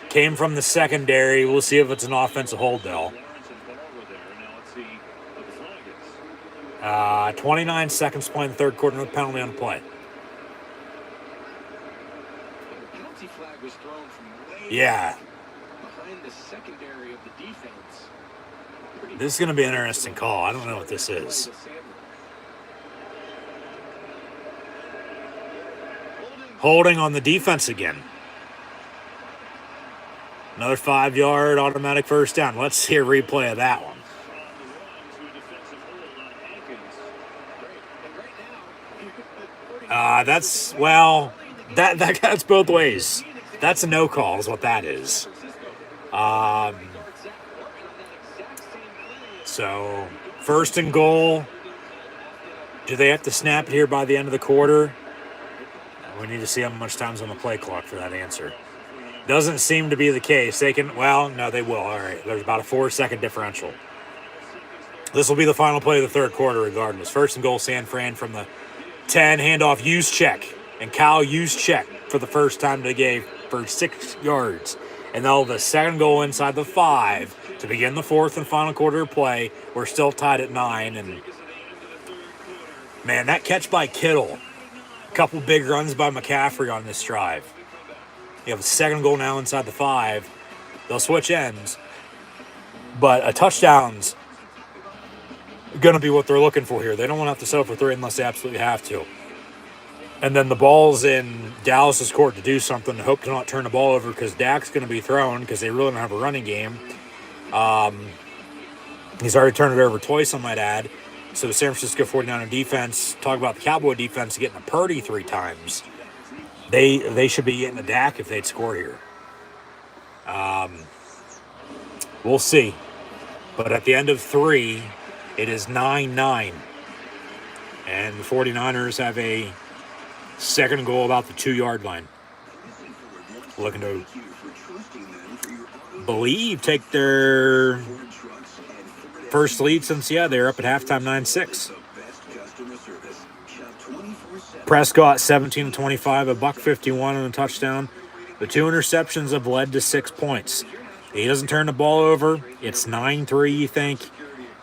Came from the secondary. We'll see if it's an offensive hold, though. 29 seconds playing the third quarter. No penalty on the play. Yeah. This is going to be an interesting call. I don't know what this is. Holding on the defense again. Another 5-yard automatic 1st down. Let's see a replay of that one. That's both ways. That's a no call is what that is. So, 1st and goal. Do they have to snap it here by the end of the quarter? We need to see how much time's on the play clock for that answer. Doesn't seem to be the case. They can, well, no, they will. All right, there's about a 4-second differential. This will be the final play of the third quarter regardless. 1st and goal, San Fran from the 10, handoff, use check. And Kyle used check for the first time they gave for 6 yards. And now the 2nd goal inside the 5 to begin the 4th and final quarter of play. We're still tied at 9. And, man, that catch by Kittle. A couple big runs by McCaffrey on this drive. You have a 2nd goal now inside the 5. They'll switch ends. But a touchdown's going to be what they're looking for here. They don't want to have to settle for 3 unless they absolutely have to. And then the ball's in Dallas's court to do something. Hope to not turn the ball over because Dak's going to be thrown because they really don't have a running game. He's already turned it over twice, I might add. So the San Francisco 49er defense, talk about the Cowboy defense getting a Purdy 3 times. They should be getting a Dak if they'd score here. We'll see. But at the end of 3, it is 9-9. And the 49ers have a 2nd goal about the 2-yard line. Looking to take their first lead since, they're up at halftime 9-6. Prescott, 17-25, a $151 and a touchdown. The 2 interceptions have led to 6 points. He doesn't turn the ball over. It's 9-3, you think.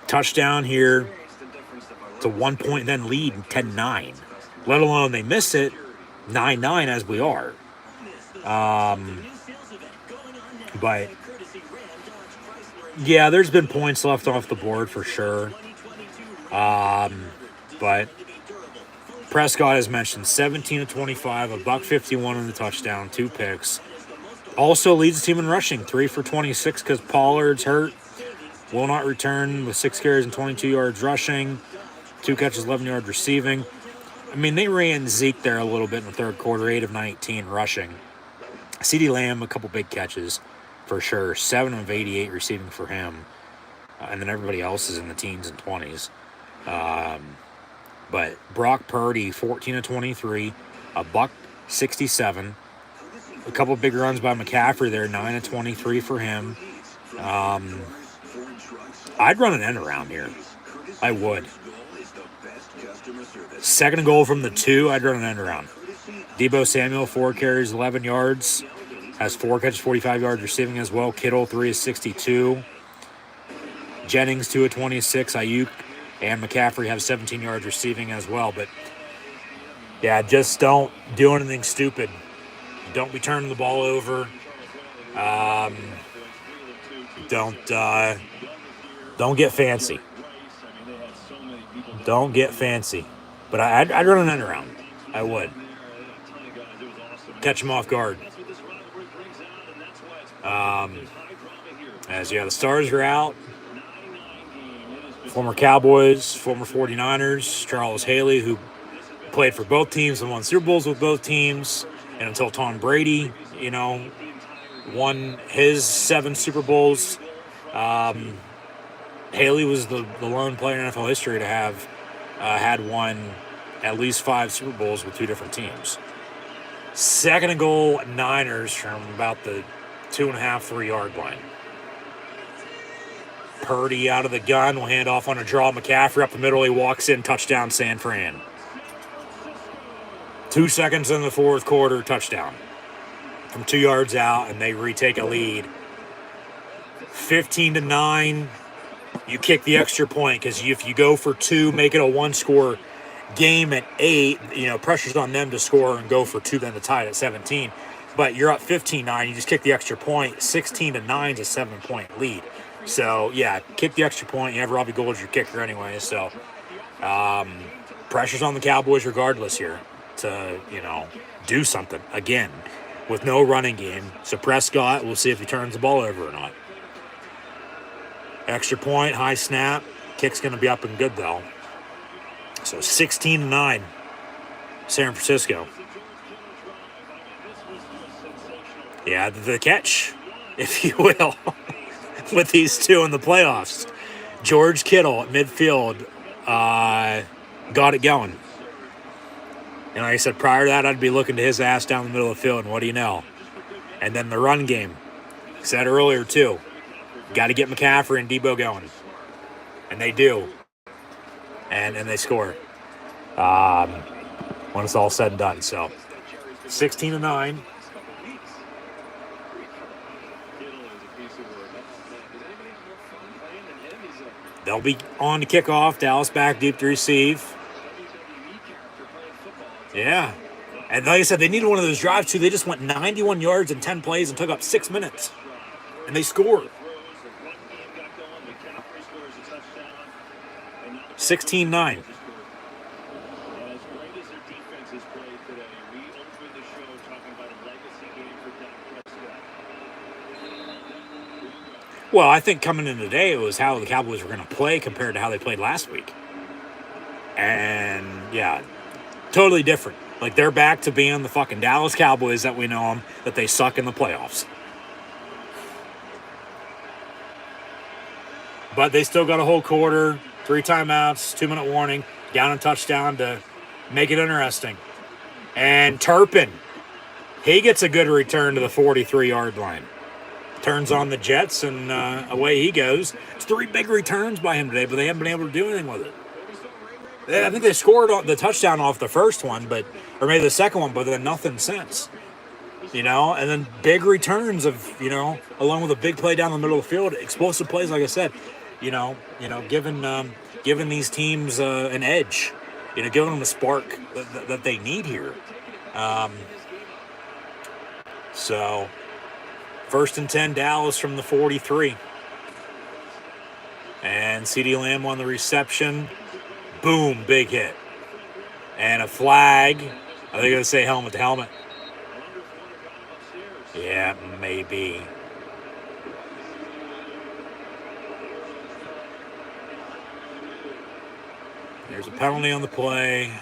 Touchdown here. It's a 1 point then lead, 10-9. Let alone they miss it, 9-9 as we are. But yeah, there's been points left off the board for sure. But Prescott, as mentioned, 17-25, a $151 in the touchdown, 2 picks. Also leads the team in rushing, 3 for 26 because Pollard's hurt. Will not return with 6 carries and 22 yards rushing, 2 catches, 11 yards receiving. I mean, they ran Zeke there a little bit in the third quarter, 8 of 19 rushing. CeeDee Lamb, a couple big catches for sure, 7 of 88 receiving for him. And then everybody else is in the teens and 20s. But Brock Purdy, 14-23, a $167. A couple big runs by McCaffrey there, 9-23 for him. I'd run an end around here. I would. Second and goal from the 2, I'd run an end around. Deebo Samuel, 4 carries, 11 yards. Has 4 catches, 45 yards receiving as well. Kittle, 3 of 62. Jennings, 2 of 26. Ayuk and McCaffrey have 17 yards receiving as well. But, yeah, just don't do anything stupid. Don't be turning the ball over. Don't get fancy. Don't get fancy. But I'd run an end around. I would. Catch him off guard. The stars are out. Former Cowboys, former 49ers, Charles Haley, who played for both teams and won Super Bowls with both teams. And until Tom Brady, won his 7 Super Bowls, Haley was the lone player in NFL history to have had won at least 5 Super Bowls with 2 different teams. Second and goal, Niners from about the 2.5, 3 yard line. Purdy out of the gun, will hand off on a draw. McCaffrey up the middle, he walks in, touchdown San Fran. 2 seconds in the fourth quarter, touchdown. From 2 yards out, and they retake a lead. 15-9, you kick the extra point, because if you go for 2, make it a 1-score game at 8, pressure's on them to score and go for 2 then to tie it at 17. But you're up 15-9, you just kick the extra point. 16-9 is a 7-point lead. So, yeah, kick the extra point. You have Robbie Gould as your kicker anyway. So, pressure's on the Cowboys regardless here to, do something again with no running game. So, Prescott, we'll see if he turns the ball over or not. Extra point, high snap. Kick's going to be up and good, though. So, 16-9, San Francisco. Yeah, the catch, if you will, with these 2 in the playoffs. George Kittle at midfield got it going. And like I said, prior to that, I'd be looking to his ass down the middle of the field, and what do you know? And then the run game. I said earlier, too. Got to get McCaffrey and Deebo going. And they do. And they score. When it's all said and done. So, 16-9. They'll be on to kickoff. Dallas back deep to receive. Yeah. And like I said, they needed one of those drives, too. They just went 91 yards in 10 plays and took up 6 minutes. And they scored. 16-9. Well, I think coming in today, it was how the Cowboys were going to play compared to how they played last week. And, yeah, totally different. Like, they're back to being the fucking Dallas Cowboys that we know them, that they suck in the playoffs. But they still got a whole quarter, 3 timeouts, 2-minute warning, down and touchdown to make it interesting. And Turpin, he gets a good return to the 43-yard line. Turns on the Jets, and away he goes. It's 3 big returns by him today, but they haven't been able to do anything with it. I think they scored the touchdown off the first one, or maybe the second one, but then nothing since. And then big returns of, along with a big play down the middle of the field, explosive plays, like I said, giving these teams an edge, giving them a spark that they need here. So, 1st and 10, Dallas from the 43. And CeeDee Lamb on the reception. Boom, big hit. And a flag. Are they going to say helmet to helmet? Yeah, maybe. There's a penalty on the play.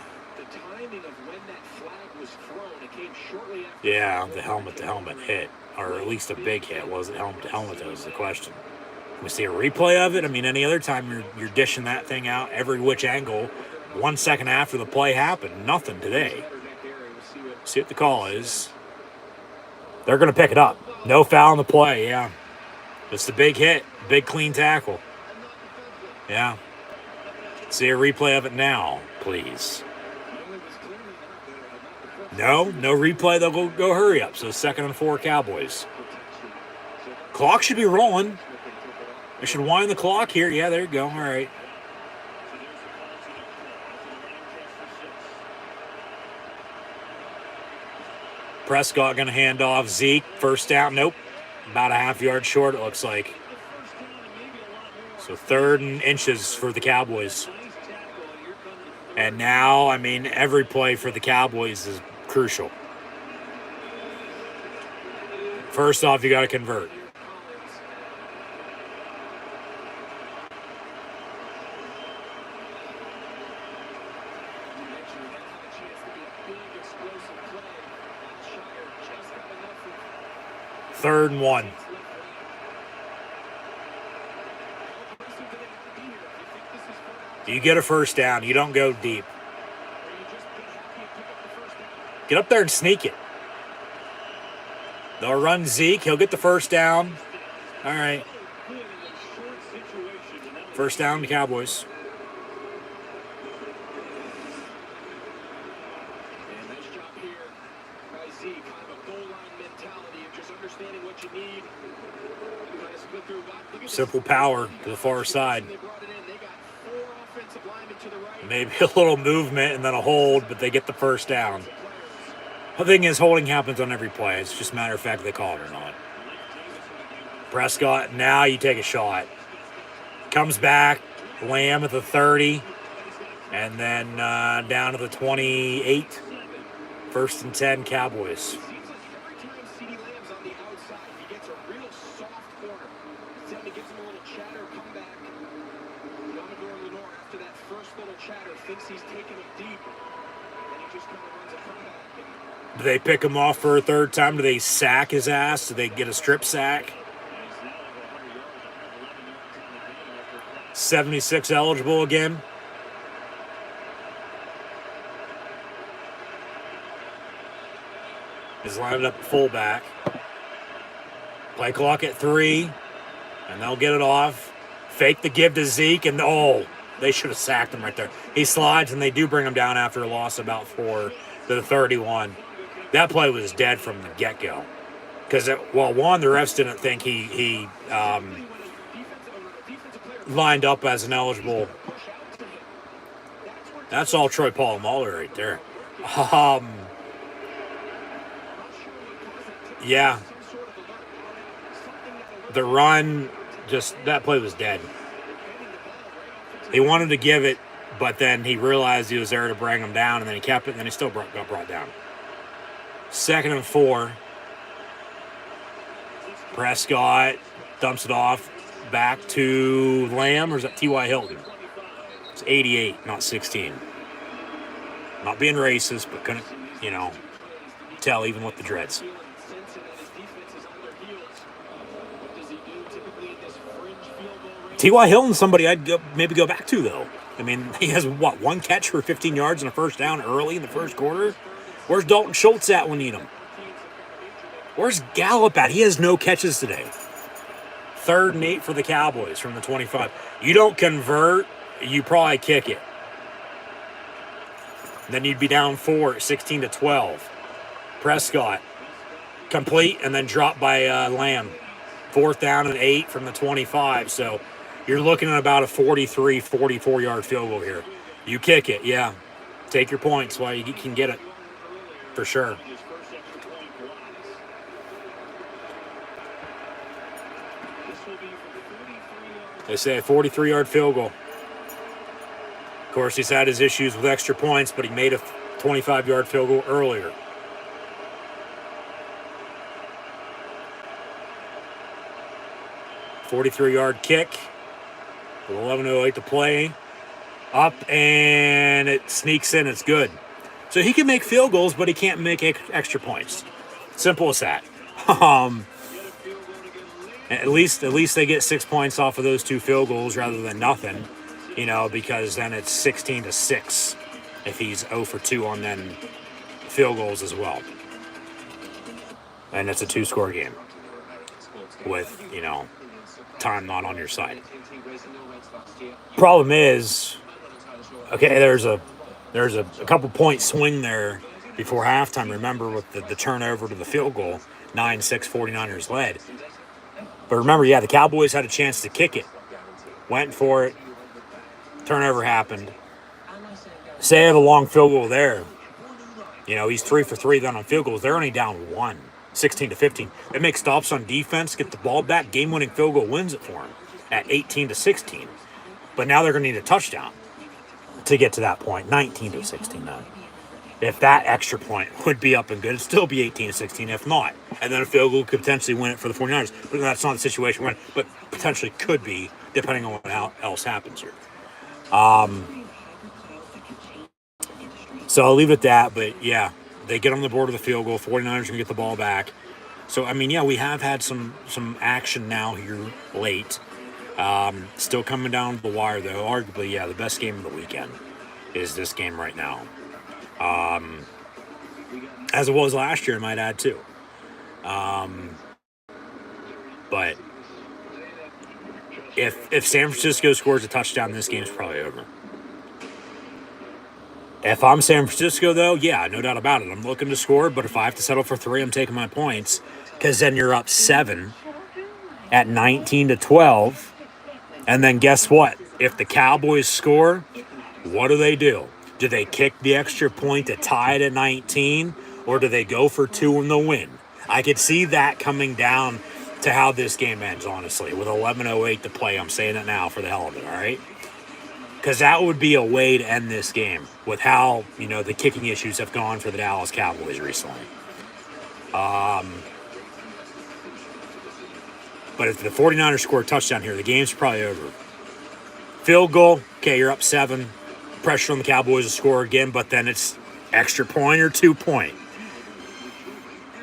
Yeah, the helmet to helmet hit. Or at least a big hit. Was it helmet to helmet? That was the question. Can we see a replay of it? I mean, any other time you're dishing that thing out every which angle 1 second after the play happened. Nothing today. See what the call is. They're going to pick it up. No foul on the play, yeah. It's the big hit. Big clean tackle. Yeah. See a replay of it now, please. No replay. They'll go hurry up. So 2nd and 4 Cowboys. Clock should be rolling. They should wind the clock here. Yeah, there you go. All right. Prescott going to hand off Zeke. First down. Nope. About a half-yard short, it looks like. So 3rd and inches for the Cowboys. And now, I mean, every play for the Cowboys is crucial. First off, you got to convert. Third and 1. You get a first down. You don't go deep. Get up there and sneak it. They'll run Zeke. He'll get the first down. All right. First down to Cowboys. Simple power to the far side. Maybe a little movement and then a hold, but they get the first down. The thing is, holding happens on every play. It's just a matter of fact they call it or not. Prescott, now you take a shot. Comes back, Lamb at the 30, and then down to the 28. 1st and 10, Cowboys. Do they pick him off for a third time? Do they sack his ass? Do they get a strip sack? 76 eligible again. He's lined up at fullback. Play clock at 3. And they'll get it off. Fake the give to Zeke. And they should have sacked him right there. He slides and they do bring him down after a loss about 4 to the 31. That play was dead from the get-go. Because, the refs didn't think he lined up as an eligible. That's all Troy Polamalu right there. Yeah. The run, that play was dead. He wanted to give it, but then he realized he was there to bring him down, and then he kept it, and then he still got brought down. 2nd and 4. Prescott dumps it off back to Lamb, or is that T.Y. Hilton? It's 88, not 16. Not being racist, but couldn't, tell even with the dreads. T.Y. Hilton's somebody I'd maybe go back to, though. I mean, he has, one catch for 15 yards and a first down early in the first quarter? Where's Dalton Schultz at when you need him? Where's Gallup at? He has no catches today. 3rd and 8 for the Cowboys from the 25. You don't convert, you probably kick it. Then you'd be down 4 at 16-12. Prescott, complete, and then dropped by Lamb. 4th down and 8 from the 25. So you're looking at about a 43, 44-yard field goal here. You kick it, yeah. Take your points while you can get it, for sure. They say a 43-yard field goal. Of course, he's had his issues with extra points, but he made a 25-yard field goal earlier. .43-yard kick with 11:08 to play. Up, and it sneaks in. It's good. So he can make field goals, but he can't make extra points. Simple as that. At least they get 6 points off of those 2 field goals rather than nothing, because then it's 16-6 if he's 0 for 2 on then field goals as well. And it's a 2-score game with, time not on your side. Problem is, okay, there's a couple point swing there before halftime. Remember with the turnover to the field goal, 9-6 49ers led. But remember, the Cowboys had a chance to kick it. Went for it. Turnover happened. Say they have a long field goal there. He's 3 for 3 then on field goals. They're only down 1, 16-15. They make stops on defense, get the ball back. Game-winning field goal wins it for them at 18-16. But now they're going to need a touchdown to get to that point, 19-16 now. If that extra point would be up and good, it'd still be 18-16 if not. And then a field goal could potentially win it for the 49ers. But that's not the situation we're in, but potentially could be, depending on what else happens here. So I'll leave it at that, but they get on the board of the field goal. 49ers are going to get the ball back. So, we have had some action now here late. Still coming down to the wire, though. Arguably, the best game of the weekend is this game right now. As it was last year, I might add, too. But if San Francisco scores a touchdown, this game's probably over. If I'm San Francisco, though, no doubt about it. I'm looking to score, but if I have to settle for 3, I'm taking my points, because then you're up 7 at 19-12. And then guess what? If the Cowboys score, what do? Do they kick the extra point to tie it at 19, or do they go for 2 in the win? I could see that coming down to how this game ends, honestly, with 11:08 to play. I'm saying it now for the hell of it, all right? Because that would be a way to end this game with how, the kicking issues have gone for the Dallas Cowboys recently. But if the 49ers score a touchdown here, the game's probably over. Field goal, okay, you're up 7. Pressure on the Cowboys to score again, but then it's extra point or 2 point.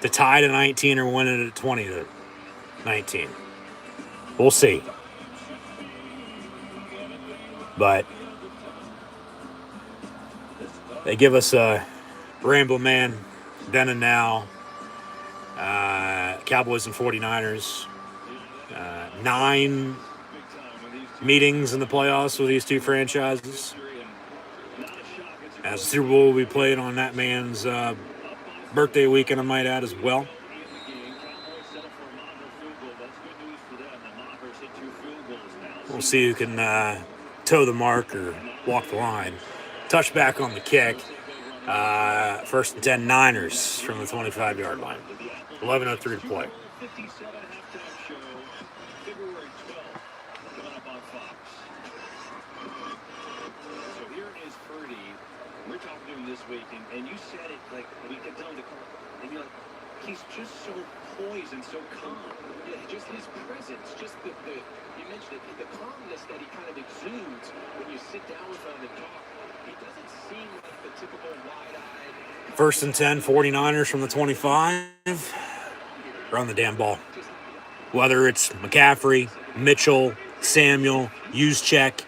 To tie to 19 or win it at 20-19. We'll see. But they give us a Rambo Man, then and now. Cowboys and 49ers. 9 meetings in the playoffs with these two franchises. As the Super Bowl will be played on that man's birthday weekend, I might add, as well. We'll see who can toe the mark or walk the line. Touchback on the kick. 1st and 10 Niners from the 25-yard line. 11:03 to play. This week, and you said it like we get down to, and you're like, he's just so poised and so calm. Yeah, just his presence, just the you mentioned it, the calmness that he kind of exudes when you sit down with him and talk. He doesn't seem like the typical wide-eyed. 1st and 10, 49ers from the 25. Run the damn ball. Whether it's McCaffrey, Mitchell, Samuel, Juszczyk,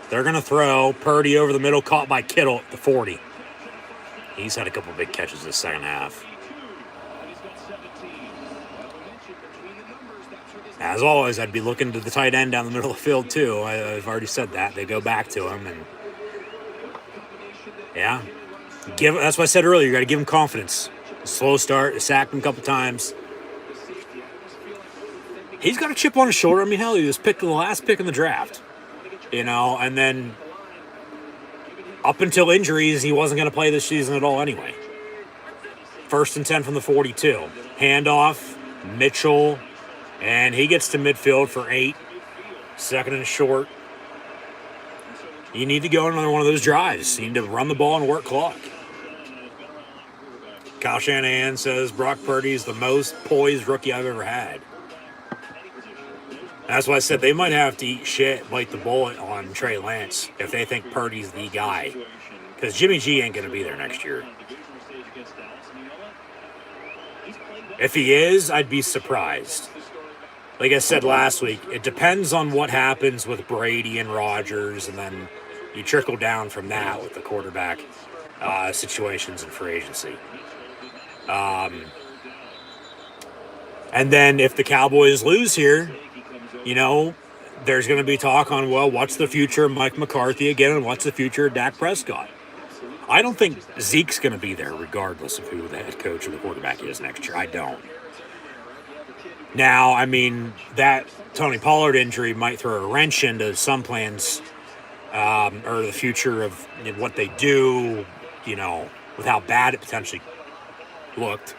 they're going to throw. Purdy over the middle, caught by Kittle at the 40. He's had a couple big catches this second half. As always, I'd be looking to the tight end down the middle of the field, too. I've already said that. They go back to him, and That's what I said earlier. You got to give him confidence. A slow start, sacked him a couple times. He's got a chip on his shoulder. I mean, hell, he was picked the last pick in the draft. And then up until injuries, he wasn't going to play this season at all anyway. 1st and 10 from the 42. Handoff, Mitchell, and he gets to midfield for 8. 2nd and short. You need to go on another one of those drives. You need to run the ball and work clock. Kyle Shanahan says Brock Purdy is the most poised rookie I've ever had. That's why I said they might have to eat shit, bite the bullet on Trey Lance if they think Purdy's the guy. Because Jimmy G ain't going to be there next year. If he is, I'd be surprised. Like I said last week, it depends on what happens with Brady and Rodgers, and then you trickle down from that with the quarterback situations in free agency. And then if the Cowboys lose here, there's going to be talk on, well, what's the future of Mike McCarthy again, and what's the future of Dak Prescott? I don't think Zeke's going to be there regardless of who the head coach or the quarterback is next year. I don't. Now, I mean, that Tony Pollard injury might throw a wrench into some plans or the future of what they do, with how bad it potentially looked.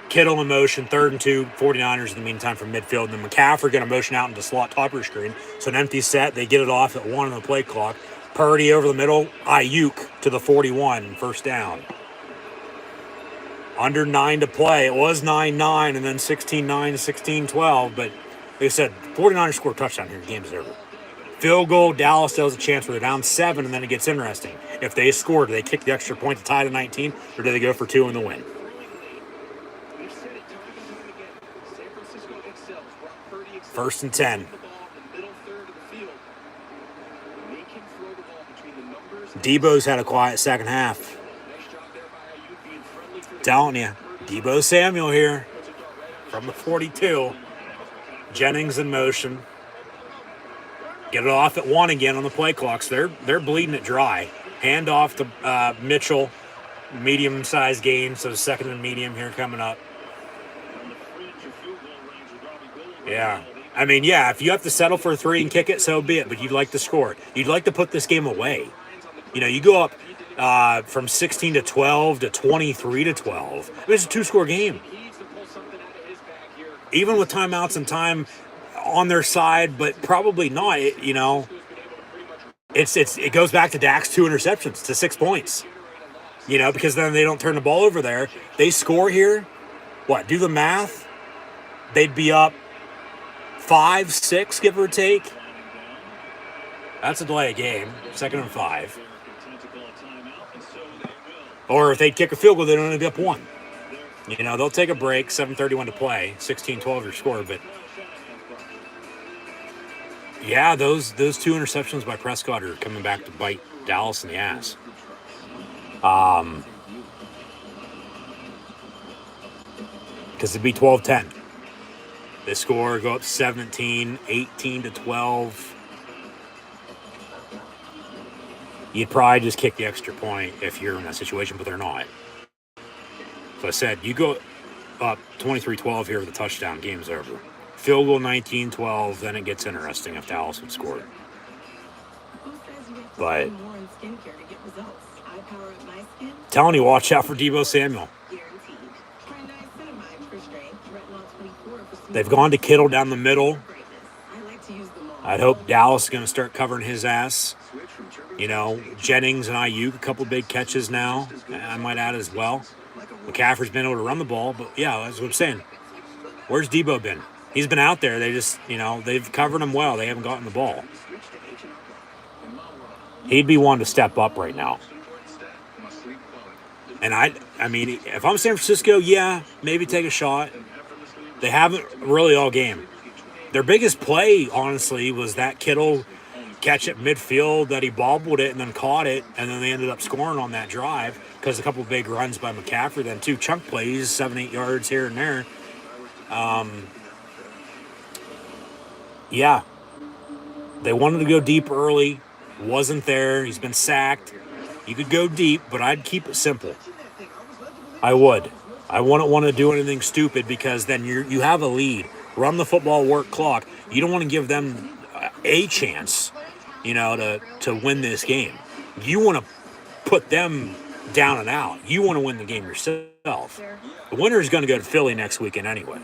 Kittle in motion, 3rd and 2, 49ers in the meantime from midfield. And then McCaffrey going to motion out into slot top of your screen. So an empty set, they get it off at 1 on the play clock. Purdy over the middle, Ayuk to the 41, 1st down. Under 9 to play. It was 9-9 and then 16-9 to 16-12. But they said 49ers score a touchdown here. The game's over. Field goal, Dallas still has a chance where they're down 7, and then it gets interesting. If they score, do they kick the extra point to tie to 19, or do they go for 2 in the win? 1st and 10. Debo's had a quiet second half. Telling you, Debo Samuel here from the 42. Jennings in motion. Get it off at 1 again on the play clocks. They're bleeding it dry. Hand off to Mitchell. Medium-sized gain, so 2nd and medium here coming up. Yeah. I mean, yeah, if you have to settle for a 3 and kick it, so be it, but you'd like to score. You'd like to put this game away. You go up from 16-12 to 23-12. I mean, it's a 2-score game. Even with timeouts and time on their side, but probably not. It goes back to Dak's 2 interceptions to 6 points. Because then they don't turn the ball over there. They score here. Do the math? They'd be up 5, 6, give or take. That's a delay of game. 2nd and 5. Or if they kick a field goal, they'd only be up 1. They'll take a break, 7:31 to play, 16-12 your score. But, yeah, those 2 interceptions by Prescott are coming back to bite Dallas in the ass. Because it'd be 12-10. They score, go up 17, 18-12. You'd probably just kick the extra point if you're in that situation, but they're not. So I said, you go up 23-12 here with a touchdown, game's over. Field goal 19-12, then it gets interesting if Dallas would score. But telling you, watch out for Debo Samuel. They've gone to Kittle down the middle. I'd hope Dallas is going to start covering his ass. Jennings and Ayuk, a couple big catches now. I might add as well. McCaffrey's been able to run the ball, but yeah, that's what I'm saying. Where's Debo been? He's been out there. They just, they've covered him well. They haven't gotten the ball. He'd be one to step up right now. And I mean, if I'm San Francisco, yeah, maybe take a shot. They haven't really all game. Their biggest play, honestly, was that Kittle catch at midfield that he bobbled it and then caught it, and then they ended up scoring on that drive because a couple big runs by McCaffrey, then 2 chunk plays, 7-8 yards here and there. Yeah. They wanted to go deep early. Wasn't there. He's been sacked. You could go deep, but I'd keep it simple. I would. I wouldn't want to do anything stupid because then you have a lead. Run the football, work clock. You don't want to give them a chance, to win this game. You want to put them down and out. You want to win the game yourself. The winner is going to go to Philly next weekend anyway.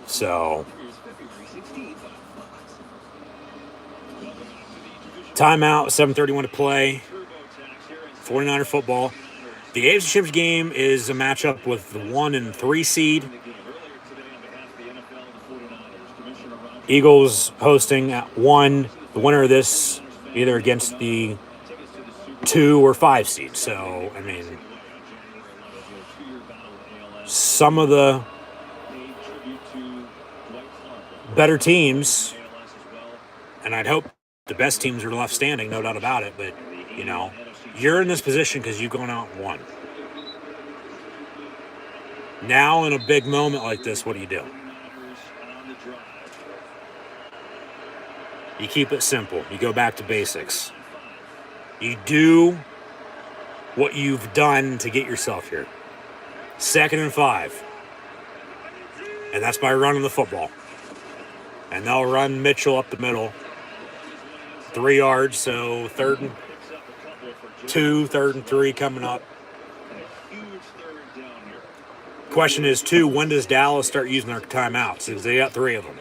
So, timeout, 7:31 to play. 49er football. The AFC Championship game is a matchup with the 1 and 3 seed. Eagles hosting at 1. The winner of this either against the 2 or 5 seed. So, I mean, some of the better teams, and I'd hope the best teams are left standing, no doubt about it, but, you're in this position because you've gone out and won. Now, in a big moment like this, what do? You keep it simple. You go back to basics. You do what you've done to get yourself here. 2nd and 5. And that's by running the football. And they'll run Mitchell up the middle. 3 yards, so 3rd and 2, 3rd and 3 coming up. Question is, 2, when does Dallas start using their timeouts? Because they got 3 of them.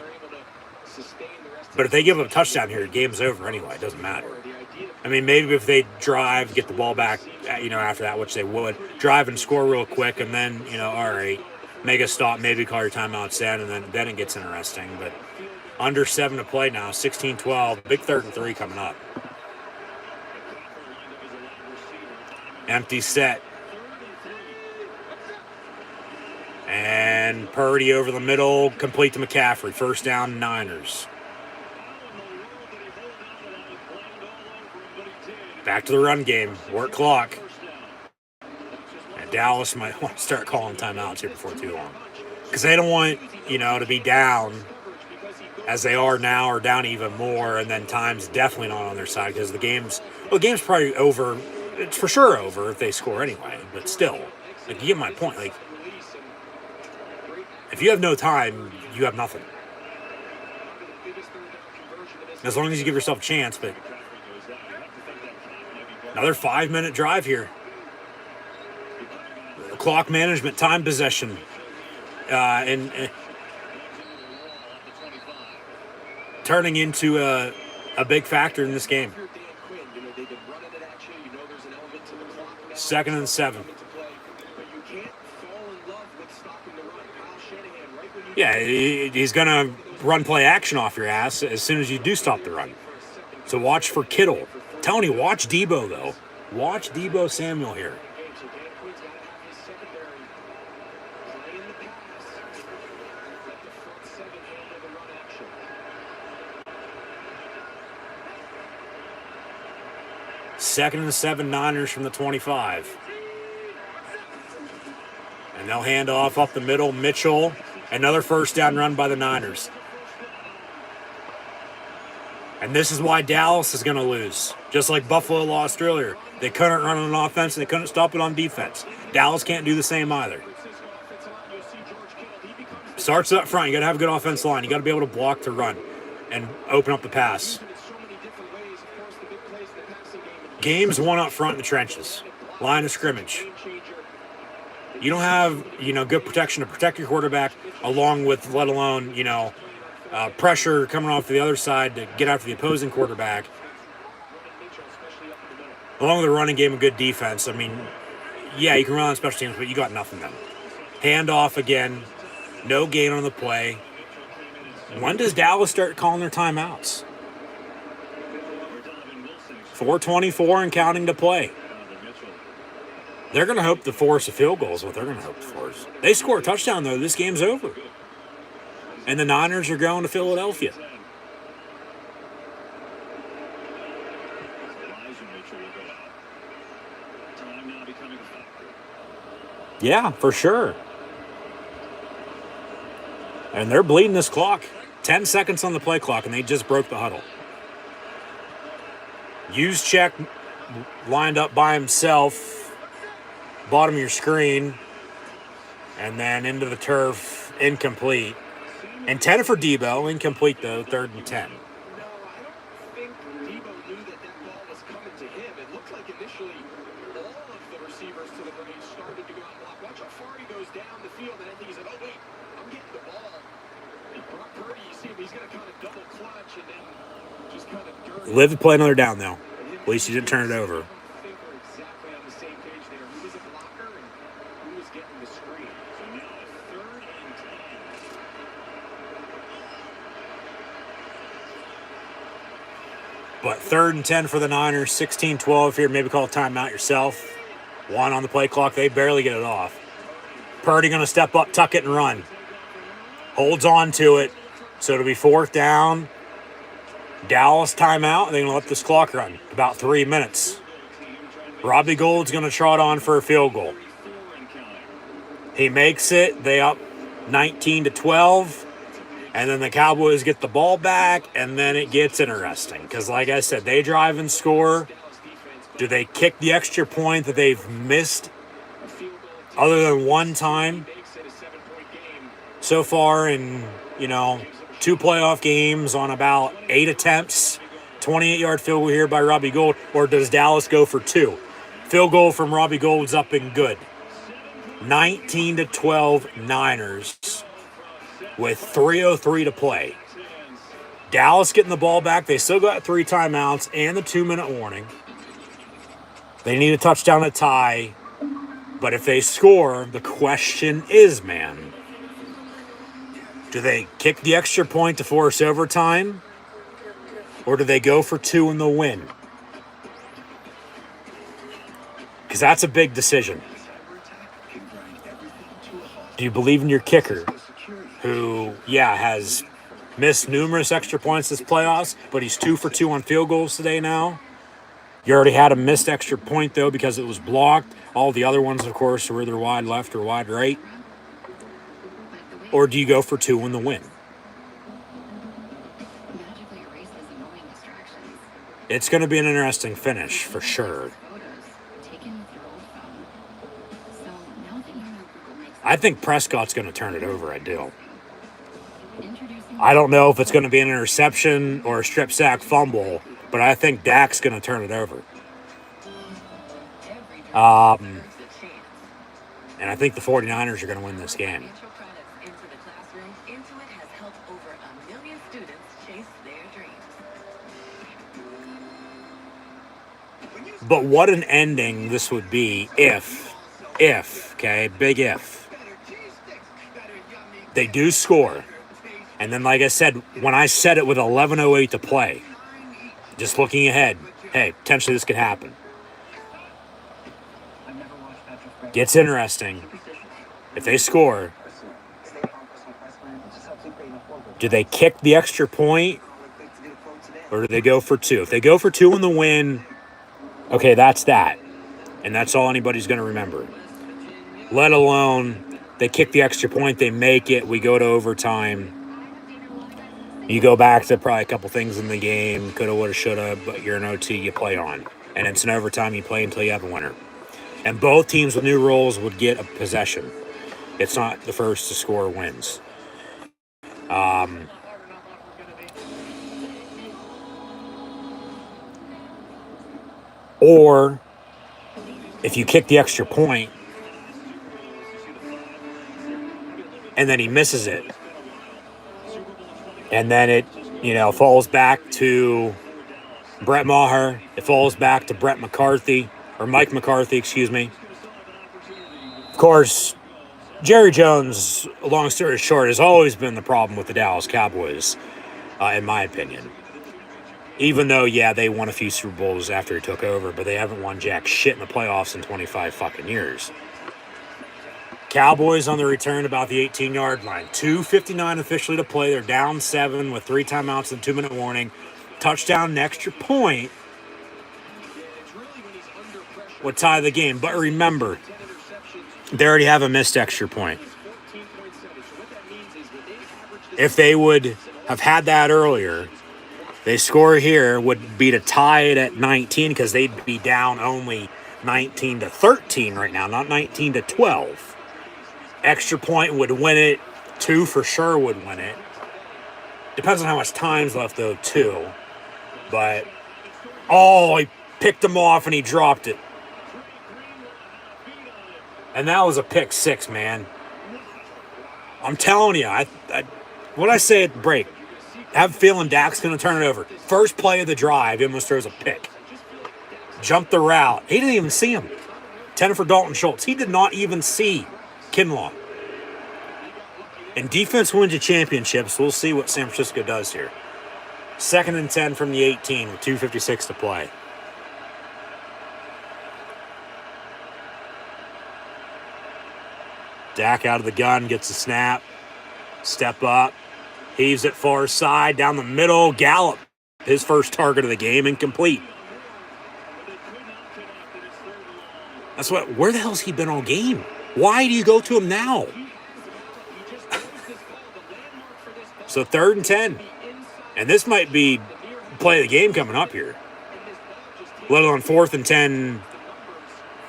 But if they give up a touchdown here, the game's over anyway. It doesn't matter. I mean, maybe if they drive, get the ball back, after that, which they would, drive and score real quick, and then, all right, make a stop, maybe call your timeouts then, and then it gets interesting. But under 7 to play now, 16-12, big 3rd and 3 coming up. Empty set. And Purdy over the middle, complete to McCaffrey. 1st down, Niners. Back to the run game. Work clock. And Dallas might want to start calling timeouts here before too long. Because they don't want, to be down as they are now or down even more. And then time's definitely not on their side because the game's probably over. It's for sure over if they score anyway. But still, you get my point. If you have no time, you have nothing. As long as you give yourself a chance, but another 5-minute drive here. Clock management, time possession, and turning into a big factor in this game. 2nd and 7. Yeah, he's going to run play action off your ass as soon as you do stop the run. So watch for Kittle. Tony, watch Debo, though. Watch Debo Samuel here. Second and 7, Niners from the 25. And they'll hand off up the middle. Mitchell, another 1st down run by the Niners. And this is why Dallas is going to lose. Just like Buffalo lost earlier. They couldn't run on offense and they couldn't stop it on defense. Dallas can't do the same either. Starts up front. You got to have a good offensive line. You got to be able to block to run and open up the pass. Game's won up front in the trenches. Line of scrimmage. You don't have, good protection to protect your quarterback, along with, let alone, pressure coming off the other side to get after the opposing quarterback. Along with the running game and good defense. I mean, yeah, you can run on special teams, but you got nothing then. Hand off again. No gain on the play. When does Dallas start calling their timeouts? 4:24 and counting to play. They're going to hope to force a field goal is what they're going to hope to force. They score a touchdown, though, this game's over. And the Niners are going to Philadelphia. Yeah, for sure. And they're bleeding this clock. 10 seconds on the play clock, and they just broke the huddle. Juszczyk lined up by himself, bottom of your screen, and then into the turf, incomplete. Intended for Debo, incomplete though, 3rd and 10. No, I don't think Debo knew that ball was coming to him. It looked like initially all of the receivers to the Braves started to go out and block. Watch how far he goes down the field, and I think he said, oh, wait, I'm getting the ball. And Brock Purdy, you see him, he's going to kind of double clutch and then just kind of dirt. Live to play another down, though. At least you didn't turn it over. I don't think we're exactly on the same page there. Who was a blocker and who was getting the screen? So now 3rd and 10. But 3rd and 10 for the Niners, 16-12 here. Maybe call a timeout yourself. 1 on the play clock. They barely get it off. Purdy going to step up, tuck it, and run. Holds on to it. So it'll be 4th down. Dallas timeout. They're going to let this clock run. About 3 minutes. Robbie Gould's going to trot on for a field goal. He makes it. They up 19-12. And then the Cowboys get the ball back, and then it gets interesting. Because, like I said, they drive and score. Do they kick the extra point that they've missed other than one time so far in, 2 playoff games on about 8 attempts? 28-yard field goal here by Robbie Gould. Or does Dallas go for 2? Field goal from Robbie Gould's up and good. 19-12 Niners. With 3:03 to play. Dallas getting the ball back. They still got 3 timeouts and the 2-minute warning. They need a touchdown to tie. But if they score, the question is, man, do they kick the extra point to force overtime? Or do they go for 2 in the win? Because that's a big decision. Do you believe in your kicker? Who, has missed numerous extra points this playoffs, but he's 2 for 2 on field goals today now. You already had a missed extra point, though, because it was blocked. All the other ones, of course, are either wide left or wide right. Or do you go for 2 in the win? It's going to be an interesting finish, for sure. I think Prescott's going to turn it over, I do. I don't know if it's going to be an interception or a strip sack fumble, but I think Dak's going to turn it over. And I think the 49ers are going to win this game. But what an ending this would be if, big if, they do score. And then, like I said, when I said it with 11:08 to play, just looking ahead, hey, potentially this could happen. Gets interesting. If they score, do they kick the extra point or do they go for 2? If they go for 2 in the win, okay, that's that. And that's all anybody's going to remember. Let alone they kick the extra point, they make it, we go to overtime. You go back to probably a couple things in the game, coulda, woulda, shoulda, but you're an OT, you play on. And it's an overtime, you play until you have a winner. And both teams with new roles would get a possession. It's not the first to score wins. Or if you kick the extra point and then he misses it, and then it, falls back to Brett Maher. It falls back to Mike McCarthy, excuse me. Of course, Jerry Jones, long story short, has always been the problem with the Dallas Cowboys, in my opinion. Even though, they won a few Super Bowls after he took over, but they haven't won jack shit in the playoffs in 25 fucking years. Cowboys on the return about the 18-yard line. 2:59 officially to play. They're down 7 with 3 timeouts and 2-minute warning. Touchdown and extra point would tie the game. But remember, they already have a missed extra point. If they would have had that earlier, They score here would be to tie it at 19 because they'd be down only 19-13 right now, not 19-12. Extra point would win it. 2 for sure would win it. Depends on how much time's left, though, too. But, oh, he picked him off and he dropped it. And that was a pick 6, man. I'm telling you, what I say at the break, I have a feeling Dak's going to turn it over. First play of the drive, he almost throws a pick. Jumped the route. He didn't even see him. 10 for Dalton Schultz. He did not even see Kinlaw. And defense wins you championships. We'll see what San Francisco does here. 2nd and 10 from the 18 with 2:56 to play. Dak out of the gun, gets a snap. Step up. Heaves it far side, down the middle. Gallup, his first target of the game, incomplete. That's what. Where the hell's he been all game? Why do you go to him now? So 3rd and 10. And this might be play of the game coming up here. Let alone 4th and 10.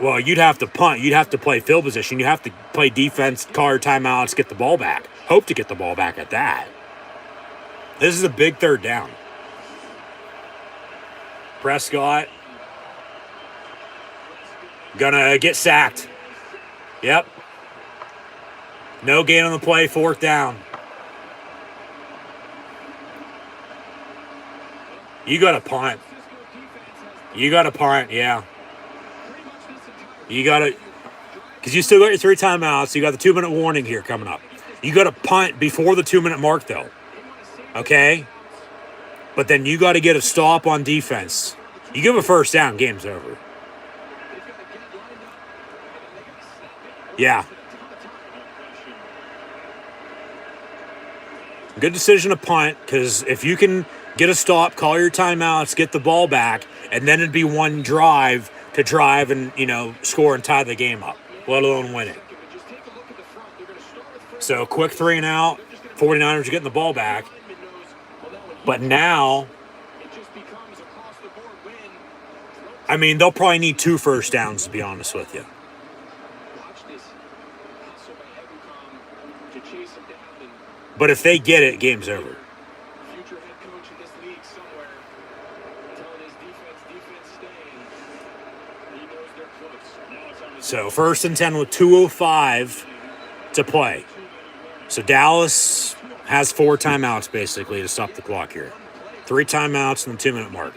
Well, you'd have to punt. You'd have to play field position. You have to play defense, call your timeouts, get the ball back. Hope to get the ball back at that. This is a big 3rd down. Prescott gonna get sacked. Yep. No gain on the play, 4th down. You got to punt. You got to punt, yeah. You got to, because you still got your 3 timeouts. You got the 2-minute warning here coming up. You got to punt before the 2-minute mark, though. Okay? But then you got to get a stop on defense. You give a 1st down, game's over. Yeah. Good decision to punt, because if you can get a stop, call your timeouts, get the ball back, and then it'd be one drive to drive and, score and tie the game up, let alone win it. So quick 3 and out, 49ers are getting the ball back. But now, they'll probably need 2 1st downs, to be honest with you. But if they get it, game's over. So 1st and 10 with 2:05 to play. So Dallas has 4 timeouts basically to stop the clock here. 3 timeouts and the 2-minute mark.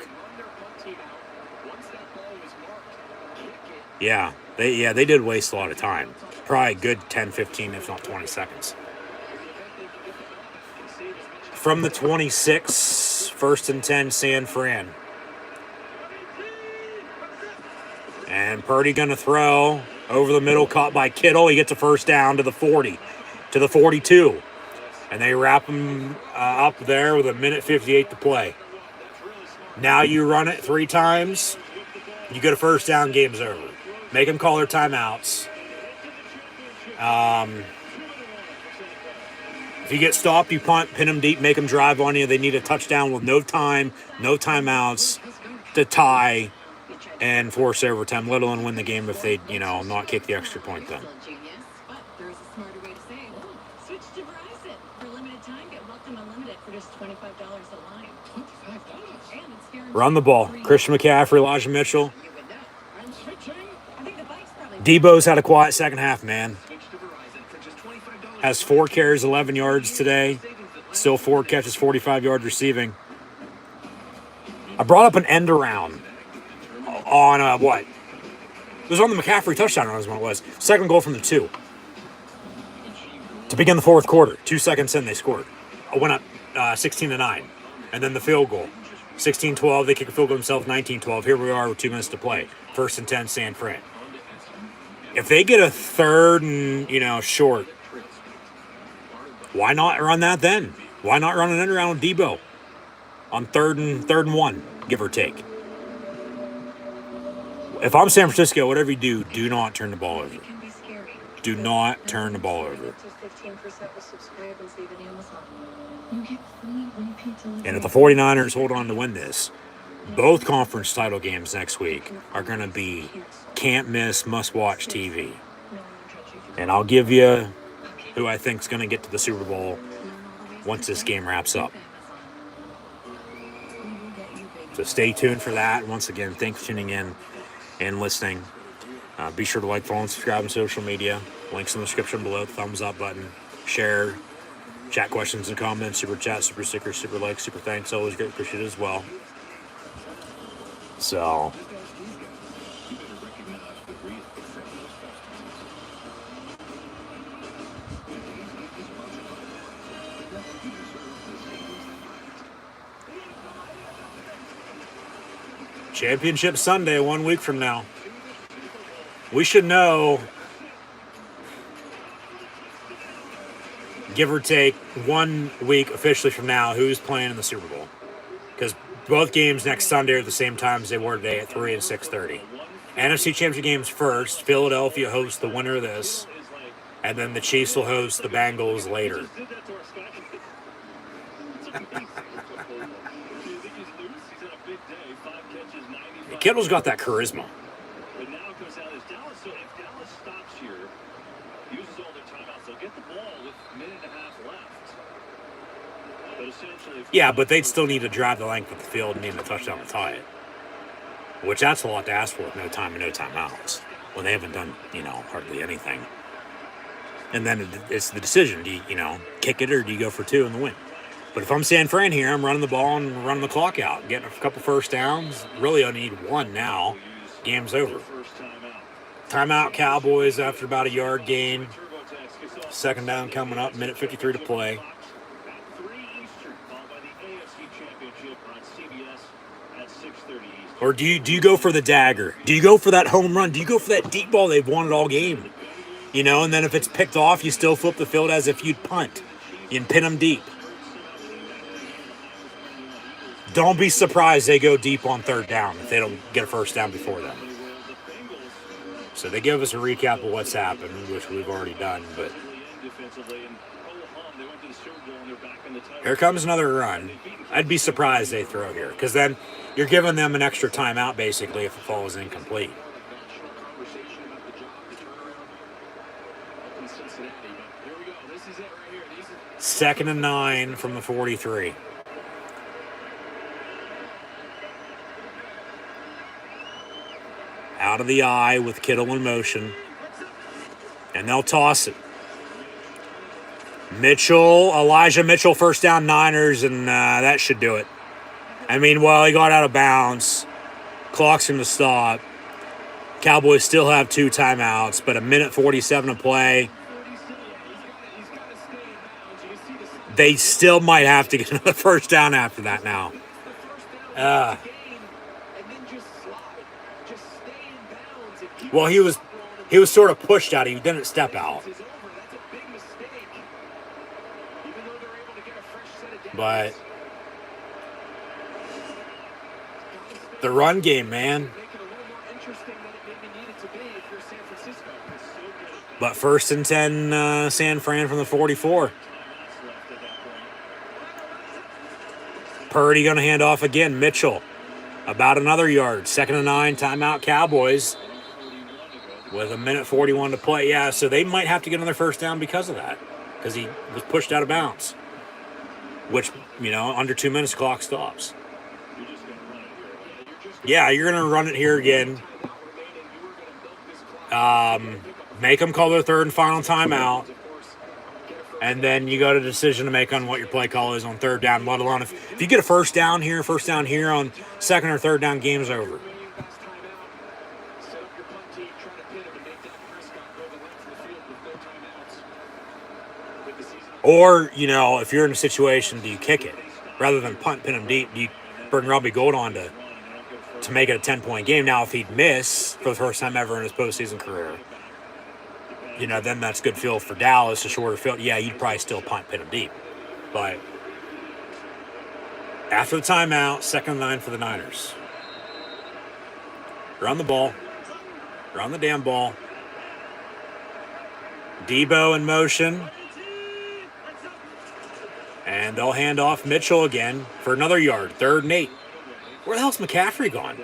Yeah, they did waste a lot of time. Probably a good 10, 15, if not 20 seconds. From the 26, 1st and 10, San Fran. And Purdy going to throw over the middle, caught by Kittle. He gets a 1st down to the 40, to the 42. And they wrap him up there with 1:58 to play. Now you run it 3 times. You get a 1st down, game's over. Make them call their timeouts. If you get stopped, you punt, pin them deep, make them drive on you. They need a touchdown with no time, no timeouts to tie and force overtime, let alone win the game if they, not kick the extra point then. There's a smarter way to save. Switch to Verizon. For limited time, get welcome unlimited for just $25 a line. $25? And it's guaranteed. Run the ball. Christian McCaffrey, Elijah Mitchell. Debo's had a quiet second half, man. Has 4 carries, 11 yards today. Still 4 catches, 45 yards receiving. I brought up an end around on what? It was on the McCaffrey touchdown run is what it was. Second goal from the 2. To begin the 4th quarter. 2 seconds in, they scored. Went up 16-9. And then the field goal. 16-12. They kick a field goal themselves, 19-12. Here we are with 2 minutes to play. 1st and 10, San Fran. If they get a 3rd and, short, why not run that then? Why not run an end around with Debo on 3rd and 1, give or take? If I'm San Francisco, whatever you do not turn the ball over. Do not turn the ball over. And if the 49ers hold on to win this, both conference title games next week are going to be can't miss, must watch TV. And I'll give you who I think is going to get to the Super Bowl once this game wraps up. So stay tuned for that. Once again, thanks for tuning in and listening. Be sure to like, follow, and subscribe on social media. Links in the description below. Thumbs up button. Share. Chat questions and comments. Super chat, super stickers, super likes, super thanks. Always great appreciated as well. So. Championship Sunday, 1 week from now. We should know, give or take 1 week officially from now, who's playing in the Super Bowl. Because both games next Sunday are the same time as they were today at 3 and 6:30. NFC Championship games first. Philadelphia hosts the winner of this. And then the Chiefs will host the Bengals later. Kittle's got that charisma. But now it comes down to Dallas. So if Dallas stops here, uses all their timeouts, they'll get the ball with a minute and a half left. But essentially, yeah, but they'd still need to drive the length of the field and need a touchdown to tie it. Which that's a lot to ask for with no time and no timeouts. When they haven't done, hardly anything. And then it's the decision. Do you, kick it or do you go for 2 and the win? But if I'm San Fran here, I'm running the ball and running the clock out. Getting a couple first downs. Really only need 1 now. Game's over. Timeout Cowboys after about a yard gain. Second down coming up. Minute 53 to play. Or do you go for the dagger? Do you go for that home run? Do you go for that deep ball they've wanted all game? And then if it's picked off, you still flip the field as if you'd punt. You'd pin them deep. Don't be surprised they go deep on third down if they don't get a first down before then. So they give us a recap of what's happened, which we've already done. But here comes another run. I'd be surprised they throw here, because then you're giving them an extra timeout, basically, if it falls incomplete. Second and 9 from the 43. Out of the eye with Kittle in motion. And they'll toss it. Elijah Mitchell, first down Niners, and that should do it. He got out of bounds. Clock's going to stop. Cowboys still have 2 timeouts, but a minute 47 to play. They still might have to get another first down after that now. Well, he was sort of pushed out. He didn't step out. But the run game, man. But first and 10, San Fran from the 44. Purdy going to hand off again. Mitchell, about another yard. Second and 9, timeout Cowboys. With a minute 41 to play. Yeah, so they might have to get another first down because of that. Because he was pushed out of bounds. Which, under 2 minutes, the clock stops. Yeah, you're going to run it here again. Make them call their third and final timeout. And then you got a decision to make on what your play call is on third down, let alone if you get a first down here on second or third down, game's over. Or, if you're in a situation, do you kick it? Rather than punt, pin him deep, do you bring Robbie Gould on to make it a 10-point game? Now, if he'd miss for the first time ever in his postseason career, then that's good field for Dallas, a shorter field. Yeah, you'd probably still punt, pin him deep. But after the timeout, second and 9 for the Niners. Run the ball. Run the damn ball. Debo in motion. And they'll hand off Mitchell again for another yard. 3rd and 8. Where the hell's McCaffrey gone?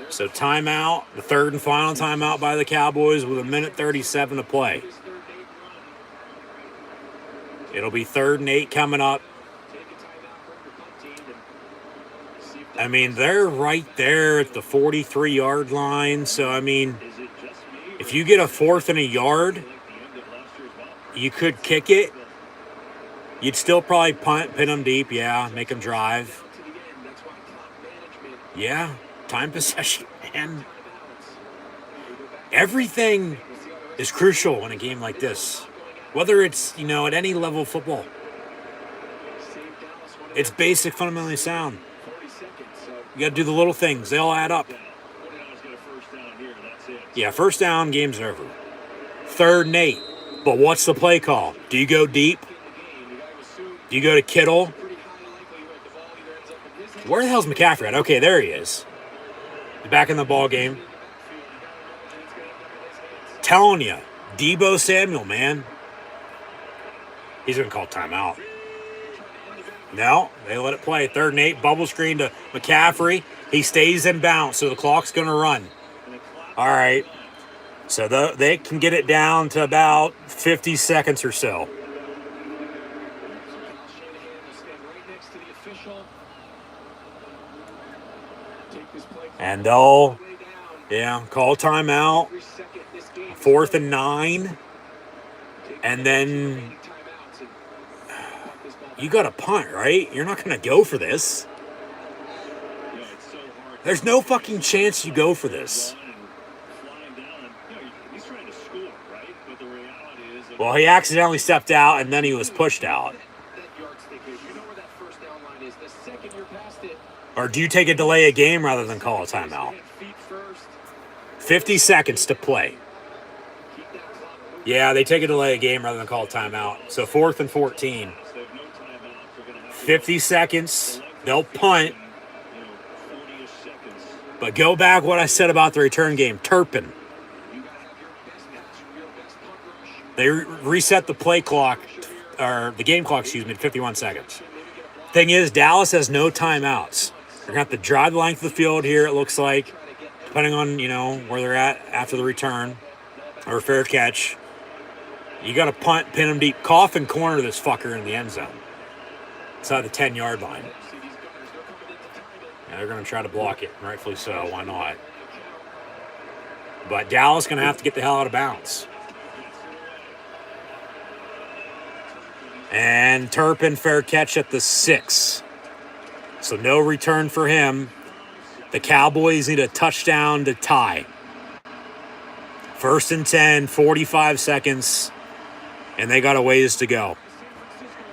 So timeout, the 3rd and final timeout by the Cowboys with 1:37 to play. It'll be 3rd and 8 coming up. I mean, they're right there at the 43-yard line. So, I mean, if you get a 4th and a yard, you could kick it. You'd still probably punt, pin them deep, yeah, make them drive. Yeah, time possession, and everything is crucial in a game like this. Whether it's, at any level of football. It's basic, fundamentally sound. You got to do the little things. They all add up. Yeah, 1st down, game's over. 3rd and 8. But what's the play call? Do you go deep? Do you go to Kittle? Where the hell's McCaffrey at? Okay, there he is. He's back in the ball game. Telling you, Debo Samuel, man. He's going to call timeout. No, they let it play. 3rd and 8, bubble screen to McCaffrey. He stays in bounds, so the clock's going to run. All right. So they can get it down to about 50 seconds or so. And they'll, call timeout. 4th and 9. And then you got to punt, right? You're not going to go for this. There's no fucking chance you go for this. Well, he accidentally stepped out, and then he was pushed out. Or do you take a delay of game rather than call a timeout? 50 seconds to play. Yeah, they take a delay of game rather than call a timeout. So 4th and 14. 50 seconds. They'll punt. But go back what I said about the return game. Turpin. They reset the play clock, or the game clock, at 51 seconds. Thing is, Dallas has no timeouts. They're going to have to drive the length of the field here, it looks like, depending on, where they're at after the return or fair catch. You got to punt, pin them deep, coffin corner this fucker in the end zone. Inside the 10-yard line. And they're going to try to block it, rightfully so. Why not? But Dallas going to have to get the hell out of bounds. And Turpin, fair catch at the 6. So no return for him. The Cowboys need a touchdown to tie. 1st and 10, 45 seconds, and they got a ways to go.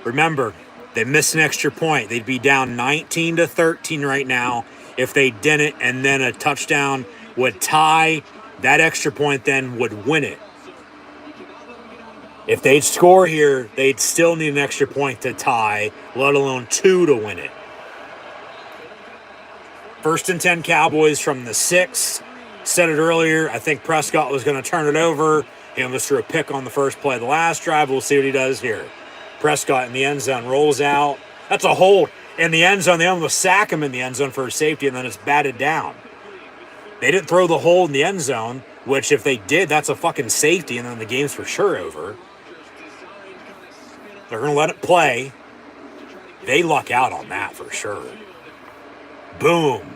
Remember, they missed an extra point. They'd be down 19-13 right now if they didn't, and then a touchdown would tie. That extra point then would win it. If they'd score here, they'd still need an extra point to tie, let alone 2 to win it. 1st and 10 Cowboys from the 6. Said it earlier, I think Prescott was going to turn it over. He almost threw a pick on the first play of the last drive. We'll see what he does here. Prescott in the end zone rolls out. That's a hold in the end zone. They almost sack him in the end zone for a safety, and then it's batted down. They didn't throw the hold in the end zone, which if they did, that's a fucking safety, and then the game's for sure over. They're going to let it play. They luck out on that for sure. Boom.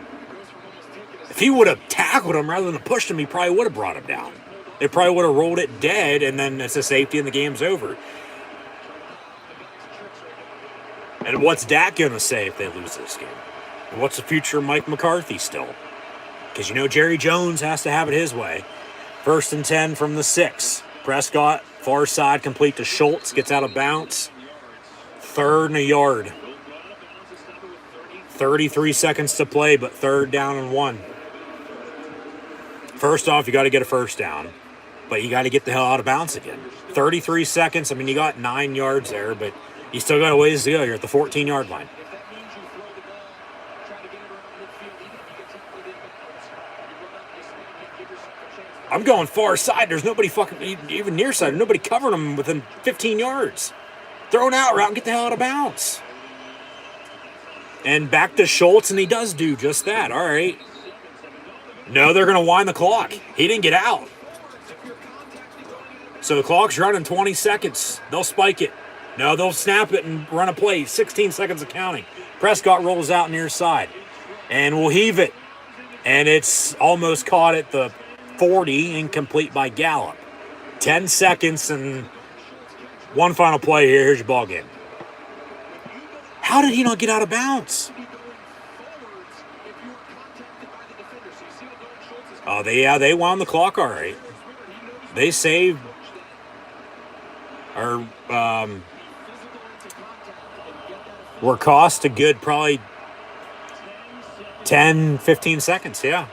If he would have tackled him rather than pushed him, he probably would have brought him down. They probably would have rolled it dead, and then it's a safety and the game's over. And what's Dak going to say if they lose this game? And what's the future of Mike McCarthy still? Because Jerry Jones has to have it his way. 1st and 10 from the 6. Prescott, far side, complete to Schultz, gets out of bounds. 3rd and a yard. 33 seconds to play, but 3rd down and 1. First off, you got to get a first down, but you got to get the hell out of bounds again. 33 seconds. I mean, you got 9 yards there, but you still got a ways to go. You're at the 14-yard line. I'm going far side. There's nobody fucking even near side. Nobody covering them within 15 yards. Throw an out route and get the hell out of bounds. And back to Schultz, and he does do just that. All right. No, they're going to wind the clock. He didn't get out. So the clock's running 20 seconds. They'll spike it. No, they'll snap it and run a play. 16 seconds of counting. Prescott rolls out near side. And we'll heave it. And it's almost caught at the 40, incomplete by Gallup. 10 seconds and one final play here. Here's your ball game. How did he not get out of bounds? Oh, they wound the clock all right. They saved or were cost a good probably 10, 15 seconds, yeah.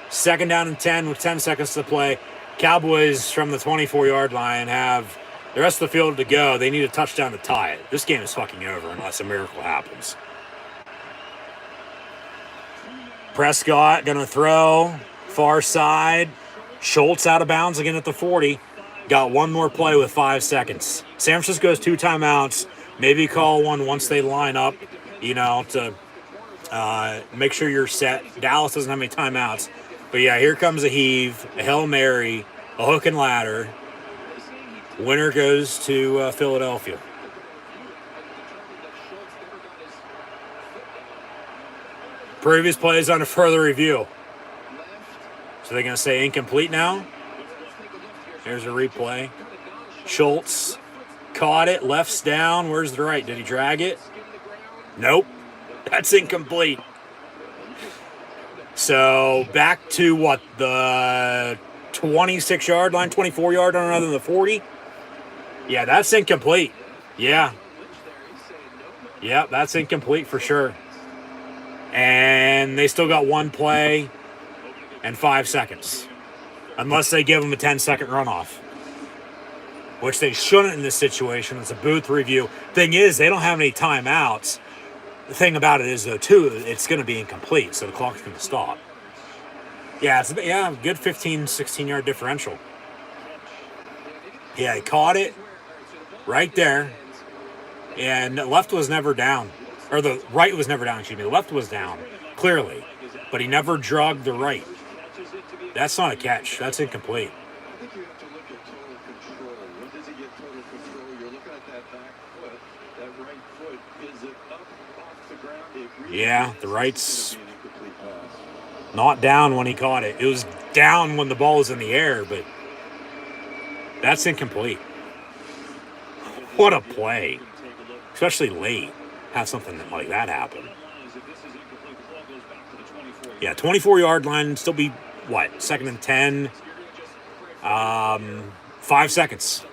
Second down and 10 with 10 seconds to play. Cowboys from the 24-yard line have the rest of the field to go. They need a touchdown to tie it. This game is fucking over unless a miracle happens. Prescott going to throw. Far side. Schultz out of bounds again at the 40. Got one more play with 5 seconds. San Francisco's 2 timeouts. Maybe call one once they line up, to make sure you're set. Dallas doesn't have any timeouts. But, yeah, here comes a heave, a Hail Mary, a hook and ladder. Winner goes to Philadelphia. Previous plays under further review. So they're going to say incomplete now. Here's a replay. Schultz caught it, left's down. Where's the right? Did he drag it? Nope. That's incomplete. So back to what? The 26-yard line, 24-yard line rather than the 40? Yeah, that's incomplete. Yeah. Yeah, that's incomplete for sure. And they still got one play and 5 seconds. Unless they give them a 10-second runoff. Which they shouldn't in this situation. It's a booth review. Thing is, they don't have any timeouts. The thing about it is, though, too, it's going to be incomplete, so the clock's going to stop. Yeah, it's good 15, 16-yard differential. Yeah, he caught it right there. And the left was never down. Or the right was never down, excuse me. The left was down, clearly. But he never drugged the right. That's not a catch. That's incomplete. I think you have to look at total control. When does he get total control? You're looking at that back foot. That right foot, is it up off the ground? It really yeah, the right's not down when he caught it. It was down when the ball was in the air, but that's incomplete. What a play. Especially late. Have something like that happen. Yeah, 24-yard line, still be, what, second and 10? 5 seconds.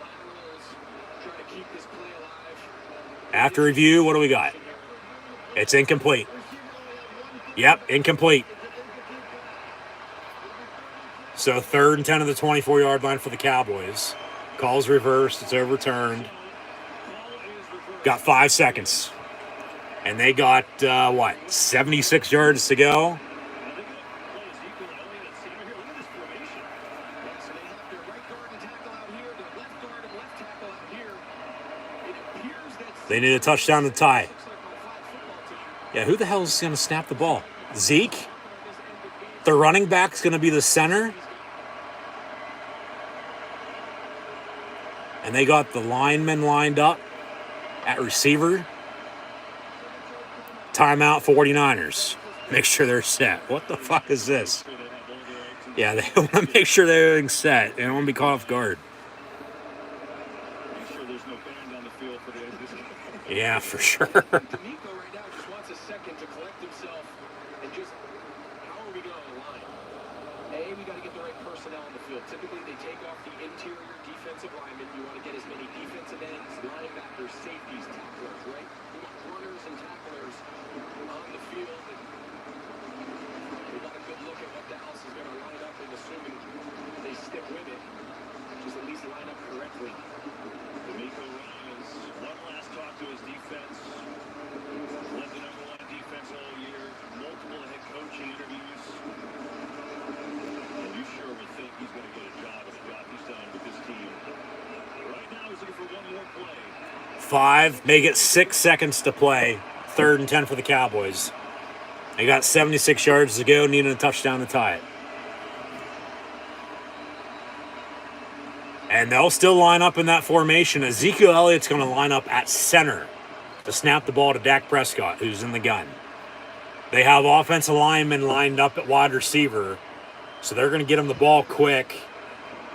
After review, what do we got? It's incomplete. Yep, incomplete. So 3rd and 10 of the 24-yard line for the Cowboys. Call's reversed. It's overturned. Got 5 seconds. And they got, 76 yards to go? They need a touchdown to tie. Yeah, who the hell is going to snap the ball? Zeke? The running back's going to be the center? And they got the linemen lined up at receiver. Timeout 49ers. Make sure they're set. What the fuck is this? Yeah, they want to make sure they're everything's set. They don't want to be caught off guard. Yeah, for sure. D'Amico right now just wants a second to collect himself and just, how are we going to line? A, we got to get the right personnel on the field. Typically, they take off the interior defensive linemen. You want to get as many defensive ends, linebackers, safeties, tacklers, right? You want runners and tacklers on the field. And we got a good look at what Dallas is going to line up, and assuming they stick with it, just at least line up correctly. D'Amico Ryans, one last talk to his defense. Led the #1 defense all year. Multiple head coaching interviews. And you sure with 5, make it 6 seconds to play. 3rd and 10 for the Cowboys. They got 76 yards to go, needing a touchdown to tie it. And they'll still line up in that formation. Ezekiel Elliott's going to line up at center to snap the ball to Dak Prescott, who's in the gun. They have offensive linemen lined up at wide receiver, so they're going to get him the ball quick,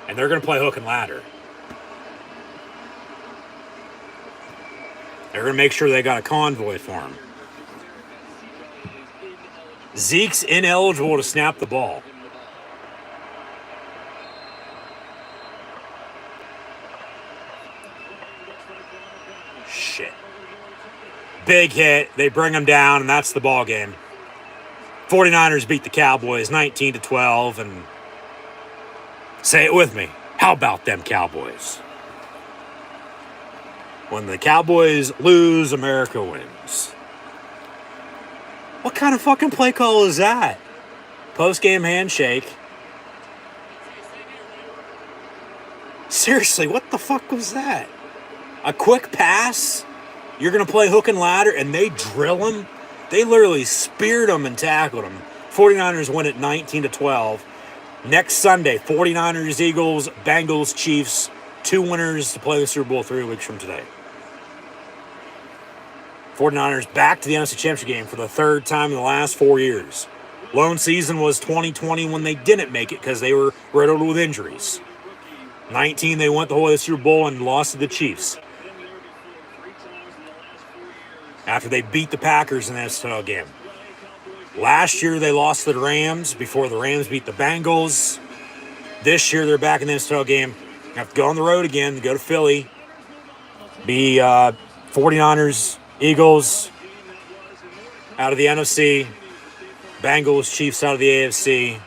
and they're going to play hook and ladder. They're going to make sure they got a convoy for him. Zeke's ineligible to snap the ball. Shit. Big hit. They bring him down, and that's the ball game. 49ers beat the Cowboys 19-12, and say it with me. How about them Cowboys? When the Cowboys lose, America wins. What kind of fucking play call is that? Post-game handshake. Seriously, what the fuck was that? A quick pass? You're going to play hook and ladder, and they drill him? They literally speared him and tackled him. 49ers win it 19-12. Next Sunday, 49ers, Eagles, Bengals, Chiefs. 2 winners to play the Super Bowl 3 weeks from today. 49ers back to the NFC Championship game for the 3rd time in the last 4 years. Lone season was 2020 when they didn't make it because they were riddled with injuries. 19, they went the whole way to the Super Bowl and lost to the Chiefs. After they beat the Packers in that title game. Last year, they lost to the Rams before the Rams beat the Bengals. This year, they're back in the title game. Have to go on the road again, go to Philly. Be 49ers, Eagles out of the NFC. Bengals, Chiefs out of the AFC.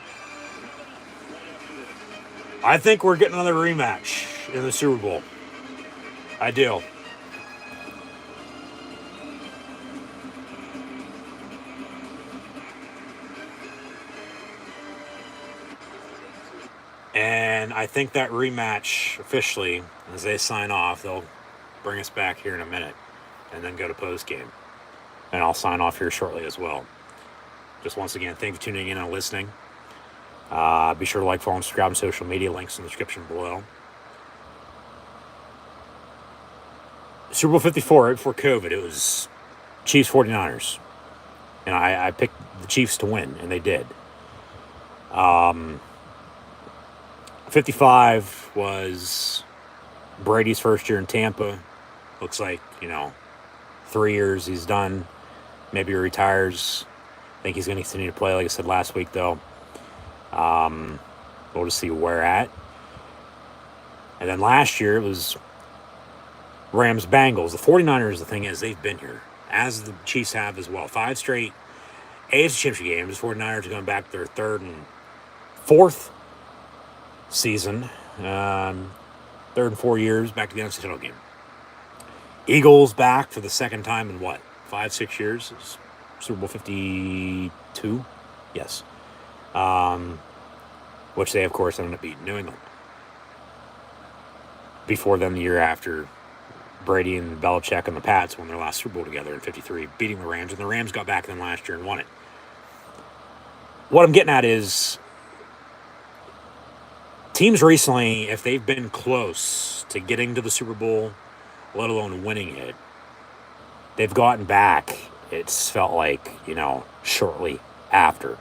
I think we're getting another rematch in the Super Bowl. I do. And I think that rematch officially, as they sign off, they'll bring us back here in a minute and then go to post game. And I'll sign off here shortly as well. Just once again, thank you for tuning in and listening. Be sure to like, follow, and subscribe on social media. Links in the description below. Super Bowl 54, right before COVID, it was Chiefs 49ers. And I picked the Chiefs to win, and they did. 55 was Brady's first year in Tampa. Looks like, 3 years he's done. Maybe he retires. I think he's going to continue to play, like I said last week, though. We'll just see where we're at. And then last year, it was Rams-Bengals. The 49ers, the thing is, they've been here, as the Chiefs have as well. 5 straight AFC Championship games. The 49ers are going back to their 3rd and 4th season. 3rd and 4 years, back to the NFC title game. Eagles back for the 2nd time in 5-6 years? It's Super Bowl 52? Yes. Which they, of course, ended up beating New England. Before then, the year after, Brady and Belichick and the Pats won their last Super Bowl together in 53, beating the Rams, and the Rams got back then last year and won it. What I'm getting at is, teams recently, if they've been close to getting to the Super Bowl, let alone winning it, they've gotten back, it's felt like, shortly after.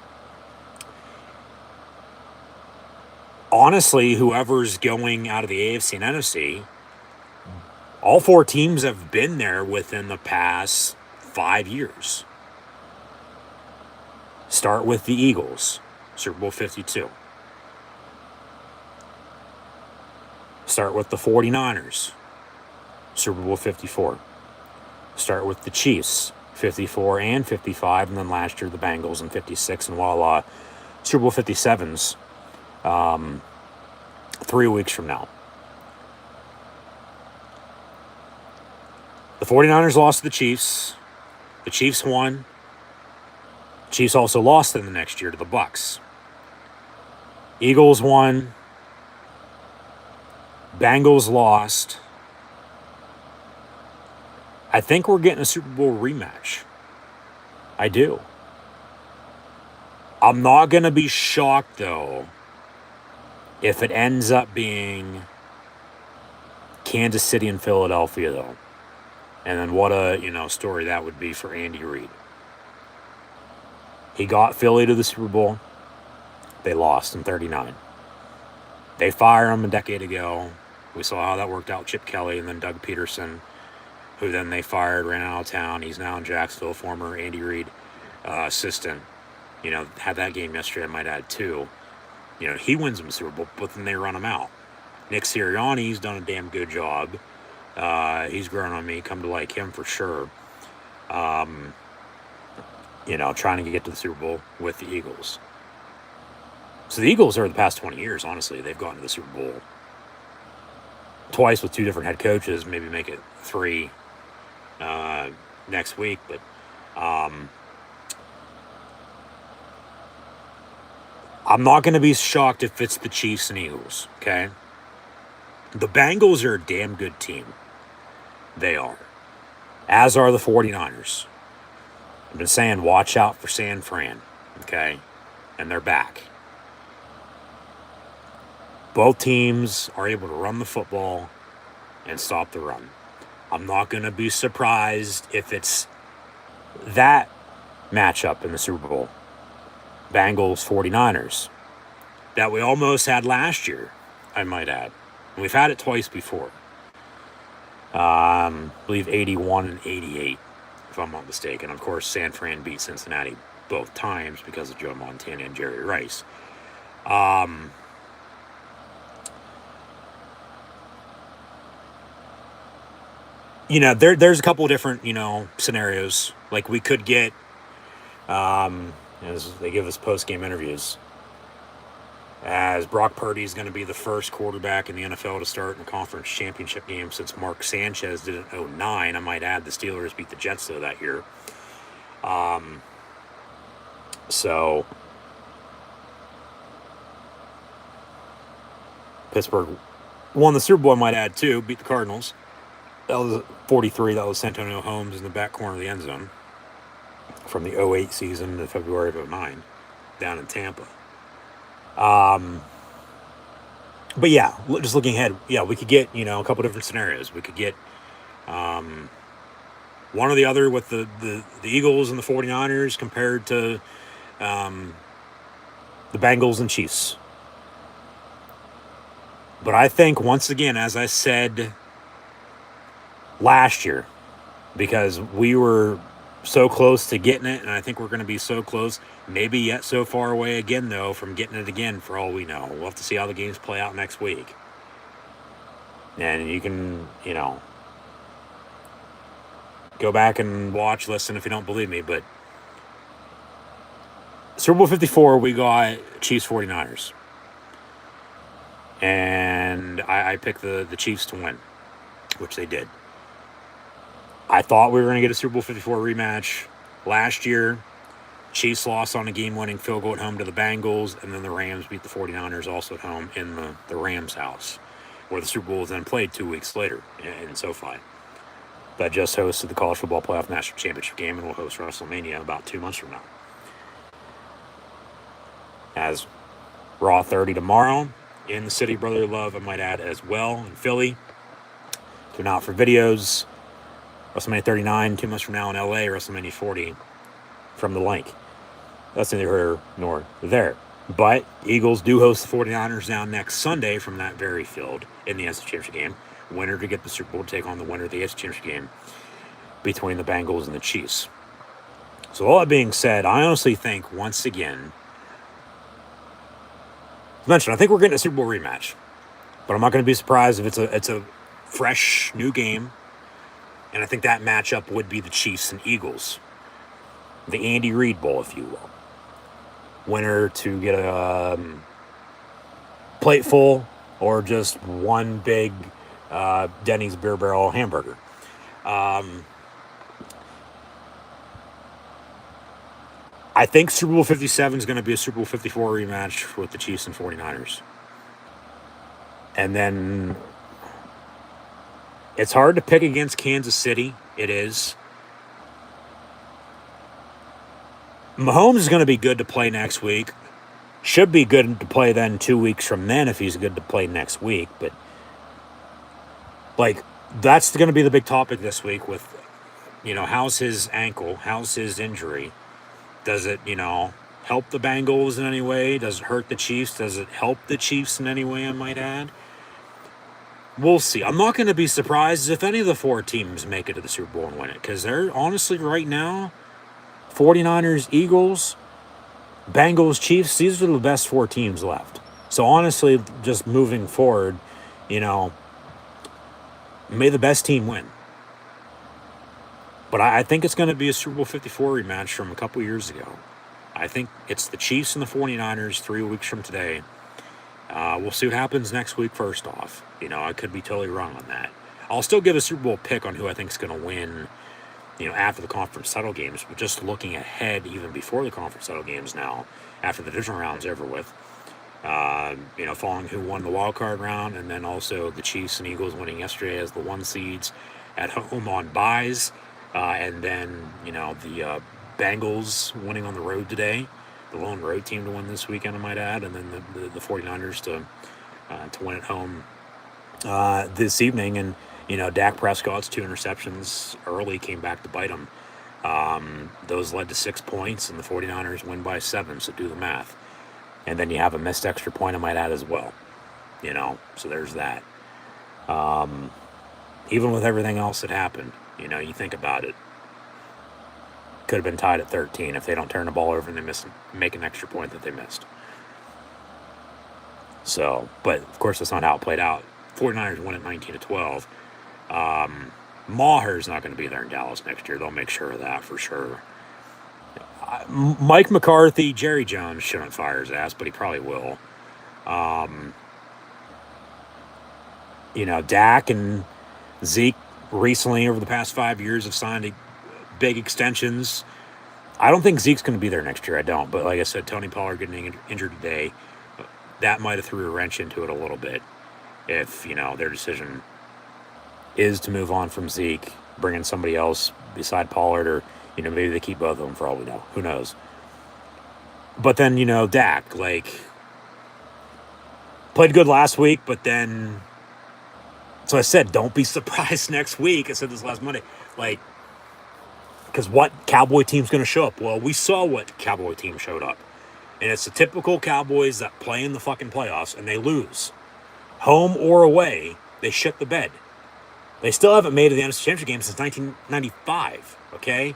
Honestly, whoever's going out of the AFC and NFC, all 4 teams have been there within the past 5 years. Start with the Eagles, Super Bowl 52. Start with the 49ers, Super Bowl 54. Start with the Chiefs, 54 and 55, and then last year the Bengals in 56, and voila, Super Bowl 57's 3 weeks from now. The 49ers lost to the Chiefs. The Chiefs won. The Chiefs also lost in the next year to the Bucs. Eagles won. Bengals lost. I think we're getting a Super Bowl rematch. I do. I'm not going to be shocked, though, if it ends up being Kansas City and Philadelphia, though. And then what a, story that would be for Andy Reid. He got Philly to the Super Bowl. They lost in 39. They fired him a decade ago. We saw how that worked out. Chip Kelly and then Doug Peterson, who then they fired, ran out of town. He's now in Jacksonville, former Andy Reid assistant. Had that game yesterday, I might add, too. He wins them the Super Bowl, but then they run him out. Nick Sirianni's done a damn good job. He's grown on me. Come to like him for sure. Trying to get to the Super Bowl with the Eagles. So the Eagles over the past 20 years, honestly, they've gotten to the Super Bowl twice with two different head coaches, maybe make it 3 next week. But I'm not going to be shocked if it's the Chiefs and Eagles, okay? The Bengals are a damn good team. They are. As are the 49ers. I've been saying watch out for San Fran, okay? And they're back. Both teams are able to run the football and stop the run. I'm not going to be surprised if it's that matchup in the Super Bowl. Bengals, 49ers. That we almost had last year, I might add. We've had it twice before. I believe 81 and 88, if I'm not mistaken. Of course, San Fran beat Cincinnati both times because of Joe Montana and Jerry Rice. There's a couple of different, scenarios. Like we could get, as they give us post-game interviews, as Brock Purdy is going to be the first quarterback in the NFL to start in a conference championship game since Mark Sanchez did in 2009. I might add the Steelers beat the Jets, though, that year. So Pittsburgh won the Super Bowl, I might add, too. Beat the Cardinals. That was 43. That was Santonio Holmes in the back corner of the end zone from the 08 season to February of 09 down in Tampa. But yeah, just looking ahead, we could get, a couple different scenarios. We could get one or the other with the Eagles and the 49ers compared to the Bengals and Chiefs. But I think, once again, as I said last year, because we were so close to getting it, and I think we're going to be so close, maybe yet so far away again, though, from getting it again for all we know. We'll have to see how the games play out next week. And you can, go back and listen if you don't believe me, but Super Bowl 54, we got Chiefs 49ers. And I picked the Chiefs to win, which they did. I thought we were going to get a Super Bowl 54 rematch last year. Chiefs lost on a game-winning field goal at home to the Bengals, and then the Rams beat the 49ers also at home in the Rams' house, where the Super Bowl was then played 2 weeks later in SoFi. That just hosted the College Football Playoff National Championship game and will host WrestleMania about 2 months from now. As Raw 30 tomorrow in the city of brotherly love, I might add, as well, in Philly. Tune out for videos. WrestleMania 39, 2 months from now in LA, WrestleMania 40 from the link. That's neither here nor there. But Eagles do host the 49ers now next Sunday from that very field in the NFC Championship game. Winner to get the Super Bowl to take on the winner of the NFC Championship game between the Bengals and the Chiefs. So all that being said, I honestly think, once again, I think we're getting a Super Bowl rematch. But I'm not going to be surprised if it's a fresh, new game. And I think that matchup would be the Chiefs and Eagles. The Andy Reid Bowl, if you will. Winner to get a plate full or just one big Denny's Beer Barrel hamburger. I think Super Bowl 57 is going to be a Super Bowl 54 rematch with the Chiefs and 49ers. And then it's hard to pick against Kansas City It is. Mahomes is going to be good to play next week. Should be good to play then 2 weeks from then if he's good to play next week. But, like, that's going to be the big topic this week with, how's his ankle? How's his injury? Does it, help the Bengals in any way? Does it hurt the Chiefs? Does it help the Chiefs in any way, I might add? We'll see. I'm not going to be surprised if any of the 4 teams make it to the Super Bowl and win it. Because they're, honestly, right now, 49ers, Eagles, Bengals, Chiefs, these are the best 4 teams left. So, honestly, just moving forward, may the best team win. But I think it's going to be a Super Bowl 54 rematch from a couple years ago. I think it's the Chiefs and the 49ers 3 weeks from today. We'll see what happens next week first off. I could be totally wrong on that. I'll still give a Super Bowl pick on who I think is going to win, after the conference title games. But just looking ahead even before the conference title games now, after the divisional round's over with, following who won the wild card round, and then also the Chiefs and Eagles winning yesterday as the 1 seeds at home on byes. And then, the Bengals winning on the road today, the lone road team to win this weekend, I might add, and then the 49ers to win at home this evening. And, Dak Prescott's 2 interceptions early came back to bite him. Those led to 6 points, and the 49ers win by 7, so do the math. And then you have a missed extra point, I might add, as well. So there's that. Even with everything else that happened, you think about it. Could have been tied at 13 if they don't turn the ball over and they make an extra point that they missed. So, but of course that's not how it played out. 49ers win at 19-12. Maher's not going to be there in Dallas next year. They'll make sure of that for sure. Mike McCarthy, Jerry Jones shouldn't fire his ass, but he probably will. Dak and Zeke recently over the past 5 years have signed big extensions. I don't think Zeke's going to be there next year. I don't. But like I said, Tony Pollard getting injured today, that might have threw a wrench into it a little bit. If, their decision is to move on from Zeke, bring in somebody else beside Pollard, or, maybe they keep both of them for all we know. Who knows? But then, Dak, played good last week, but then... So I said, don't be surprised next week. I said this last Monday. Because what Cowboy team's going to show up? Well, we saw what Cowboy team showed up. And it's the typical Cowboys that play in the fucking playoffs and they lose. Home or away, they shit the bed. They still haven't made it to the NFC Championship game since 1995, okay?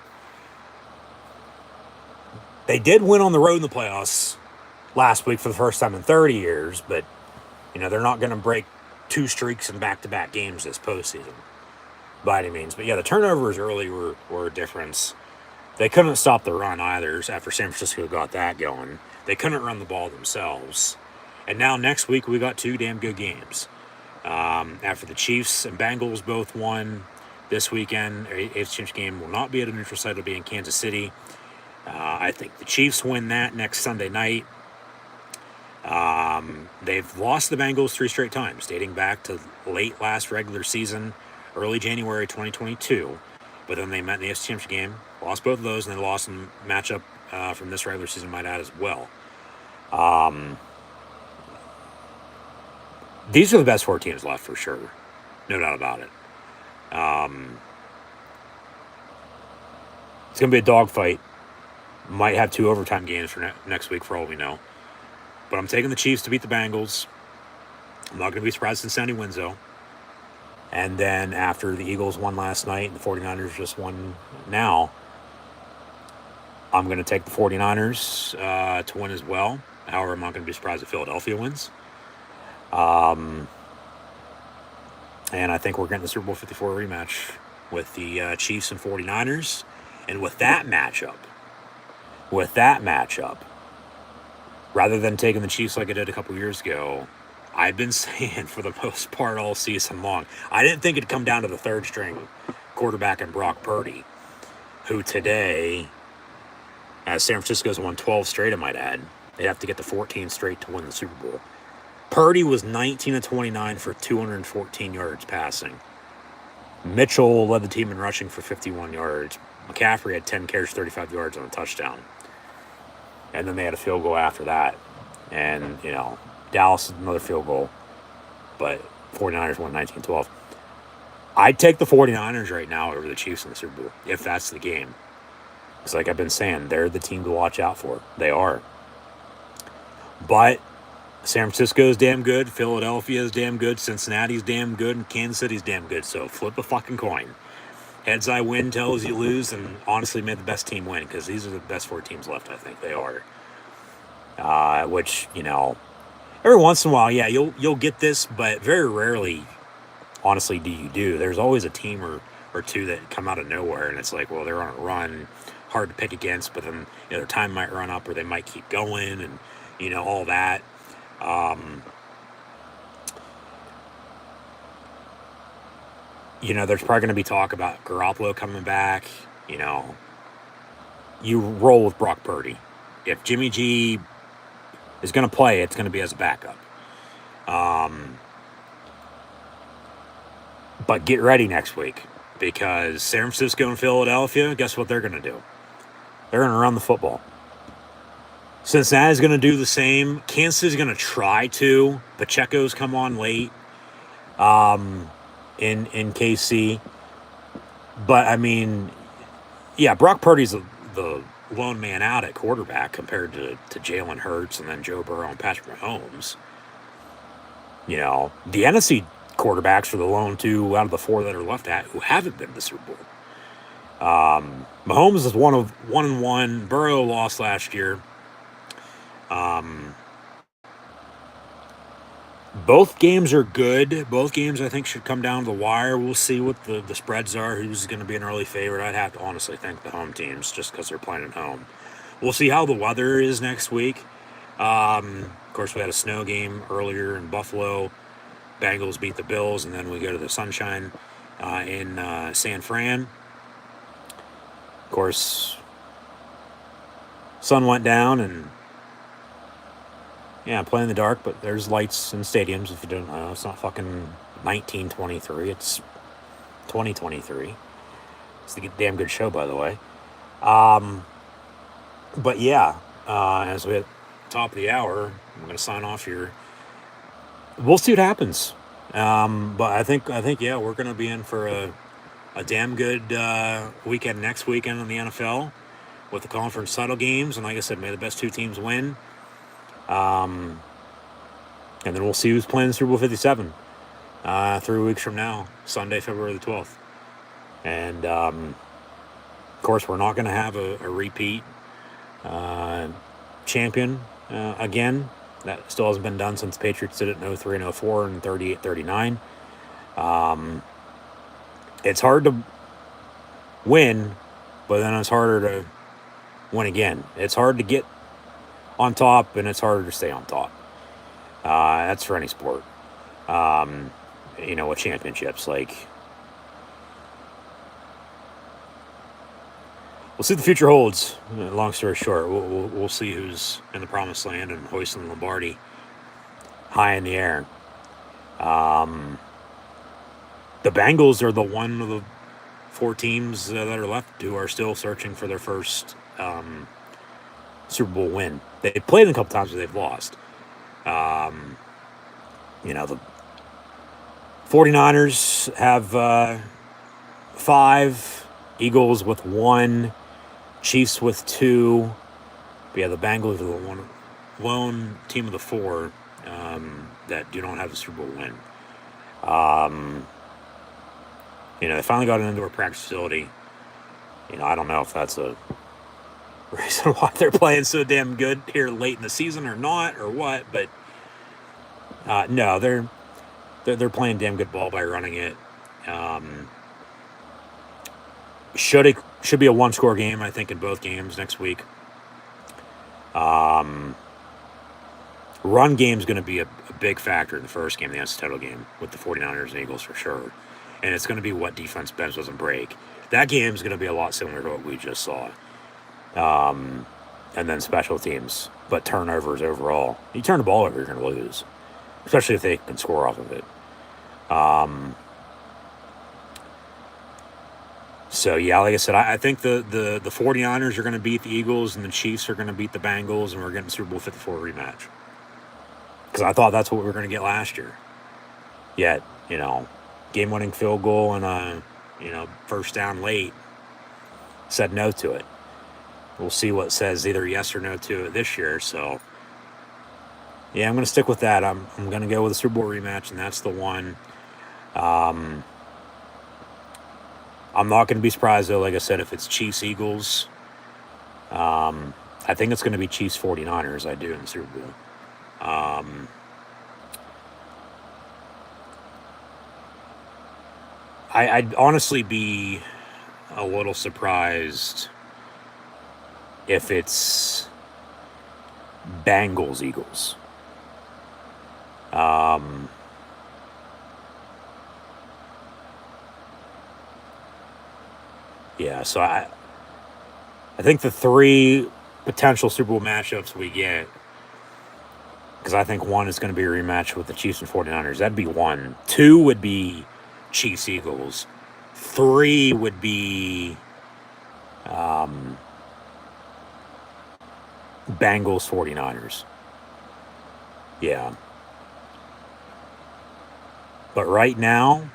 They did win on the road in the playoffs last week for the first time in 30 years, but, they're not going to break 2 streaks in back-to-back games this postseason by any means. But yeah, the turnovers early were a difference. They couldn't stop the run either after San Francisco got that going. They couldn't run the ball themselves. And now next week we got 2 damn good games. After the Chiefs and Bengals both won this weekend, our 8th championship game will not be at a neutral site. It'll be in Kansas City. I think the Chiefs win that next Sunday night. They've lost the Bengals 3 straight times, dating back to late last regular season, early January 2022. But then they met in the AFC Championship game, lost both of those, and they lost in the matchup from this regular season, might add, as well. These are the best 4 teams left for sure. No doubt about it. It's going to be a dogfight. Might have 2 overtime games for next week for all we know. But I'm taking the Chiefs to beat the Bengals. I'm not going to be surprised if Cincinnati wins, though. And then after the Eagles won last night and the 49ers just won now, I'm going to take the 49ers to win as well. However, I'm not going to be surprised if Philadelphia wins. And I think we're getting the Super Bowl 54 rematch with the Chiefs and 49ers. And with that matchup, rather than taking the Chiefs like I did a couple years ago, I've been saying for the most part all season long, I didn't think it'd come down to the 3rd string quarterback in Brock Purdy, who today, as San Francisco's won 12 straight, I might add, they have to get to 14 straight to win the Super Bowl. Purdy was 19 of 29 for 214 yards passing. Mitchell led the team in rushing for 51 yards. McCaffrey had 10 carries, 35 yards on a touchdown. And then they had a field goal after that. And, Dallas another field goal. But 49ers won 19-12. I'd take the 49ers right now over the Chiefs in the Super Bowl, if that's the game. It's like I've been saying, they're the team to watch out for. They are. But San Francisco's damn good. Philadelphia's damn good. Cincinnati's damn good. And Kansas City's damn good. So flip a fucking coin. Heads I win, tails you lose. And honestly, may the best team win. Because these are the best 4 teams left, I think. They are. Which, every once in a while, yeah, you'll get this. But very rarely, honestly, do. There's always a team or two that come out of nowhere. And it's like, well, they're on a run. Hard to pick against. But then, their time might run up or they might keep going. And, all that. There's probably going to be talk about Garoppolo coming back. You roll with Brock Purdy. If Jimmy G is going to play, it's going to be as a backup. But get ready next week because San Francisco and Philadelphia, guess what they're going to do? They're going to run the football. Cincinnati's going to do the same. Kansas is going to try to. Pacheco's come on late in KC. But, Brock Purdy's the lone man out at quarterback compared to Jalen Hurts and then Joe Burrow and Patrick Mahomes. The NFC quarterbacks are the lone 2 out of the 4 that are left who haven't been to the Super Bowl. Mahomes is 1-1. Burrow lost last year. Both games are good. Both games, I think, should come down to the wire. We'll see what the spreads are, who's going to be an early favorite. I'd have to honestly think the home teams just because they're playing at home. We'll see how the weather is next week. Of course, we had a snow game earlier in Buffalo. Bengals beat the Bills, and then we go to the sunshine in San Fran. Of course, sun went down, and play in the dark, but there's lights in stadiums if you don't know. It's not fucking 1923. It's 2023. It's a damn good show, by the way. But as we hit top of the hour, I'm going to sign off here. We'll see what happens. But I think we're going to be in for a damn good weekend next weekend in the NFL with the conference title games. And like I said, may the best 2 teams win. And then we'll see who's playing Super Bowl 57 3 weeks from now, Sunday, February the 12th. And, of course, we're not going to have a repeat champion again. That still hasn't been done since the Patriots did it in 03 and 04 and 38-39. It's hard to win, but then it's harder to win again. It's hard to get on top, and it's harder to stay on top. That's for any sport. With championships, we'll see what the future holds. Long story short, we'll see who's in the promised land and hoisting Lombardi high in the air. The Bengals are the one of the 4 teams that are left who are still searching for their first Super Bowl win. They've played a couple times, but they've lost. The 49ers have 5, Eagles with 1, Chiefs with 2. But the Bengals are the lone team of the 4 that do not have the Super Bowl win. They finally got an indoor practice facility. I don't know if that's a reason why they're playing so damn good here late in the season or not or what, but no, they're playing damn good ball by running it. Should be a 1-score game, I think, in both games next week. Run game's going to be a big factor in the first game, the NFC title game, with the 49ers and Eagles for sure. And it's going to be what defense bends doesn't break. That game's going to be a lot similar to what we just saw. And then special teams, but turnovers overall. You turn the ball over, you're going to lose, especially if they can score off of it. So, yeah, like I said, I think the 49ers are going to beat the Eagles and the Chiefs are going to beat the Bengals, and we're getting Super Bowl 54 rematch. Because I thought that's what we were going to get last year. Yet, game-winning field goal and a, first down late said no to it. We'll see what says either yes or no to it this year. So, yeah, I'm going to stick with that. I'm going to go with a Super Bowl rematch, and that's the one. I'm not going to be surprised, though, like I said, if it's Chiefs-Eagles. I think it's going to be Chiefs-49ers, I do, in the Super Bowl. I'd honestly be a little surprised if it's Bengals-Eagles. Yeah, so I think the 3 potential Super Bowl matchups we get, because I think one is going to be a rematch with the Chiefs and 49ers. That'd be 1. 2 would be Chiefs-Eagles. 3 would be Bengals-49ers. Yeah. But right now,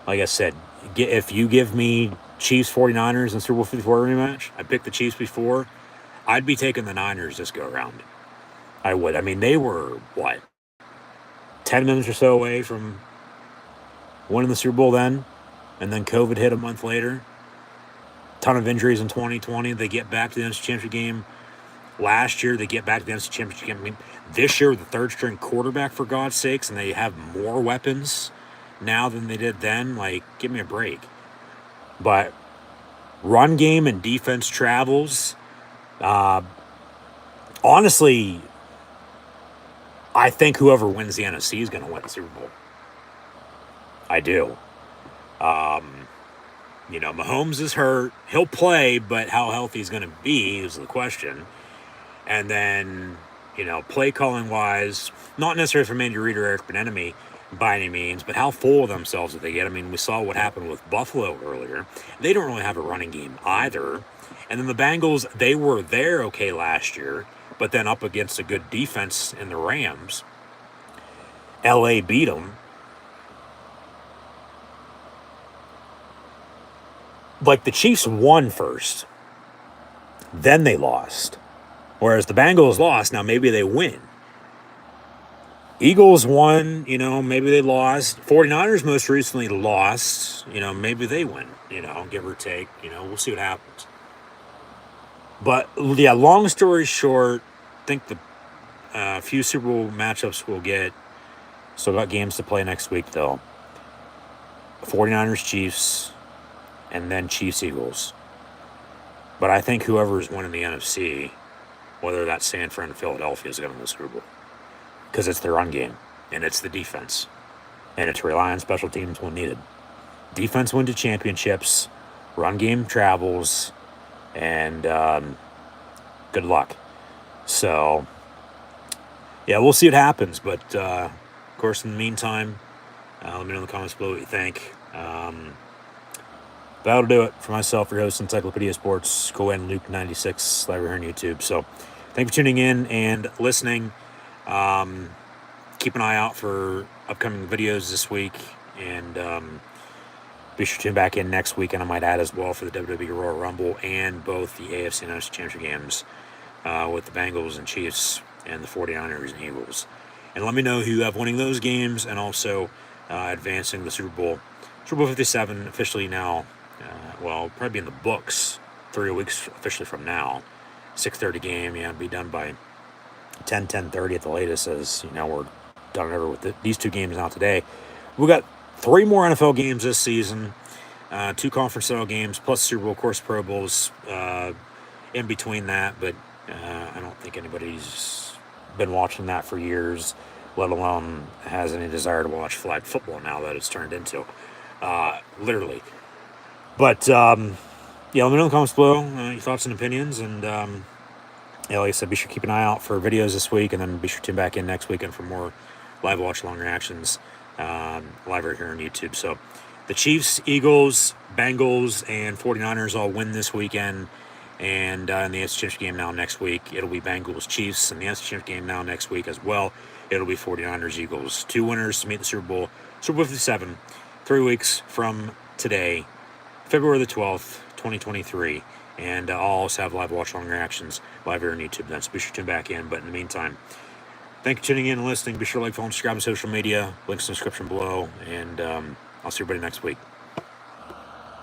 like I said, if you give me Chiefs 49ers and Super Bowl 54 rematch, I picked the Chiefs before, I'd be taking the Niners this go around. I would. I mean, they were, 10 minutes or so away from winning the Super Bowl then, and then COVID hit a month later. Ton of injuries in 2020. They get back to the NFC Championship game. Last year, they get back to the NFC Championship game. I mean, this year with the third-string quarterback, for God's sakes, and they have more weapons now than they did then. Like, give me a break. But run game and defense travels. Honestly, I think whoever wins the NFC is going to win the Super Bowl. I do. Mahomes is hurt. He'll play, but how healthy he's going to be is the question. And then, play calling wise, not necessarily from Andy Reid or Eric Bieniemy by any means, but how full of themselves did they get? I mean, we saw what happened with Buffalo earlier. They don't really have a running game either. And then the Bengals, they were there okay last year, but then up against a good defense in the Rams. LA beat them. Like, the Chiefs won first. Then they lost. Whereas the Bengals lost. Now, maybe they win. Eagles won, maybe they lost. 49ers most recently lost. Maybe they win, give or take. We'll see what happens. But, yeah, long story short, I think the few Super Bowl matchups we'll get. Still got games to play next week, though. 49ers, Chiefs, and then Chiefs-Eagles. But I think whoever's winning the NFC, whether that's San Fran or Philadelphia, is going to win the Super Bowl. Because it's the run game, and it's the defense. And it's rely on special teams when needed. Defense wins to championships, run game travels, and good luck. So, yeah, we'll see what happens. But, of course, in the meantime, let me know in the comments below what you think. That'll do it for myself, your host, Encyclopedia Sports. Go ahead and Luke 96 live here on YouTube. So, thank you for tuning in and listening. Keep an eye out for upcoming videos this week, and be sure to tune back in next week, and I might add as well for the WWE Royal Rumble and both the AFC and NFC Championship games with the Bengals and Chiefs and the 49ers and Eagles. And let me know who you have winning those games and also advancing the Super Bowl. Super Bowl 57 officially now, probably be in the books 3 weeks officially from now. 6:30 game, be done by 10:30 at the latest, as we're done over with these 2 games now today. We got 3 more NFL games this season, 2 conference style games plus Super Bowl, of course, Pro Bowls in between that, but I don't think anybody's been watching that for years, let alone has any desire to watch flag football now that it's turned into, literally. But let me know in the comments below your thoughts and opinions, and like I said, be sure to keep an eye out for videos this week, and then be sure to tune back in next weekend for more live watch-along reactions live right here on YouTube. So, the Chiefs, Eagles, Bengals, and 49ers all win this weekend. And in the NFC Championship game now next week, it'll be Bengals, Chiefs. And the NFC Championship game now next week as well, it'll be 49ers, Eagles. 2 winners to meet the Super Bowl. Super Bowl 57, 3 weeks from today, February the 12th, 2023. And I'll also have live watch-along reactions live here on YouTube. Then, so be sure to tune back in. But in the meantime, thank you for tuning in and listening. Be sure to like, follow, and subscribe on social media. Links in the description below. And I'll see everybody next week.